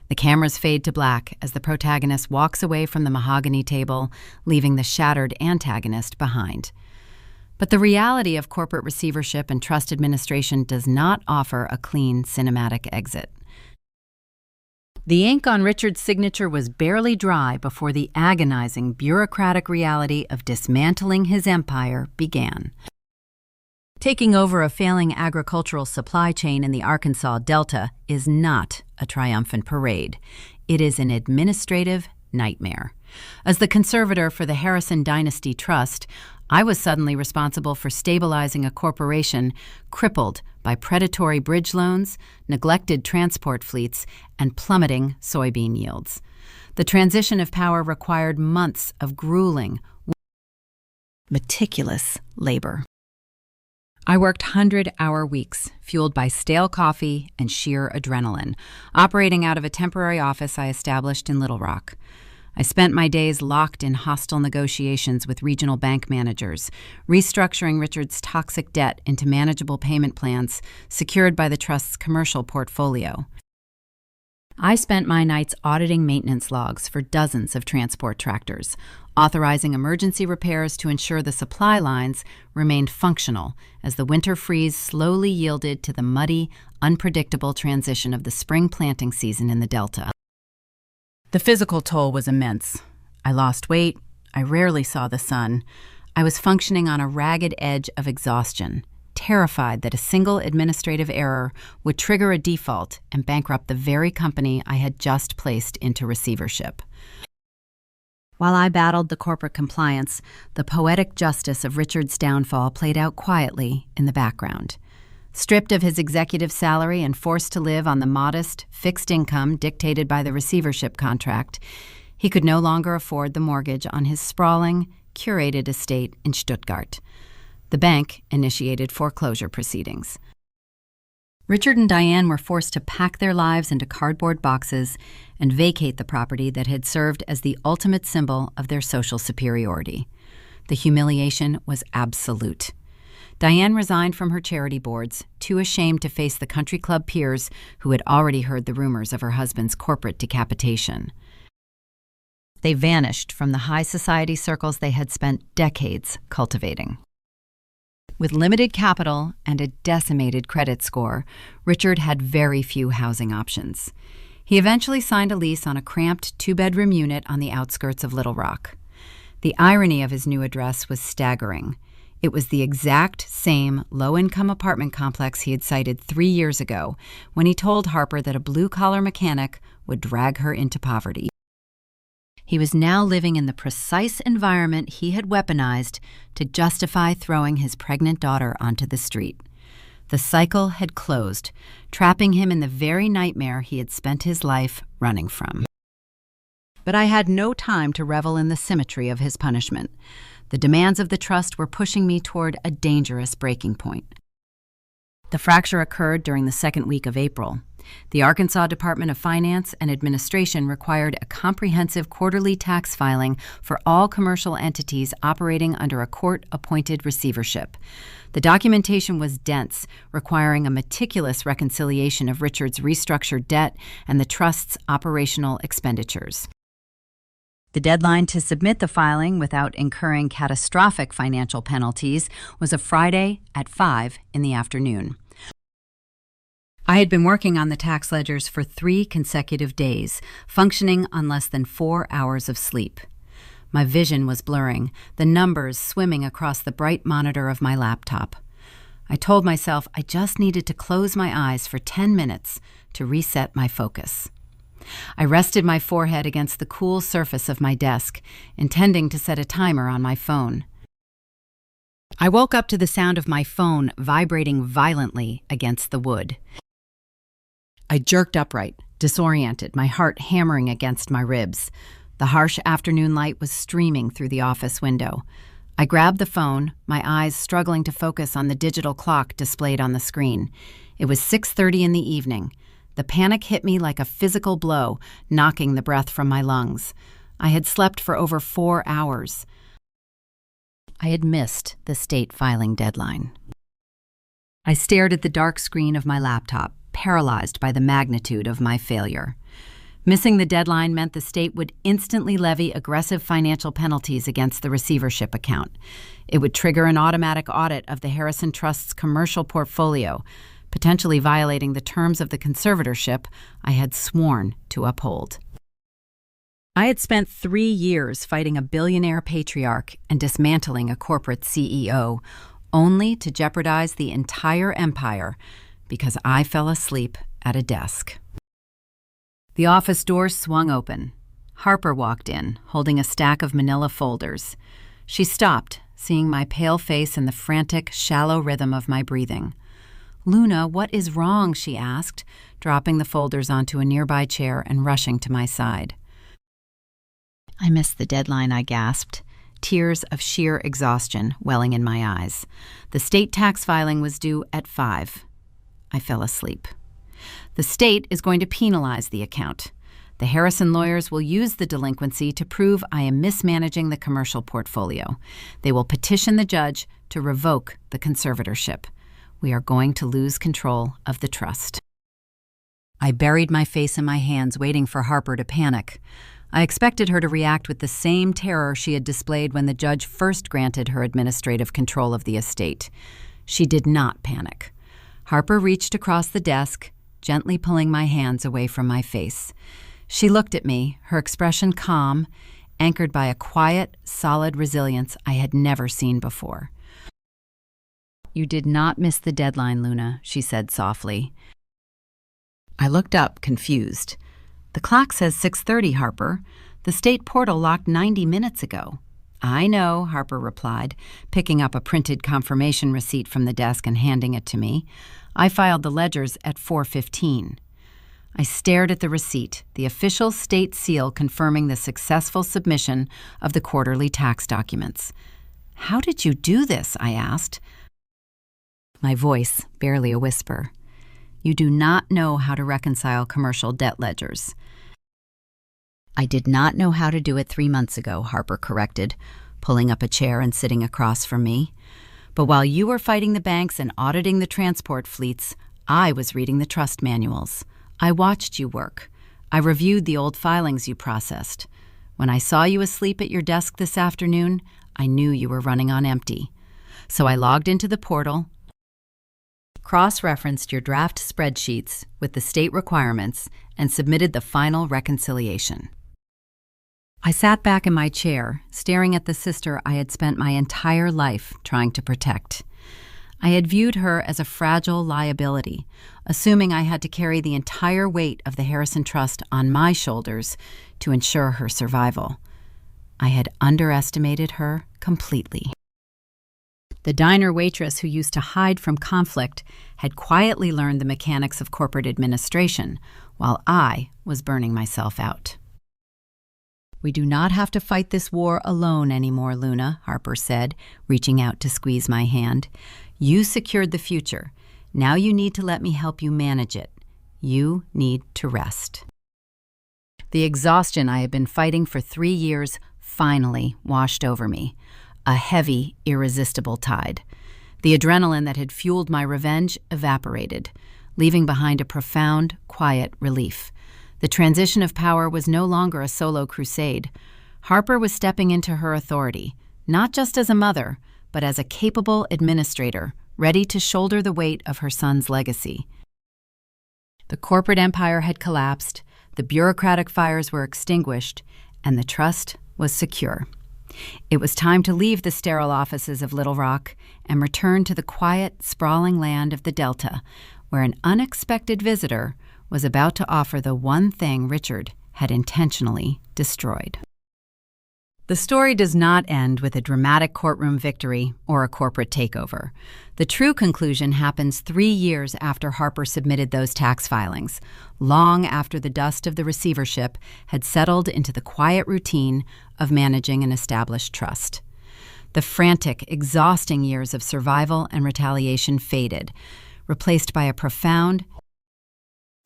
The cameras fade to black as the protagonist walks away from the mahogany table, leaving the shattered antagonist behind. But the reality of corporate receivership and trust administration does not offer a clean cinematic exit. The ink on Richard's signature was barely dry before the agonizing bureaucratic reality of dismantling his empire began. Taking over a failing agricultural supply chain in the Arkansas Delta is not a triumphant parade. It is an administrative nightmare. As the conservator for the Harrison Dynasty Trust, I was suddenly responsible for stabilizing a corporation crippled by predatory bridge loans, neglected transport fleets, and plummeting soybean yields. The transition of power required months of grueling, meticulous labor. I worked 100-hour weeks, fueled by stale coffee and sheer adrenaline, operating out of a temporary office I established in Little Rock. I spent my days locked in hostile negotiations with regional bank managers, restructuring Richard's toxic debt into manageable payment plans secured by the trust's commercial portfolio. I spent my nights auditing maintenance logs for dozens of transport tractors, authorizing emergency repairs to ensure the supply lines remained functional as the winter freeze slowly yielded to the muddy, unpredictable transition of the spring planting season in the Delta. The physical toll was immense. I lost weight. I rarely saw the sun. I was functioning on a ragged edge of exhaustion, terrified that a single administrative error would trigger a default and bankrupt the very company I had just placed into receivership. While I battled the corporate compliance, the poetic justice of Richard's downfall played out quietly in the background. Stripped of his executive salary and forced to live on the modest, fixed income dictated by the receivership contract, he could no longer afford the mortgage on his sprawling, curated estate in Stuttgart. The bank initiated foreclosure proceedings. Richard and Diane were forced to pack their lives into cardboard boxes and vacate the property that had served as the ultimate symbol of their social superiority. The humiliation was absolute. Diane resigned from her charity boards, too ashamed to face the country club peers who had already heard the rumors of her husband's corporate decapitation. They vanished from the high society circles they had spent decades cultivating. With limited capital and a decimated credit score, Richard had very few housing options. He eventually signed a lease on a cramped two-bedroom unit on the outskirts of Little Rock. The irony of his new address was staggering. It was the exact same low-income apartment complex he had cited 3 years ago when he told Harper that a blue-collar mechanic would drag her into poverty. He was now living in the precise environment he had weaponized to justify throwing his pregnant daughter onto the street. The cycle had closed, trapping him in the very nightmare he had spent his life running from. But I had no time to revel in the symmetry of his punishment. The demands of the trust were pushing me toward a dangerous breaking point. The fracture occurred during the second week of April. The Arkansas Department of Finance and Administration required a comprehensive quarterly tax filing for all commercial entities operating under a court-appointed receivership. The documentation was dense, requiring a meticulous reconciliation of Richard's restructured debt and the trust's operational expenditures. The deadline to submit the filing without incurring catastrophic financial penalties was a Friday at 5 in the afternoon. I had been working on the tax ledgers for 3 consecutive days, functioning on less than 4 hours of sleep. My vision was blurring, the numbers swimming across the bright monitor of my laptop. I told myself I just needed to close my eyes for 10 minutes to reset my focus. I rested my forehead against the cool surface of my desk, intending to set a timer on my phone. I woke up to the sound of my phone vibrating violently against the wood. I jerked upright, disoriented, my heart hammering against my ribs. The harsh afternoon light was streaming through the office window. I grabbed the phone, my eyes struggling to focus on the digital clock displayed on the screen. It was 6:30 in the evening. The panic hit me like a physical blow, knocking the breath from my lungs. I had slept for over 4 hours. I had missed the state filing deadline. I stared at the dark screen of my laptop, paralyzed by the magnitude of my failure. Missing the deadline meant the state would instantly levy aggressive financial penalties against the receivership account. It would trigger an automatic audit of the Harrison Trust's commercial portfolio, potentially violating the terms of the conservatorship I had sworn to uphold. I had spent 3 years fighting a billionaire patriarch and dismantling a corporate CEO, only to jeopardize the entire empire because I fell asleep at a desk. The office door swung open. Harper walked in, holding a stack of manila folders. She stopped, seeing my pale face and the frantic, shallow rhythm of my breathing. "Luna, what is wrong?" she asked, dropping the folders onto a nearby chair and rushing to my side. "I missed the deadline," I gasped, tears of sheer exhaustion welling in my eyes. The state tax filing was due at 5. I fell asleep. "The state is going to penalize the account. The Harrison lawyers will use the delinquency to prove I am mismanaging the commercial portfolio. They will petition the judge to revoke the conservatorship. We are going to lose control of the trust." I buried my face in my hands, waiting for Harper to panic. I expected her to react with the same terror she had displayed when the judge first granted her administrative control of the estate. She did not panic. Harper reached across the desk, gently pulling my hands away from my face. She looked at me, her expression calm, anchored by a quiet, solid resilience I had never seen before. "You did not miss the deadline, Luna," she said softly. I looked up, confused. "The clock says 6:30, Harper. The state portal locked 90 minutes ago." "I know," Harper replied, picking up a printed confirmation receipt from the desk and handing it to me. "I filed the ledgers at 4:15. I stared at the receipt, the official state seal confirming the successful submission of the quarterly tax documents. "How did you do this?" I asked. My voice barely a whisper. "You do not know how to reconcile commercial debt ledgers." "I did not know how to do it 3 months ago," Harper corrected, pulling up a chair and sitting across from me. "But while you were fighting the banks and auditing the transport fleets, I was reading the trust manuals. I watched you work. I reviewed the old filings you processed. When I saw you asleep at your desk this afternoon, I knew you were running on empty. So I logged into the portal, cross-referenced your draft spreadsheets with the state requirements, and submitted the final reconciliation." I sat back in my chair, staring at the sister I had spent my entire life trying to protect. I had viewed her as a fragile liability, assuming I had to carry the entire weight of the Harrison Trust on my shoulders to ensure her survival. I had underestimated her completely. The diner waitress who used to hide from conflict had quietly learned the mechanics of corporate administration, while I was burning myself out. "We do not have to fight this war alone anymore, Luna," Harper said, reaching out to squeeze my hand. "You secured the future. Now you need to let me help you manage it. You need to rest." The exhaustion I had been fighting for 3 years finally washed over me, a heavy, irresistible tide. The adrenaline that had fueled my revenge evaporated, leaving behind a profound, quiet relief. The transition of power was no longer a solo crusade. Harper was stepping into her authority, not just as a mother, but as a capable administrator, ready to shoulder the weight of her son's legacy. The corporate empire had collapsed, the bureaucratic fires were extinguished, and the trust was secure. It was time to leave the sterile offices of Little Rock and return to the quiet, sprawling land of the Delta, where an unexpected visitor was about to offer the one thing Richard had intentionally destroyed. The story does not end with a dramatic courtroom victory or a corporate takeover. The true conclusion happens 3 years after Harper submitted those tax filings, long after the dust of the receivership had settled into the quiet routine of managing an established trust. The frantic, exhausting years of survival and retaliation faded, replaced by a profound,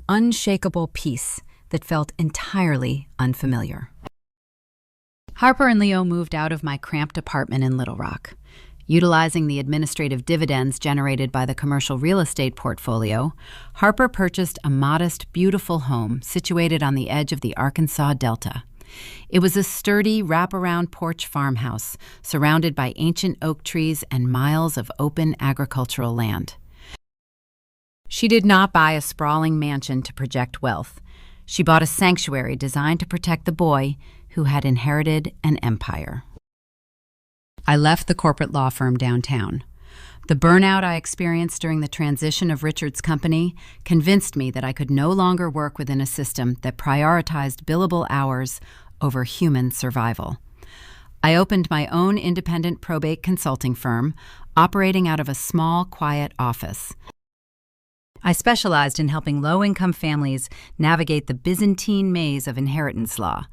unshakable peace that felt entirely unfamiliar. Harper and Leo moved out of my cramped apartment in Little Rock. Utilizing the administrative dividends generated by the commercial real estate portfolio, Harper purchased a modest, beautiful home situated on the edge of the Arkansas Delta. It was a sturdy, wraparound porch farmhouse surrounded by ancient oak trees and miles of open agricultural land. She did not buy a sprawling mansion to project wealth. She bought a sanctuary designed to protect the boy who had inherited an empire. I left the corporate law firm downtown. The burnout I experienced during the transition of Richard's company convinced me that I could no longer work within a system that prioritized billable hours over human survival. I opened my own independent probate consulting firm, operating out of a small, quiet office. I specialized in helping low-income families navigate the Byzantine maze of inheritance law,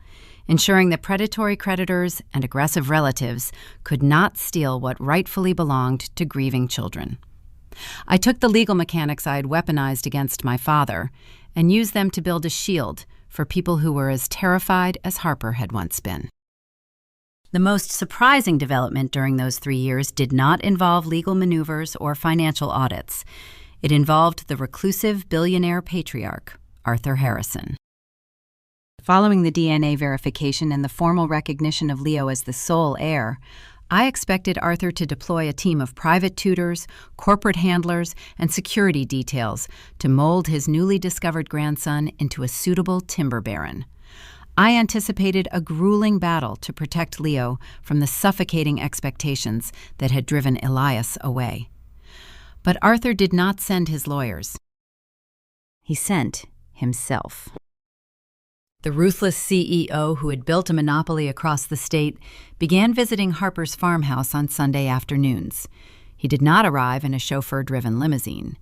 ensuring that predatory creditors and aggressive relatives could not steal what rightfully belonged to grieving children. I took the legal mechanics I had weaponized against my father and used them to build a shield for people who were as terrified as Harper had once been. The most surprising development during those 3 years did not involve legal maneuvers or financial audits. It involved the reclusive billionaire patriarch, Arthur Harrison. Following the DNA verification and the formal recognition of Leo as the sole heir, I expected Arthur to deploy a team of private tutors, corporate handlers, and security details to mold his newly discovered grandson into a suitable timber baron. I anticipated a grueling battle to protect Leo from the suffocating expectations that had driven Elias away. But Arthur did not send his lawyers. He sent himself. The ruthless CEO who had built a monopoly across the state began visiting Harper's farmhouse on Sunday afternoons. He did not arrive in a chauffeur-driven limousine.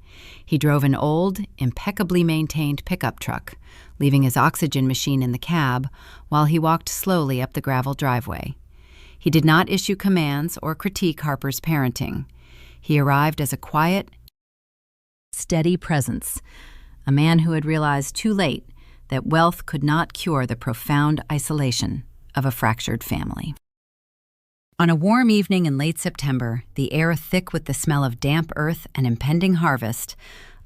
He drove an old, impeccably maintained pickup truck, leaving his oxygen machine in the cab while he walked slowly up the gravel driveway. He did not issue commands or critique Harper's parenting. He arrived as a quiet, steady presence, a man who had realized too late that wealth could not cure the profound isolation of a fractured family. On a warm evening in late September, the air thick with the smell of damp earth and impending harvest,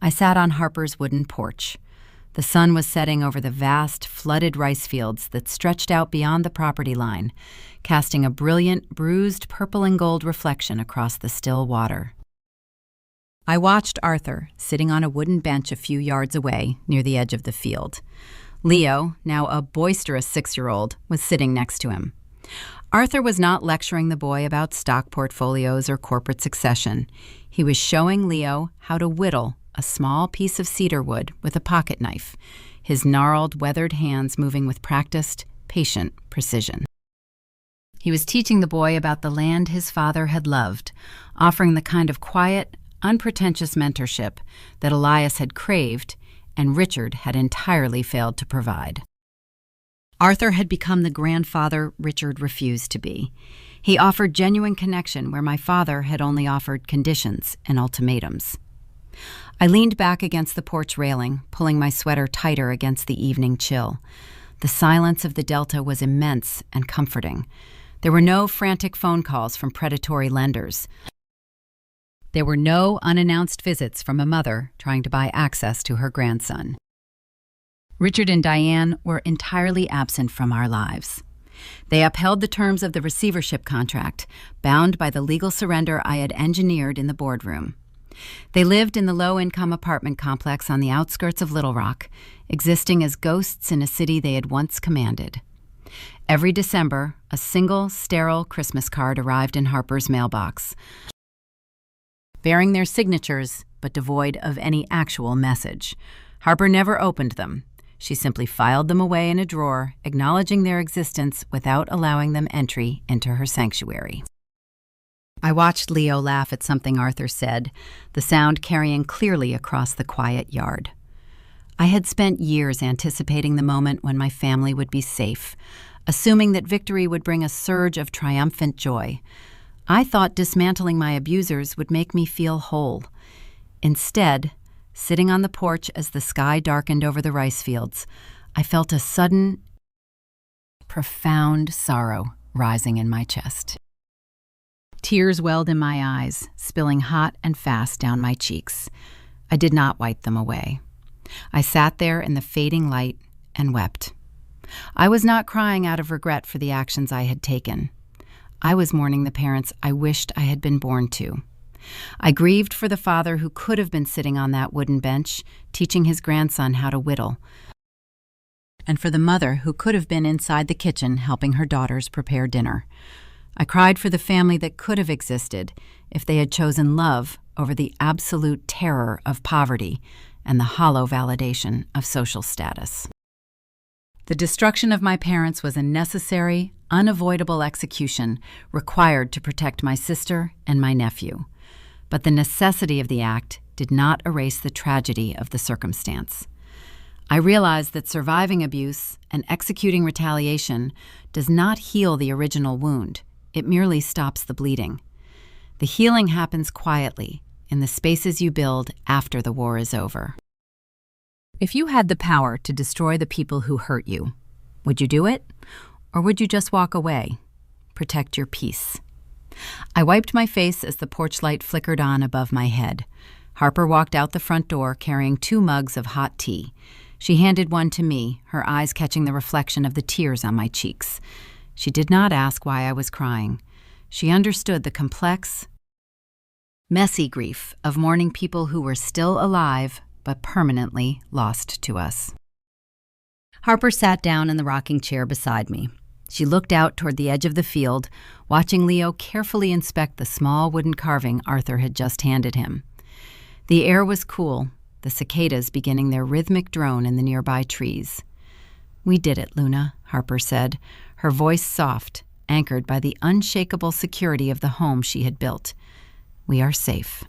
I sat on Harper's wooden porch. The sun was setting over the vast, flooded rice fields that stretched out beyond the property line, casting a brilliant, bruised purple and gold reflection across the still water. I watched Arthur, sitting on a wooden bench a few yards away near the edge of the field. Leo, now a boisterous 6-year-old, was sitting next to him. Arthur was not lecturing the boy about stock portfolios or corporate succession. He was showing Leo how to whittle a small piece of cedar wood with a pocket knife, his gnarled, weathered hands moving with practiced, patient precision. He was teaching the boy about the land his father had loved, offering the kind of quiet, unpretentious mentorship that Elias had craved and Richard had entirely failed to provide. Arthur had become the grandfather Richard refused to be. He offered genuine connection where my father had only offered conditions and ultimatums. I leaned back against the porch railing, pulling my sweater tighter against the evening chill. The silence of the Delta was immense and comforting. There were no frantic phone calls from predatory lenders. There were no unannounced visits from a mother trying to buy access to her grandson. Richard and Diane were entirely absent from our lives. They upheld the terms of the receivership contract, bound by the legal surrender I had engineered in the boardroom. They lived in the low-income apartment complex on the outskirts of Little Rock, existing as ghosts in a city they had once commanded. Every December, a single, sterile Christmas card arrived in Harper's mailbox, bearing their signatures but devoid of any actual message. Harper never opened them. She simply filed them away in a drawer, acknowledging their existence without allowing them entry into her sanctuary. I watched Leo laugh at something Arthur said, the sound carrying clearly across the quiet yard. I had spent years anticipating the moment when my family would be safe, assuming that victory would bring a surge of triumphant joy. I thought dismantling my abusers would make me feel whole. Instead, sitting on the porch as the sky darkened over the rice fields, I felt a sudden, profound sorrow rising in my chest. Tears welled in my eyes, spilling hot and fast down my cheeks. I did not wipe them away. I sat there in the fading light and wept. I was not crying out of regret for the actions I had taken. I was mourning the parents I wished I had been born to. I grieved for the father who could have been sitting on that wooden bench, teaching his grandson how to whittle, and for the mother who could have been inside the kitchen helping her daughters prepare dinner. I cried for the family that could have existed if they had chosen love over the absolute terror of poverty and the hollow validation of social status. The destruction of my parents was a necessary, unavoidable execution required to protect my sister and my nephew. But the necessity of the act did not erase the tragedy of the circumstance. I realized that surviving abuse and executing retaliation does not heal the original wound. It merely stops the bleeding. The healing happens quietly in the spaces you build after the war is over. If you had the power to destroy the people who hurt you, would you do it? Or would you just walk away? Protect your peace. I wiped my face as the porch light flickered on above my head. Harper walked out the front door carrying 2 mugs of hot tea. She handed one to me, her eyes catching the reflection of the tears on my cheeks. She did not ask why I was crying. She understood the complex, messy grief of mourning people who were still alive but permanently lost to us. Harper sat down in the rocking chair beside me. She looked out toward the edge of the field, watching Leo carefully inspect the small wooden carving Arthur had just handed him. The air was cool, the cicadas beginning their rhythmic drone in the nearby trees. "We did it, Luna," Harper said, her voice soft, anchored by the unshakable security of the home she had built. "We are safe."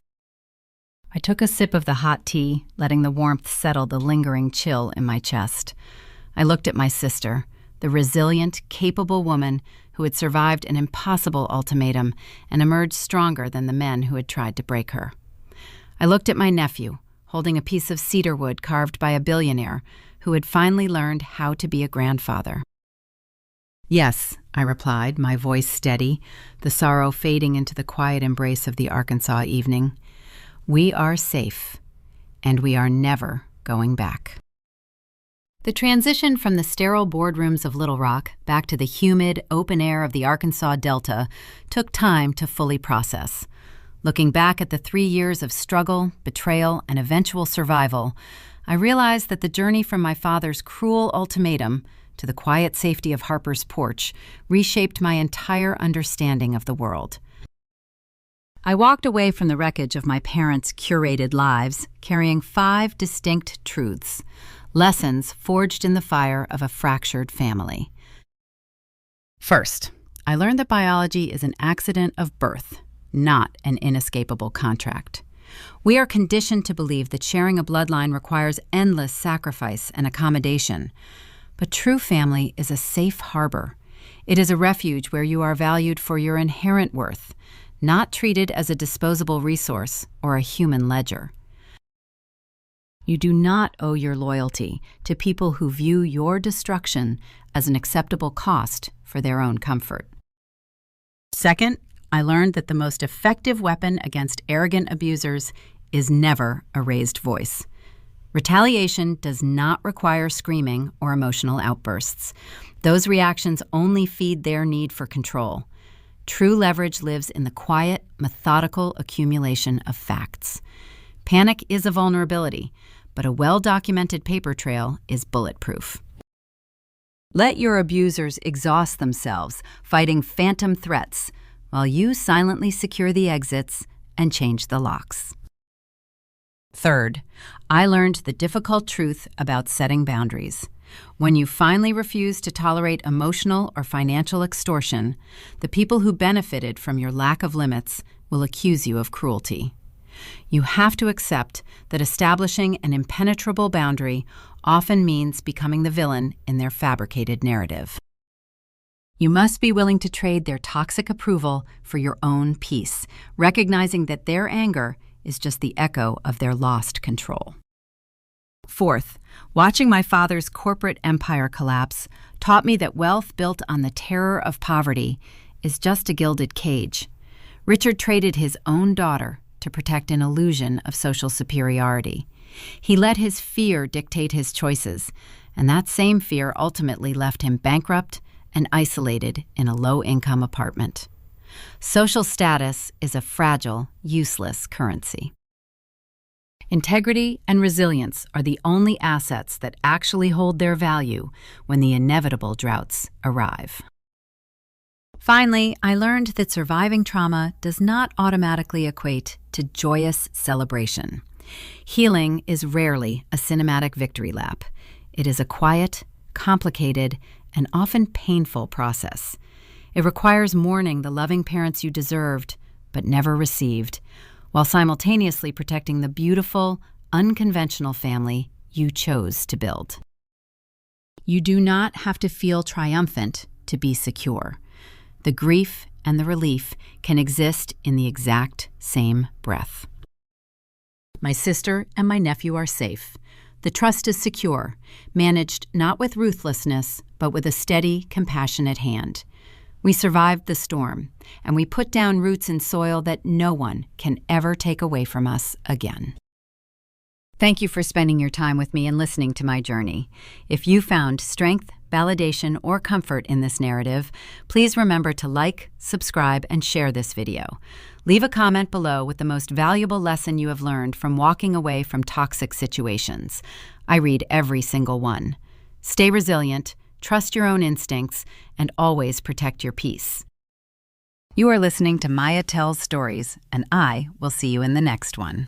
I took a sip of the hot tea, letting the warmth settle the lingering chill in my chest. I looked at my sister, the resilient, capable woman who had survived an impossible ultimatum and emerged stronger than the men who had tried to break her. I looked at my nephew, holding a piece of cedar wood carved by a billionaire who had finally learned how to be a grandfather. "Yes," I replied, my voice steady, the sorrow fading into the quiet embrace of the Arkansas evening. "We are safe, and we are never going back." The transition from the sterile boardrooms of Little Rock back to the humid, open air of the Arkansas Delta took time to fully process. Looking back at the 3 years of struggle, betrayal, and eventual survival, I realized that the journey from my father's cruel ultimatum to the quiet safety of Harper's porch reshaped my entire understanding of the world. I walked away from the wreckage of my parents' curated lives, carrying 5 distinct truths, lessons forged in the fire of a fractured family. First, I learned that biology is an accident of birth, not an inescapable contract. We are conditioned to believe that sharing a bloodline requires endless sacrifice and accommodation. But true family is a safe harbor. It is a refuge where you are valued for your inherent worth, not treated as a disposable resource or a human ledger. You do not owe your loyalty to people who view your destruction as an acceptable cost for their own comfort. Second, I learned that the most effective weapon against arrogant abusers is never a raised voice. Retaliation does not require screaming or emotional outbursts. Those reactions only feed their need for control. True leverage lives in the quiet, methodical accumulation of facts. Panic is a vulnerability, but a well-documented paper trail is bulletproof. Let your abusers exhaust themselves fighting phantom threats while you silently secure the exits and change the locks. Third, I learned the difficult truth about setting boundaries. When you finally refuse to tolerate emotional or financial extortion, the people who benefited from your lack of limits will accuse you of cruelty. You have to accept that establishing an impenetrable boundary often means becoming the villain in their fabricated narrative. You must be willing to trade their toxic approval for your own peace, recognizing that their anger is just the echo of their lost control. Fourth, watching my father's corporate empire collapse taught me that wealth built on the terror of poverty is just a gilded cage. Richard traded his own daughter to protect an illusion of social superiority. He let his fear dictate his choices, and that same fear ultimately left him bankrupt and isolated in a low-income apartment. Social status is a fragile, useless currency. Integrity and resilience are the only assets that actually hold their value when the inevitable droughts arrive. Finally, I learned that surviving trauma does not automatically equate to joyous celebration. Healing is rarely a cinematic victory lap. It is a quiet, complicated, and often painful process. It requires mourning the loving parents you deserved but never received, while simultaneously protecting the beautiful, unconventional family you chose to build. You do not have to feel triumphant to be secure. The grief and the relief can exist in the exact same breath. My sister and my nephew are safe. The trust is secure, managed not with ruthlessness, but with a steady, compassionate hand. We survived the storm, and we put down roots in soil that no one can ever take away from us again. Thank you for spending your time with me and listening to my journey. If you found strength, validation, or comfort in this narrative, please remember to like, subscribe, and share this video. Leave a comment below with the most valuable lesson you have learned from walking away from toxic situations. I read every single one. Stay resilient, trust your own instincts, and always protect your peace. You are listening to Maya Tells Stories, and I will see you in the next one.